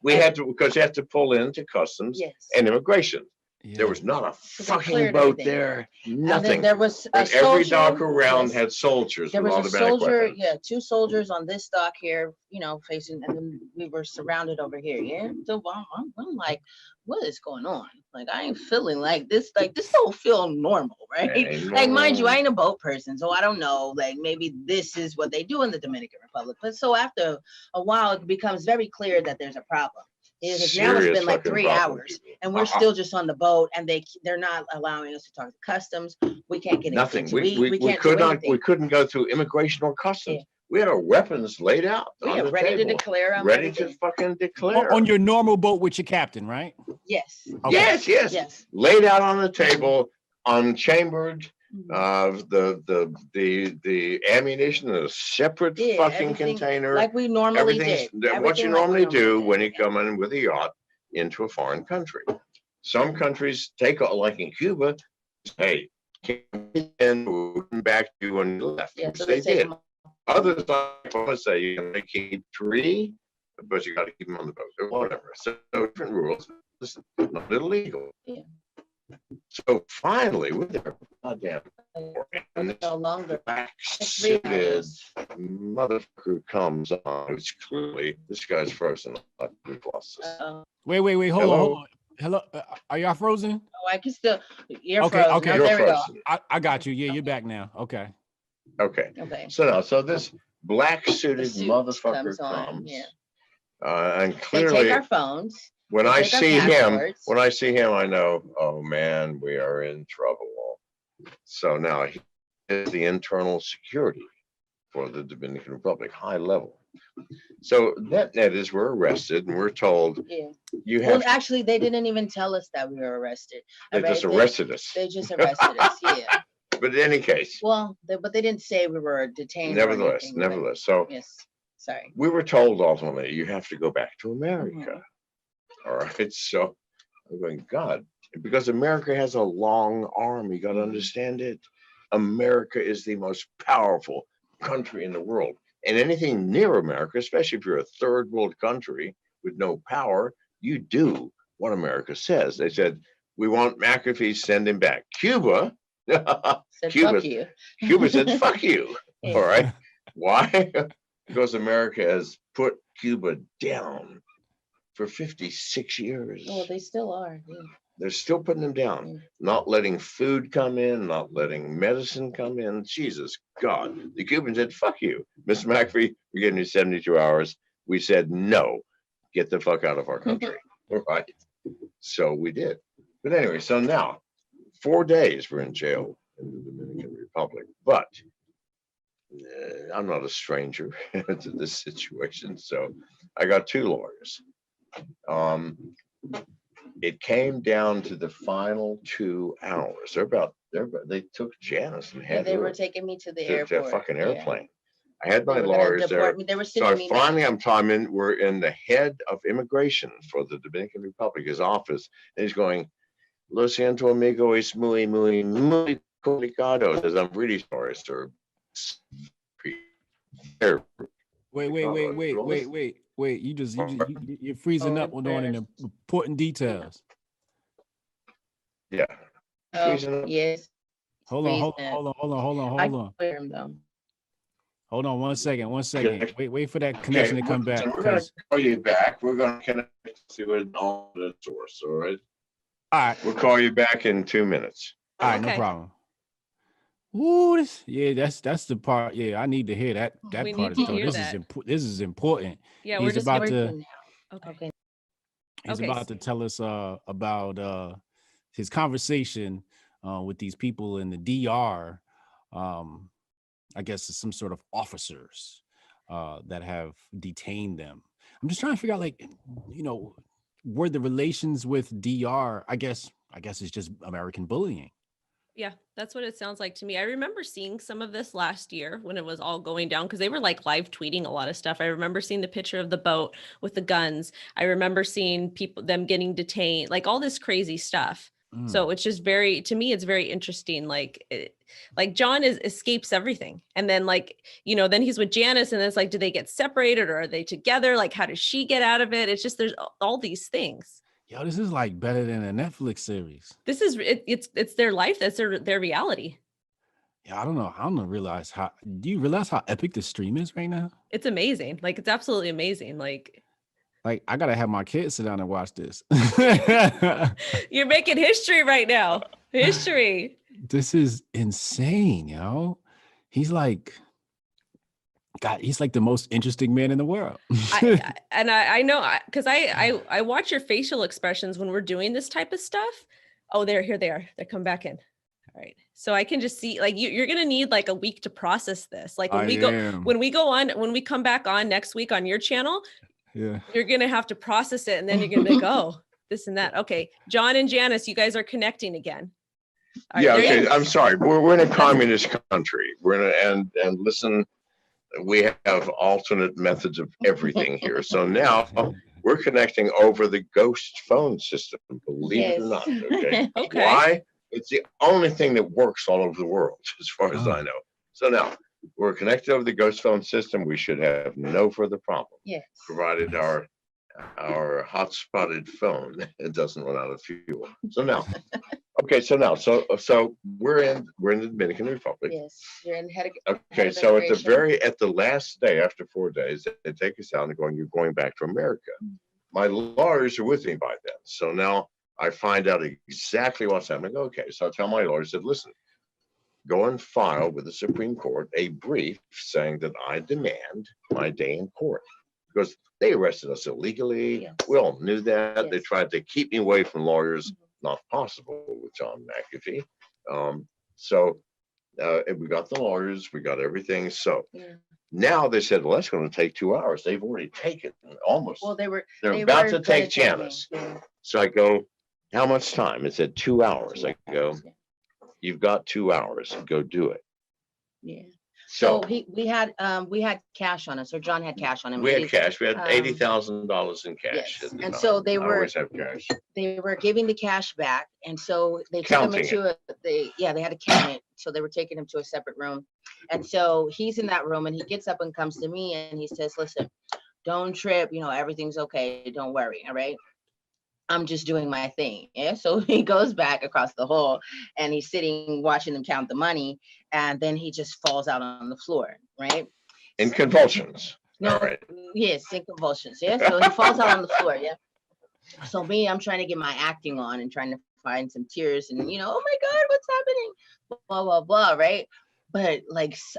We had to, because you have to pull into customs and immigration. There was not a fucking boat there. Nothing. There was a soldier, every dock around had soldiers. There with was a automatic soldier, weapons. 2 soldiers on this dock here, facing, and then we were surrounded over here. So I'm like, what is going on? Like, I ain't feeling like this. Like, this don't feel normal, right? Like, mind you, I ain't a boat person, so I don't know. Like, maybe this is what they do in the Dominican Republic. But so after a while, it becomes very clear that there's a problem. Because now it's been like 3 hours and we're still just on the boat, and they're not allowing us to talk to customs. We can't get nothing. We couldn't go through immigration or customs. We had our weapons laid out. Ready to declare. Ready to fucking declare. On your normal boat with your captain, right? Yes. Okay. Yes. Laid out on the table, unchambered. The ammunition in a separate fucking container, like we normally did. What you normally do when you come in with a yacht into a foreign country. Some countries take, like in Cuba, hey, and back to you when you left. So they did. Others, I want to say, you can keep 3 but you got to keep them on the boat or whatever. So different rules. It's not illegal. Yeah. So finally, with their goddamn and No longer. black-suited motherfucker comes on, which clearly this guy's frozen. We've lost this. Wait, hold on. Hello, are y'all frozen? Oh, I can still. You're Okay, frozen. okay. Oh, You're there we go. frozen. I got you. Yeah, you're back now. Okay. Okay. Okay. So this black-suited Suit motherfucker comes on, comes, yeah. and They clearly, take our phones. when they I take our see him, passwords. I know, oh man, we are in trouble. So now he is the internal security for the Dominican Republic, high level. So that is, we're arrested and we're told, Yeah. you Well, have, actually, they didn't even tell us that we were arrested. they just arrested us. They just arrested us. Yeah. But in any case, Well, but they didn't say we were detained. or anything, but- nevertheless. So Yes. Sorry. we were told ultimately, you have to go back to America. All right. So I'm going, God, because America has a long arm. You got to understand it. America is the most powerful country in the world. And anything near America, especially if you're a third world country with no power, you do what America says. They said, we want McAfee, send him back. Cuba, Said, fuck you. Cuba said, fuck you. Yeah. All right. Why? Because America has put Cuba down for 56 years. Well, they still are. Yeah. They're still putting them down, not letting food come in, not letting medicine come in. Jesus God. The Cubans said, fuck you. Mr. McAfee, we're giving you 72 hours. We said, no, get the fuck out of our country. Right. So we did. But anyway, so now 4 days we're in jail in the Dominican Republic. But I'm not a stranger to this situation. So I got 2 lawyers. It came down to the final 2 hours. They took Janice and had They her were taking me to the to airport. a fucking Yeah. airplane. I had They my were gonna lawyers there. deport me. They were So sending me back. finally, we're in the head of immigration for the Dominican Republic, his office, and he's going, Lo siento, amigo, es muy, muy, muy complicado. Says, I'm really sorry, sir. Wait. You're freezing up on an important details. Yeah. Oh, yes. Hold on. Clear him though. Hold on 1 second. Wait for that connection to come back. We're going to call you back. We're going to connect to an alternate source. All right. All right. We'll call you back in 2 minutes. All right, no problem. Ooh, that's the part. Yeah, I need to hear that We part of need the to story. hear This is important. Yeah, He's we're just about gonna- to. Okay. He's Okay. about to tell us about his conversation with these people in the DR. I guess it's some sort of officers that have detained them. I'm just trying to figure out, like, were the relations with DR? I guess it's just American bullying. Yeah, that's what it sounds like to me. I remember seeing some of this last year when it was all going down because they were like live tweeting a lot of stuff. I remember seeing the picture of the boat with the guns. I remember seeing them getting detained, like all this crazy stuff. So it's just to me, it's very interesting. Like John escapes everything. And then then he's with Janice and it's like, do they get separated or are they together? Like, how does she get out of it? It's just, there's all these things. Yo, this is like better than a Netflix series. This is, it's their life. That's their reality. Yeah, I don't know. I don't realize do you realize how epic the stream is right now? It's amazing. Like, it's absolutely amazing. Like I gotta have my kids sit down and watch this. You're making history right now. History. This is insane, yo. He's like the most interesting man in the world. I know because I watch your facial expressions when we're doing this type of stuff. Oh, here they are. They're come back in. All right. So I can just see, like, you're gonna need like a week to process this. Like when we come back on next week on your channel. Yeah, you're gonna have to process it, and then you're gonna be like, oh, this and that. Okay, John and Janice, you guys are connecting again. All yeah, right, okay. I'm sorry. We're in a communist country. And listen, we have alternate methods of everything here. So now we're connecting over the ghost phone system. Believe it or not. Okay. Okay. Why? It's the only thing that works all over the world, as far as I know. So now we're connected over the ghost phone system. We should have no further problem. Yes. Provided our hot-spotted phone it doesn't run out of fuel. So now, okay, so we're in the Dominican Republic. Yes, you're in head. Okay, so at the last day after 4 days, they take us out and you're going back to America. My lawyers are with me by then, so now I find out exactly what's happening. Okay, so I tell my lawyer, I said, listen, go and file with the Supreme Court a brief saying that I demand my day in court because they arrested us illegally. Yes. We all knew that. Yes. They tried to keep me away from lawyers. Not possible with John McAfee. We got the lawyers, we got everything. So now they said, well, that's going to take 2 hours. They've already taken almost. Well, they're about to take Janice. So I go, how much time? It said 2 hours. I go, you've got 2 hours. Go do it. Yeah. So we had cash on us, or John had cash on him. We had cash. We had $80,000 in cash. Yes. And so they were always have cash. They were giving the cash back, and so they took him into they had to count it. So they were taking him to a separate room, and so he's in that room, and he gets up and comes to me, and he says, "Listen, don't trip. Everything's okay. Don't worry. All right. I'm just doing my thing." Yeah. So he goes back across the hall and he's sitting watching them count the money. And then he just falls out on the floor, right? In convulsions. No, right. Yes, in convulsions. Yeah. So he falls out on the floor. Yeah. So I'm trying to get my acting on and trying to find some tears and, oh my God, what's happening? Blah, blah, blah. Right. But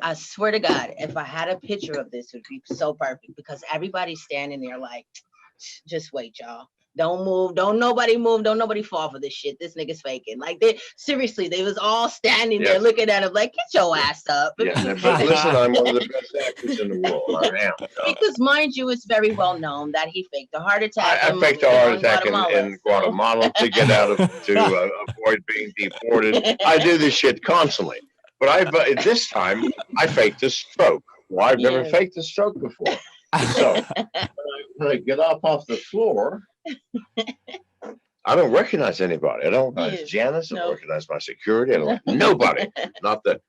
I swear to God, if I had a picture of this, it would be so perfect because everybody's standing there like, just wait, y'all. Don't move. Don't nobody move. Don't nobody fall for this shit. This nigga's faking. They was all standing there looking at him like, get your ass up. Yeah, but listen, I'm one of the best actors in the world. I am. Because mind you, it's very well known that he faked a heart attack. I faked a heart attack in Guatemala to get out to avoid being deported. I do this shit constantly. But this time I faked a stroke. Well, I've never faked a stroke before. So when I get up off the floor, I don't recognize anybody. I don't recognize Janice. I don't recognize my security. I don't nobody. Not the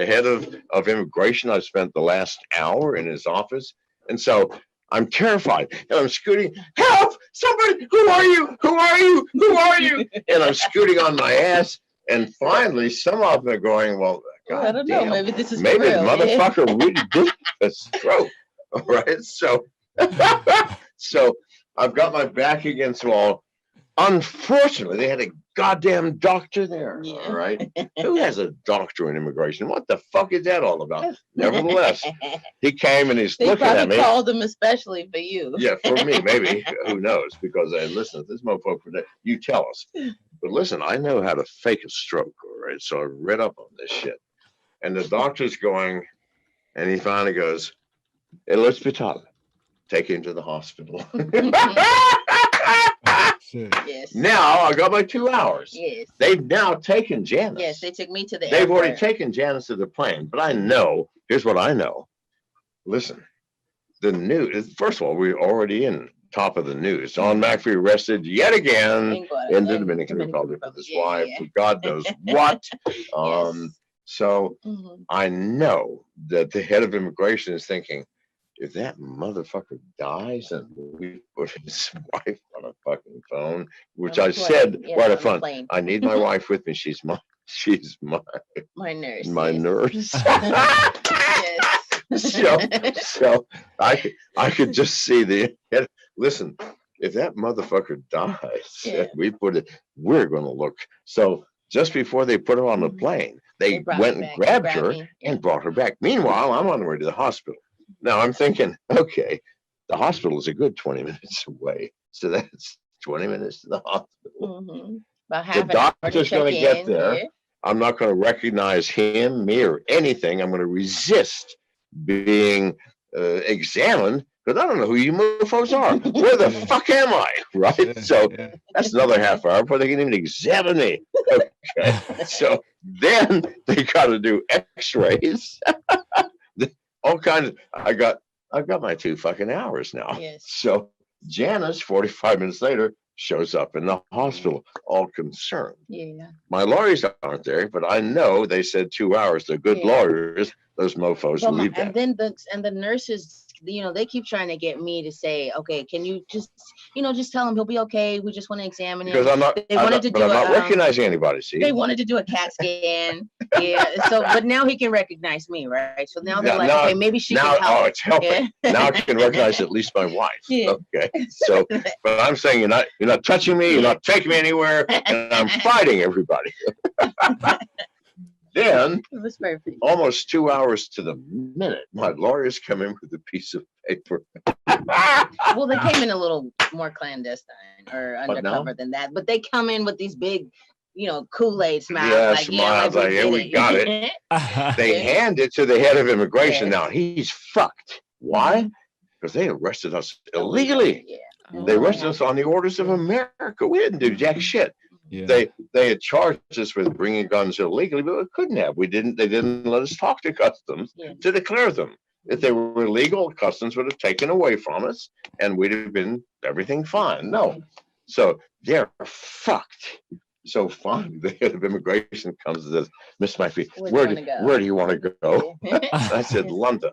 head of immigration. I spent the last hour in his office, and so I'm terrified. And I'm scooting. Help! Somebody! Who are you? Who are you? Who are you? And I'm scooting on my ass. And finally, some of them are going, well, God I don't know. Maybe this is maybe real. the motherfucker really did a stroke. All right, so I've got my back against the wall. Unfortunately, they had a goddamn doctor there. Yeah. All right, who has a doctor in immigration? What the fuck is that all about? Nevertheless, he came and he's looking at me. They called him especially for you. Yeah, for me, maybe. Who knows? Because listen, this motherfucker, you tell us. But listen, I know how to fake a stroke. All right, so I read up on this shit, and the doctor's going, and he finally goes, "El hospital, take him to the hospital." Yes. Now I got my 2 hours. Yes. They've now taken Janice. Yes, they took me to the They've airport. already taken Janice to the plane, but I know, here's what I know. Listen, the news, first of all, we're already in top of the news. John McAfee arrested yet again in the Dominican Republic with his wife, for God knows what. So I know that the head of immigration is thinking, if that motherfucker dies and we put his wife on a fucking phone, which I said right up front, I need my wife with me. She's my nurse. My nurse. So I could just see the listen, if that motherfucker dies, we're gonna look. So just before they put her on the plane, they went and grabbed her and brought her back. Meanwhile, I'm on the way to the hospital. Now I'm thinking, okay, the hospital is a good 20 minutes away. So that's 20 minutes to the hospital. The doctor's going to get there. Yeah. I'm not going to recognize him, me, or anything. I'm going to resist being examined because I don't know who you mofos are. Where the fuck am I? Right? So that's another half hour before they can even examine me. Okay. So then they got to do x-rays. All kinds of, I've got my 2 fucking hours now. Yes. So Janice, 45 minutes later, shows up in the hospital, all concerned. Yeah. My lawyers aren't there, but I know they said 2 hours. They're good lawyers. those mofos But leave that. and then the nurses, they keep trying to get me to say, okay, can you just tell him he'll be okay. We just want to examine him. Because I'm not recognizing anybody. See, they wanted to do a CAT scan. Yeah. So, but now he can recognize me, right? So now they're like, okay, maybe she can help. Oh, it's helping. Yeah. Now I can recognize at least my wife. Yeah. Okay. So, but I'm saying you're not touching me. You're not taking me anywhere, and I'm fighting everybody. Then, almost 2 hours to the minute, my lawyers come in with a piece of paper. Well, they came in a little more clandestine or undercover than that, but they come in with these big, Kool-Aid smiles. Yeah, like here we got it. They hand it to the head of immigration. Yes. Now he's fucked. Why? Because they arrested us illegally. Yeah. They arrested us on the orders of America. We didn't do jack shit. Yeah. They had charged us with bringing guns illegally, but we couldn't have. They didn't let us talk to customs to declare them. If they were illegal, customs would have taken away from us, and we'd have been everything fine. No, so they're fucked. So finally, the head of immigration comes and says, "Miss McAfee, where do you want to go?" I said, "London."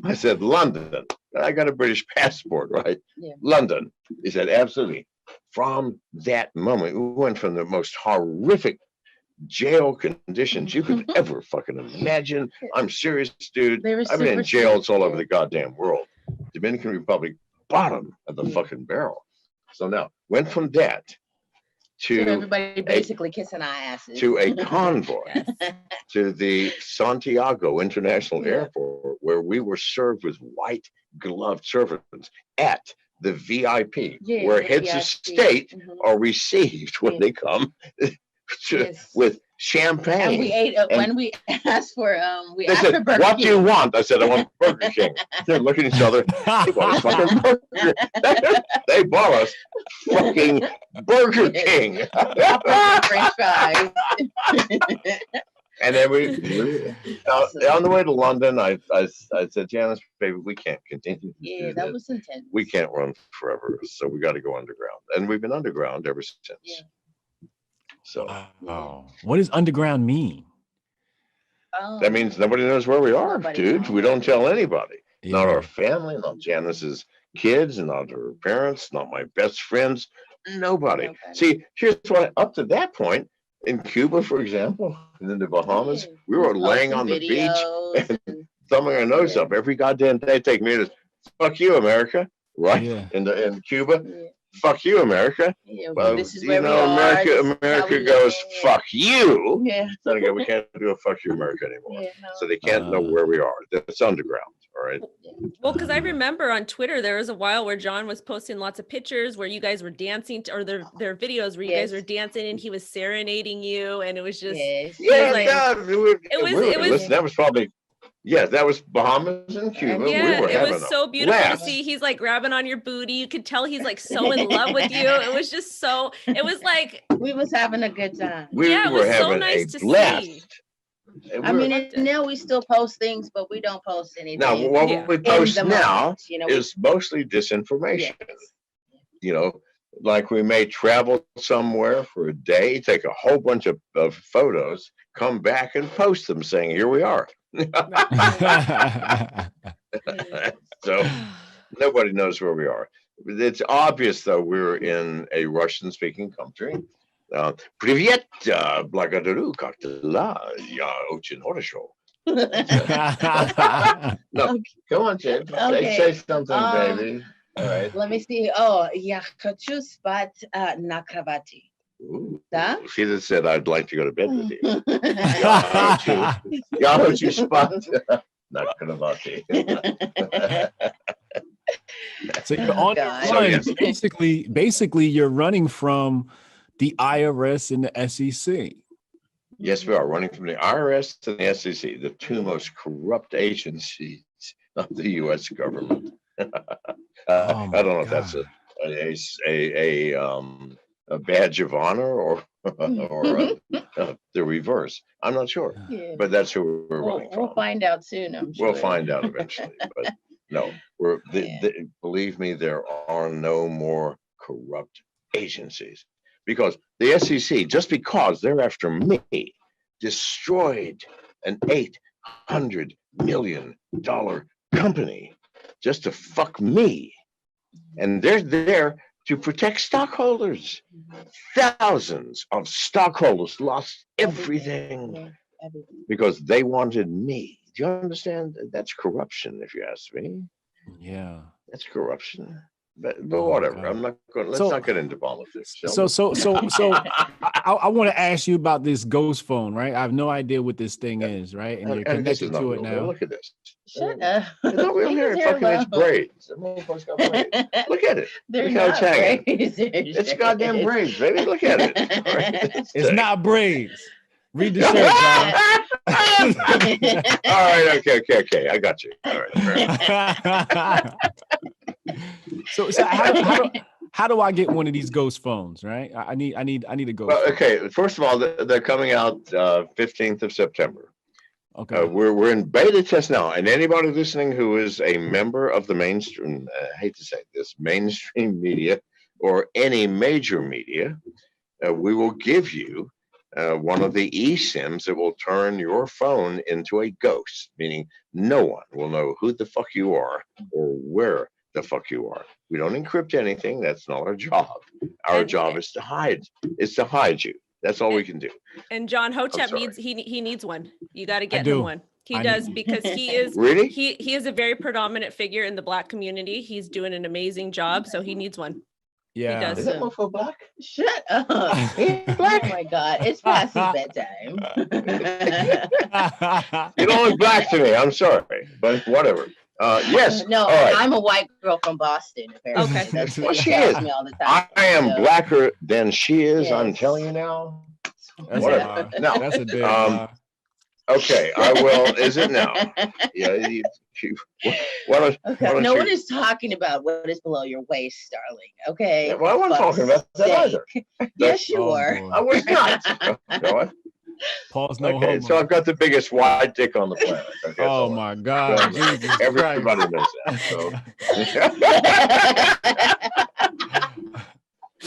I said, "London." I got a British passport, right? Yeah. London. He said, "Absolutely." From that moment, we went from the most horrific jail conditions you could ever fucking imagine. I'm serious, dude. I've been in jails all over the goddamn world. Dominican Republic, bottom of the fucking barrel. So now, went from that to everybody basically kissing our asses to a convoy to the Santiago International Airport, where we were served with white gloved servants at the VIP, where heads of state are received when they come with champagne. And we ate when we asked for they said, "What do you want?" I said, "I want Burger King." They're looking at each other. They bought us fucking Burger. They bought us fucking Burger King. French fries. And then on the way to London, I said, "Janice, baby, we can't continue. Yeah, that was intense. We can't run forever, so we got to go underground." And we've been underground ever since. Yeah. So, what does underground mean? That means nobody knows where we are, dude. We don't tell anybody. Yeah. Not our family, not Janice's kids, not her parents, not my best friends. Nobody. See, here's what. Up to that point, in Cuba, for example, and in the Bahamas, we were laying on the beach and thumbing our nose up every goddamn day. Take me to "Fuck you, America," right? Yeah. In Cuba. Yeah. "Fuck you, America." Yeah, well, this is where we are. America goes, "Fuck you." Yeah. So again, we can't do a "fuck you, America" anymore. Yeah, no. So they can't know where we are. That's underground. All right. Well, because I remember on Twitter there was a while where John was posting lots of pictures where you guys were dancing, or their videos where you guys were dancing and he was serenading you, and it was just it was that was probably. Yeah, that was Bahamas and Cuba. Yeah, it was so beautiful to see. He's like grabbing on your booty. You could tell he's like so in love with you. It was just so. It was like we was having a good time. It was so nice to see. I mean, now we still post things, but we don't post anything. Now, what we post now is mostly disinformation. Yes. Like we may travel somewhere for a day, take a whole bunch of photos, come back and post them saying, "Here we are." So nobody knows where we are. It's obvious, though, we're in a Russian-speaking country. Привет, благодарю, как дела? Я очень хорошо. No, come on, Jim. Say something, baby. All right. Let me see. Oh, я хочу спать на кровати. Да? She just said, "I'd like to go to bed with you." Я хочу спать на кровати. So you're on basically you're running from the IRS and the SEC. Yes, we are running from the IRS and the SEC, the two most corrupt agencies of the U.S. government. I don't know if that's a badge of honor or the reverse. I'm not sure, but that's who we're running from. We'll find out soon. I'm sure. We'll find out eventually, but no, believe me, there are no more corrupt agencies, because the SEC, just because they're after me, destroyed an $800 million company just to fuck me. And they're there to protect stockholders. Thousands of stockholders lost everything because they wanted me. Do you understand? That's corruption, if you ask me. Yeah. That's corruption. But Oh, whatever. God. I'm not going. Let's not get into politics. So I want to ask you about this ghost phone, right? I have no idea what this thing is, right? And you're connected to it now. Look at this. Shut up. It's not real hair. It's fucking it's braids. Look at it. They're Look how it's not hanging. braids. It's goddamn braids, baby. Look at it. All right. It's not braids. Read the shirt, John. All right. Okay. I got you. All right. So how do I get one of these ghost phones? Right. I need a ghost. Well, phone. okay. First of all, they're coming out 15th of September. Okay. We're in beta test now, and anybody listening who is a member of the mainstream, I hate to say this, mainstream media or any major media, we will give you one of the eSIMs that will turn your phone into a ghost, meaning no one will know who the fuck you are or where the fuck you are. We don't encrypt anything. That's not our job. Our job is to hide. Is to hide you. That's all we can do. And John Hotep needs he needs one. You got to get him one. He does because he is really he is a very predominant figure in the Black community. He's doing an amazing job, so he needs one. Yeah. He does. Is that motherfucker black? Shut up. Black. Oh my God. It's past his bedtime. You don't look black to me. I'm sorry, but whatever. Yes. No, right. I'm a white girl from Boston. Apparently. Okay. That's well, what she tells is. me all the time. I am blacker than she is. Yes. I'm telling you now. That's Whatever. A, no. That's a big. Okay, I will. Is it now? Yeah. Okay. No one is talking about what is below your waist, darling. Okay. Yeah, well, I wasn't talking about that either. Yes, you were. Boy. I was not. No, Pause no okay, homo. so I've got the biggest white dick on the planet. Okay, Oh my God. So Jesus everybody Christ. knows that.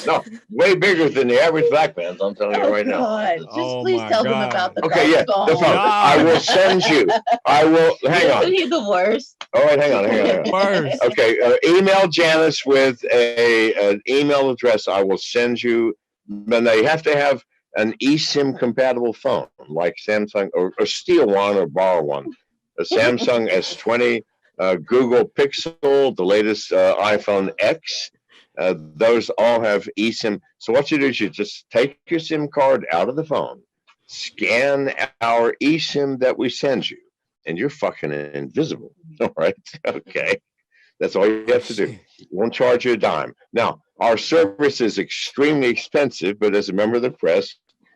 No, way bigger than the average black man's. I'm telling you right now. God. Just Oh please my tell them God. about the Okay, yeah, phone. no problem. I will send you. I will. Hang on. You're the worst. All right, hang on. Worse. Okay, email Janice with an email address. I will send you. But now you have to have an eSIM compatible phone, like Samsung, or steal one or borrow one. A Samsung S20, Google Pixel, the latest iPhone X. Those all have eSIM. So what you do is you just take your SIM card out of the phone, scan our eSIM that we send you, and you're fucking invisible. All right? Okay. That's all you have to do. Won't charge you a dime. Now, our service is extremely expensive, but as a member of the press,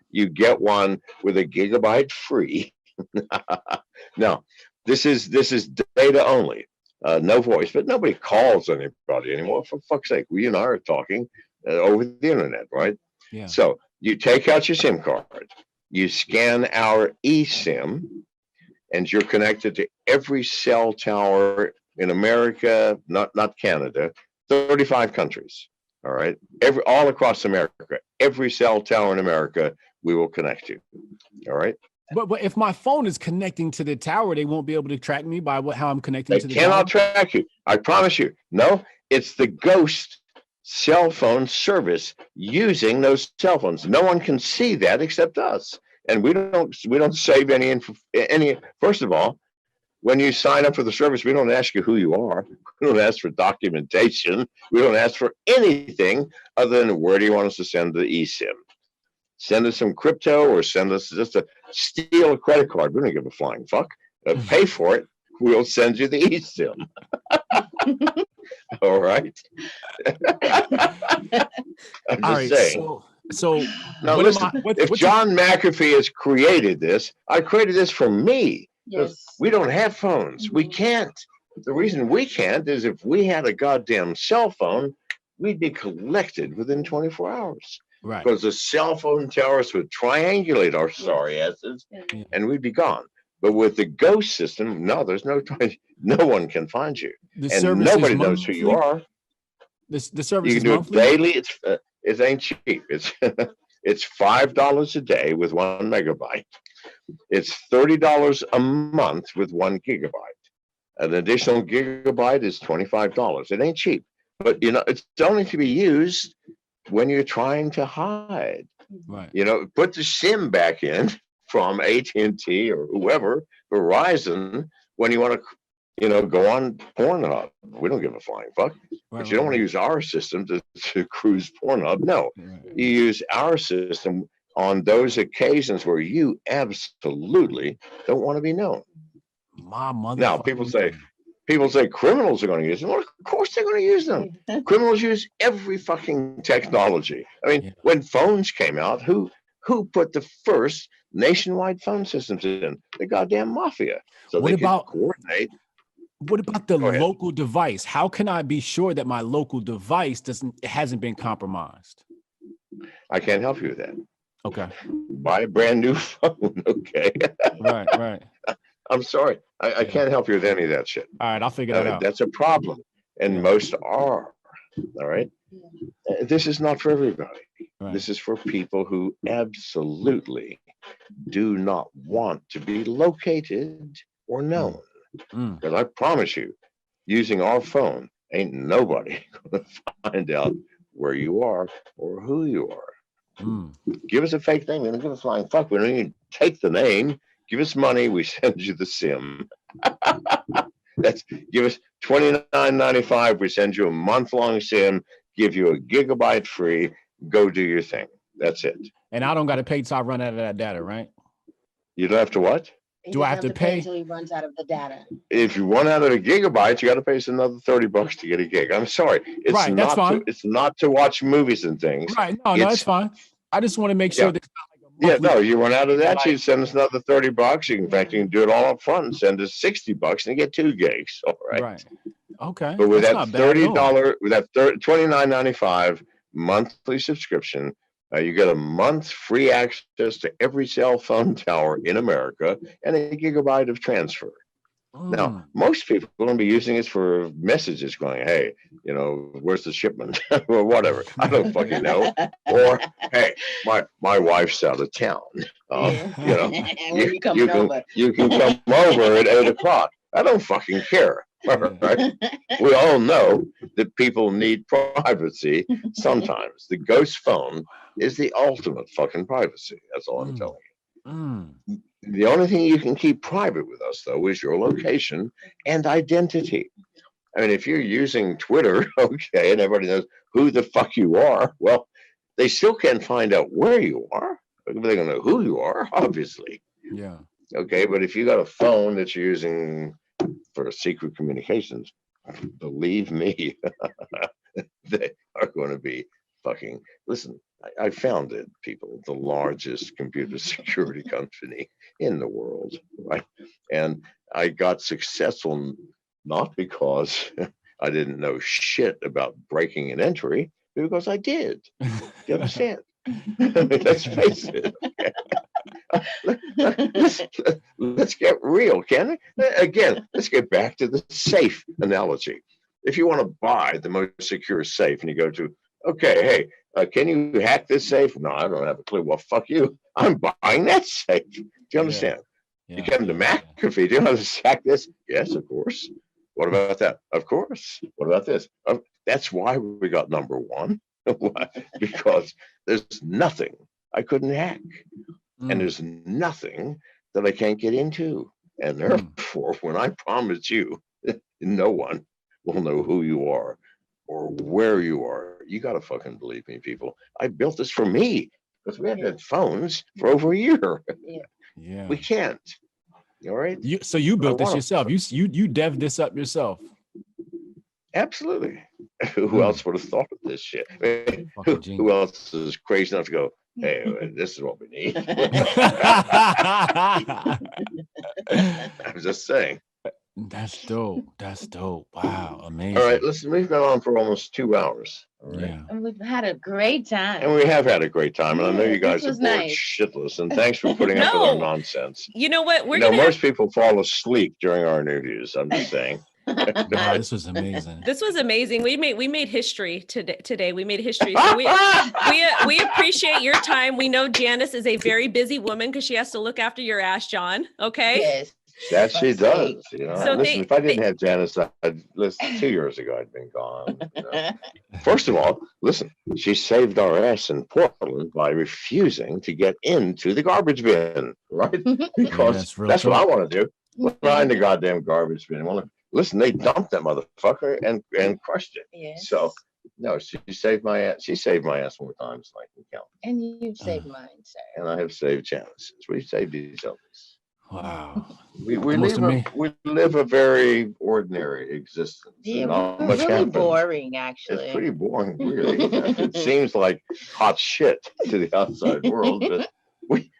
you get one with a gigabyte free. Now, this is data only. No voice, but nobody calls anybody anymore. For fuck's sake, we and I are talking over the internet, right? Yeah. So you take out your SIM card, you scan our eSIM, and you're connected to every cell tower in America, not Canada, 35 countries. All right, all across America, every cell tower in America, we will connect you. All right. But if my phone is connecting to the tower, they won't be able to track me by how I'm connecting to the tower. They cannot track you. I promise you. No, it's the ghost cell phone service using those cell phones. No one can see that except us, and we don't save any. First of all, when you sign up for the service, we don't ask you who you are. We don't ask for documentation. We don't ask for anything other than where do you want us to send the eSIM. Send us some crypto or send us just steal a credit card. We don't give a flying fuck. Pay for it. We'll send you the eSIM. All right. I'm just saying. So now listen, if John McAfee has created this, I created this for me. Yes. We don't have phones. We can't. The reason we can't is if we had a goddamn cell phone, we'd be collected within 24 hours. Right. Because the cell phone towers would triangulate our sorry asses, and we'd be gone. But with the ghost system, no, there's no one can find you, and nobody knows who you are. The service you can is do monthly? it daily. It ain't cheap. It's it's $5 a day with 1 megabyte. It's $30 a month with 1 gigabyte. An additional gigabyte is $25. It ain't cheap, but it's only to be used when you're trying to hide. Right. Put the SIM back in from AT&T or whoever, Verizon, when you want to, go on Pornhub. We don't give a flying fuck. But you don't want to use our system to cruise Pornhub. No, you use our system on those occasions where you absolutely don't want to be known. My mother. Now, people say criminals are going to use them. Well, of course they're going to use them. Criminals use every fucking technology. I mean, when phones came out, who put the first nationwide phone systems in? The goddamn mafia. So they could coordinate. What about the local device? How can I be sure that my local device hasn't been compromised? I can't help you with that. Okay. Buy a brand new phone. Okay. Right. I'm sorry. I can't help you with any of that shit. All right, I'll figure that out. That's a problem. And most are. All right. This is not for everybody. Right. This is for people who absolutely do not want to be located or known. Because I promise you, using our phone, ain't nobody going to find out where you are or who you are. Give us a fake name. We don't give a flying fuck. We don't even take the name. Give us money. We send you the SIM. Give us $29.95. We send you a month-long SIM. Give you a gigabyte free. Go do your thing. That's it. And I don't got to pay till I run out of that data, right? You don't have to what? Do I have to pay until he runs out of the data? If you run out of the gigabytes, you got to pay us another $30 to get a gig. I'm sorry. It's right, that's fine. It's not to watch movies and things. Right. No, that's fine. I just want to make sure that it's not like a no, you run out of that, you send us another $30. In fact, you can do it all up front and send us $60 and get 2 gigs. All right. Right. Okay. But with that $30, with that $29.95 monthly subscription, you get a month free access to every cell phone tower in America and a gigabyte of transfer. Now, most people are going to be using it for messages going, hey, where's the shipment or whatever. I don't fucking know. Or, hey, my wife's out of town. You can come over at 8 o'clock. I don't fucking care. Right? We all know that people need privacy sometimes. The ghost phone is the ultimate fucking privacy. That's all I'm telling you. The only thing you can keep private with us, though, is your location and identity. I mean, if you're using Twitter, okay, and everybody knows who the fuck you are, well, they still can't find out where you are. They're going to know who you are, obviously. Yeah. Okay, but if you got a phone that you're using for secret communications, believe me, they are going to be fucking. Listen, I founded the largest computer security company in the world, right? And I got successful not because I didn't know shit about breaking and entry, because I did. Do you understand? Let's face it. Let's get real, can we? Again, let's get back to the safe analogy. If you want to buy the most secure safe and you go to, okay, hey, can you hack this safe? No, I don't have a clue. Well, fuck you. I'm buying that safe. Do you understand? You come to McAfee, do you know how to hack this? Yes, of course. What about that? Of course. What about this? That's why we got number one. Because there's nothing I couldn't hack. And there's nothing that I can't get into. And therefore, when I promise you, no one will know who you are or where you are. You got to fucking believe me, people. I built this for me because we haven't had phones for over a year. Yeah. We can't. All right. So you built this yourself. You dev'd this up yourself. Absolutely. Who else would have thought of this shit? Who else is crazy enough to go, hey, this is what we need? I'm just saying. That's dope. That's dope. Wow. Amazing. All right, listen, we've been on for almost 2 hours. All right. Yeah. And we've had a great time. And we have had a great time. And I know you guys are bored nice. shitless. And thanks for putting up with our nonsense. You know what? Most people fall asleep during our interviews. I'm just saying. Wow, this was amazing. This was amazing. We made history today. We made history. So we appreciate your time. We know Janice is a very busy woman because she has to look after your ass, John. Okay. Yes. That she does. You know, So listen, if I didn't have Janice, listen, 2 years ago I'd been gone. You know? First of all, listen, she saved our ass in Portland by refusing to get into the garbage bin, right? Because that's what I want to do. Behind the goddamn garbage bin. Well, listen, they dumped that motherfucker and crushed it. Yes. So no, she saved my ass. She saved my ass more times than I can count. And you've saved mine, sir. And I have saved Janice's. We've saved each other's. Wow. We live a very ordinary existence. Yeah, Not we're much really happens. boring, actually. It's pretty boring, really. It seems like hot shit to the outside world, but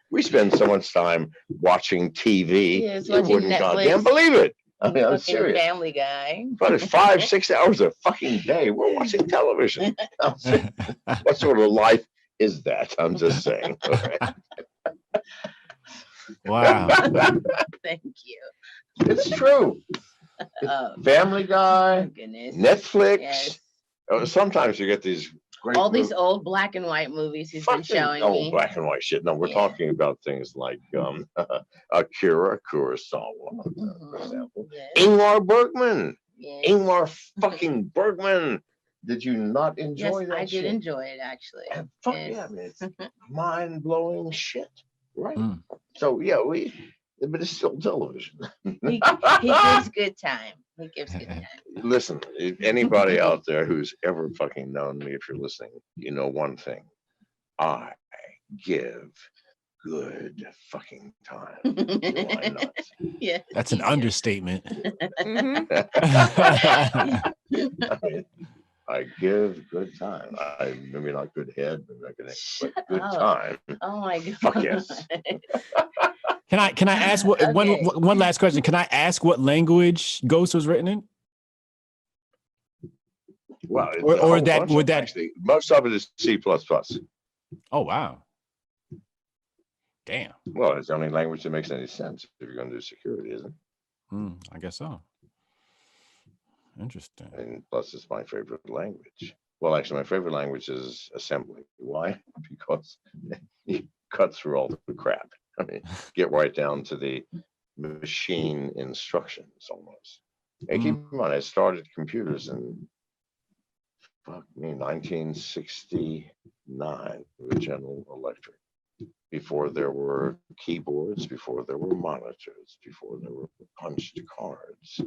we spend so much time watching TV. Yes, You watching wouldn't Netflix. goddamn believe it. I mean, I'm Fucking serious. Family Guy. But it's 5-6 hours a fucking day. We're watching television. What sort of life is that? I'm just saying. Okay. Wow. Thank you. It's true. Family Guy, Oh, goodness. Netflix. Yes. Sometimes you get these great All these old black and white movies he's been showing me. black and white shit. No, we're talking about things like Akira Kurosawa, for example. Yes. Ingmar Bergman. Yes. Ingmar fucking Bergman. Did you not enjoy Yes, that I shit? did enjoy it, actually. And fuck Yes. yeah, I mean, it's mind-blowing shit, right? Mm. So yeah, but it's still television. He gives good time. He gives good time. Listen, anybody out there who's ever fucking known me, if you're listening, you know one thing. I give good fucking time. Why not? Yeah. That's an understatement. Mhm. I mean, I give good time. Maybe not good head, but good up. time. Oh my god. Fuck yes. Can I ask what Okay. one last question? Can I ask what language Ghost was written in? Well, Or that would that actually most of it is C++. Oh wow. Damn. Well, it's the only language that makes any sense if you're going to do security, isn't it? I guess so. Interesting. And plus, it's my favorite language. Well, actually, my favorite language is assembly. Why? Because you cut through all the crap. I mean, get right down to the machine instructions almost. And keep in mind, I started computers in 1969 with General Electric. Before there were keyboards, before there were monitors, before there were punched cards,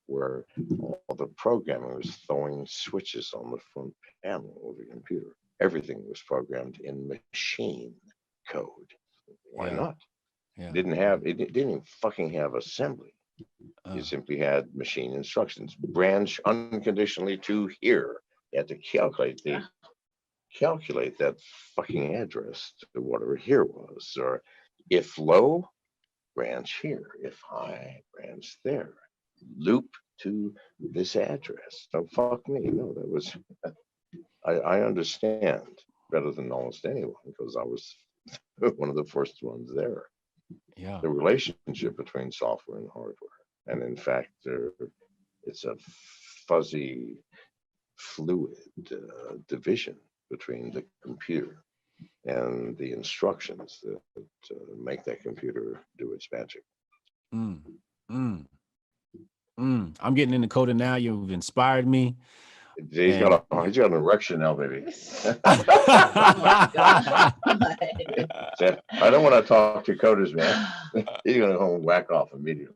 where all the programming was throwing switches on the front panel of the computer. Everything was programmed in machine code. Why not? Yeah. It didn't even fucking have assembly. You simply had machine instructions. Branch unconditionally to here. You had to calculate that fucking address to whatever here was. Or if low, branch here. If high, branch there. Loop to this address. Don't fuck me. No, that was I understand better than almost anyone because I was one of the first ones there. Yeah. The relationship between software and hardware. And in fact, it's a fuzzy, fluid division between the computer and the instructions that make that computer do its magic. I'm getting into coding now. You've inspired me. He's got an erection now, baby. Oh my god. I don't want to talk to coders, man. He's gonna go and whack off immediately.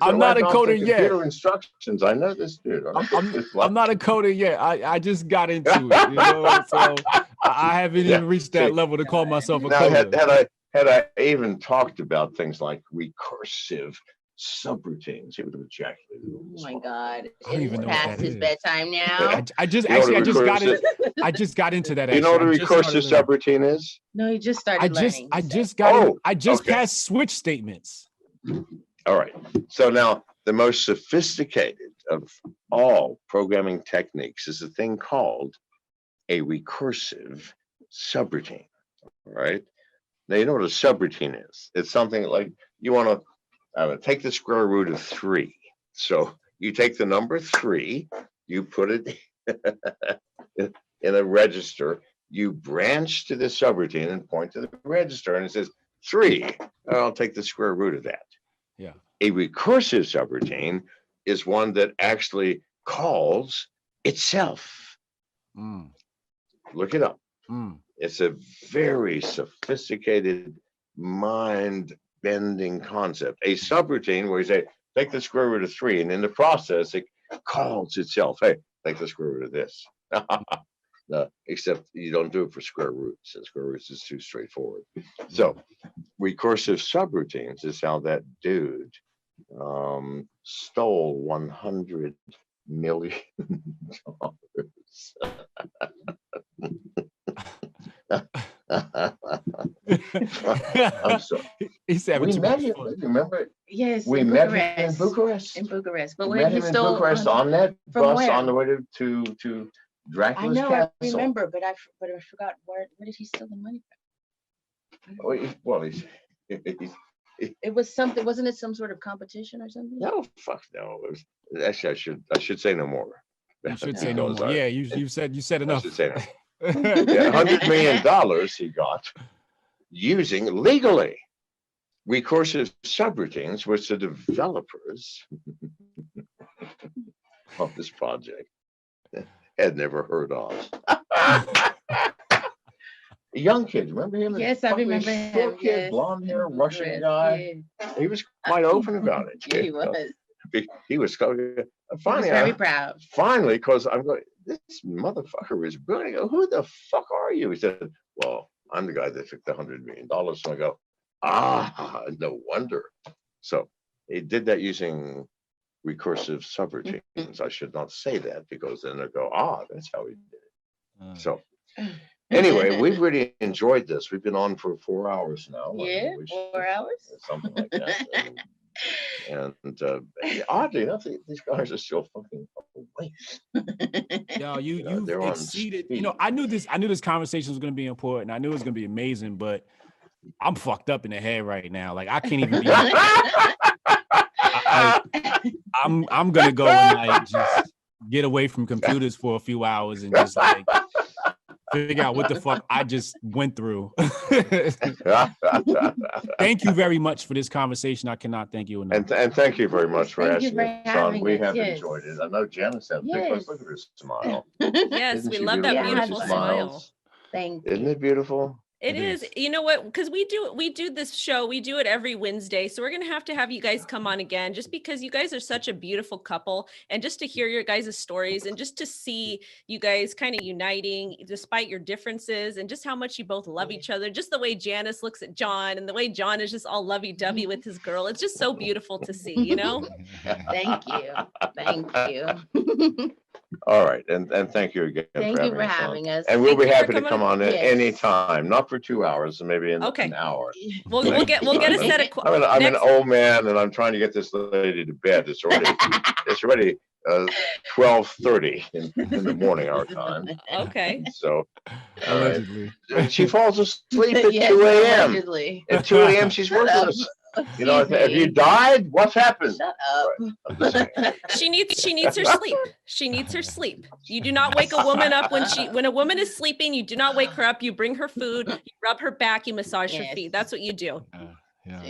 I'm not a coder yet. Computer instructions. I know this dude. I'm not a coder yet. I just got into it, you know. So I haven't even reached that level to call myself a coder. Had I even talked about things like recursive subroutines, he would have ejaculated. Oh my god. I don't even know It's what past that his is. bedtime now. I just got into that. You know what a recursive subroutine is? No, he just started learning. I just passed switch statements. All right. So now the most sophisticated of all programming techniques is a thing called a recursive subroutine. All right. Now, you know what a subroutine is? It's something like you want to take the square root of 3 So you take the number 3, you put it in a register, you branch to the subroutine and point to the register, and it says 3. I'll take the square root of that. Yeah. A recursive subroutine is one that actually calls itself. Look it up. It's a very sophisticated, mind-bending concept. A subroutine where you say, take the square root of 3, and in the process, it calls itself. Hey, take the square root of this. No, except you don't do it for square roots, and square roots is too straightforward. So, recursive subroutines is how that dude stole $100 million. I'm sorry. He said, we met him. Remember? Yes. We met him in Bucharest. In Bucharest, but we when met he him in stole Bucharest on that bus where? on the way to Dracula's I know, castle. I remember, but I forgot where did he steal the money from? Well, It was something, wasn't it some sort of competition or something? no, fuck no. It was, actually, I should say no more. You should say no more. Yeah, you said enough. I should say no. Yeah, $100 million he got using legally recursive subroutines, which the developers of this project had never heard of. A young kid, remember him? Yes, I remember him. Short kid, Yes. blonde hair, Russian guy. Yeah. He was quite open about it. Yeah, he was. He was finally very proud. Finally, because I'm going, this motherfucker is brilliant. I go, who the fuck are you? He said, well, I'm the guy that took the $100 million. So I go, no wonder. So he did that using recursive subroutines. I should not say that because then they go, that's how he did it. So anyway, we've really enjoyed this. We've been on for 4 hours now. Yeah, 4 hours? Something like that. And oddly enough, these guys are still fucking awake. Yo, you've exceeded. I knew this conversation was going to be important. I knew it was going to be amazing, but I'm fucked up in the head right now. Like I can't even be. I'm gonna go and like just get away from computers for a few hours and just like figure out what the fuck I just went through. Thank you very much for this conversation. I cannot thank you enough. And thank you very much for asking me, John. We have enjoyed it. I know Janice has because look at her smile. Yes, we love that beautiful smile. Thank you. Isn't it beautiful? It is. You know what? Because we do this show. We do it every Wednesday. So we're going to have you guys come on again just because you guys are such a beautiful couple and just to hear your guys' stories and just to see you guys kind of uniting despite your differences and just how much you both love each other. Just the way Janice looks at John and the way John is just all lovey-dovey with his girl. It's just so beautiful to see, you know? Thank you. Thank you. All right, and thank you again. Thank you for having us. And we'll be happy to come on at any time, not for 2 hours, maybe an hour. We'll get a set of. I'm an old man, and I'm trying to get this lady to bed. It's already 12:30 in the morning our time. Okay. So allegedly, she falls asleep at 2 a.m. Allegedly. At 2 a.m. she's worthless. You know, have you died? What's happened? Shut up. She needs her sleep. She needs her sleep. You do not wake a woman up when a woman is sleeping. You do not wake her up. You bring her food. You rub her back. You massage her feet. That's what you do.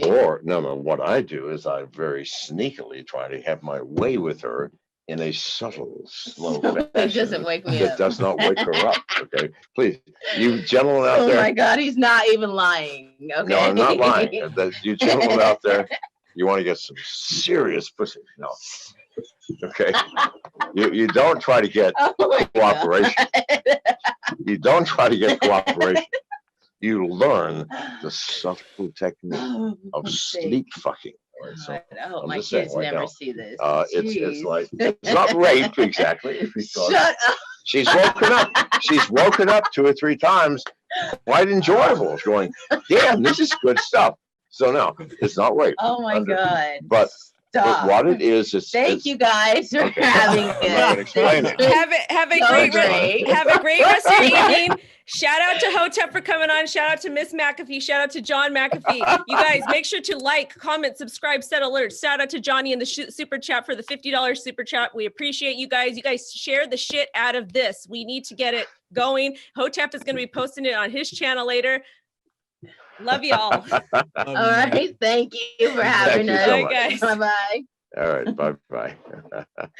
Or no, what I do is I very sneakily try to have my way with her in a subtle, slow fashion. It doesn't wake me up. It does not wake her up. Okay, please, you gentlemen out there. Oh my God, he's not even lying. Okay. No, I'm not lying. You gentlemen out there, you want to get some serious pussy. No. Okay. You don't try to get cooperation. You don't try to get cooperation. You learn the subtle technique of sleep fucking. Right, so my kids never see this. It's like it's not rape exactly. Shut up. She's woken up 2 or 3 times, quite enjoyable. Going, damn, this is good stuff. So no, it's not rape. Oh my God. But stop. what it is, Thank you guys for Okay. having I'm not gonna it. explain it. Have a So great great. have a great rest of your evening. Shout out to Hotep for coming on. Shout out to Miss McAfee. Shout out to John McAfee. You guys make sure to like, comment, subscribe, set alerts. Shout out to Johnny in the super chat for the $50 super chat. We appreciate you guys. You guys share the shit out of this. We need to get it going. Hotep is going to be posting it on his channel later. Love y'all. All right. Thank you for having Thank you us. so Bye, much. guys. Bye-bye. All right, bye-bye.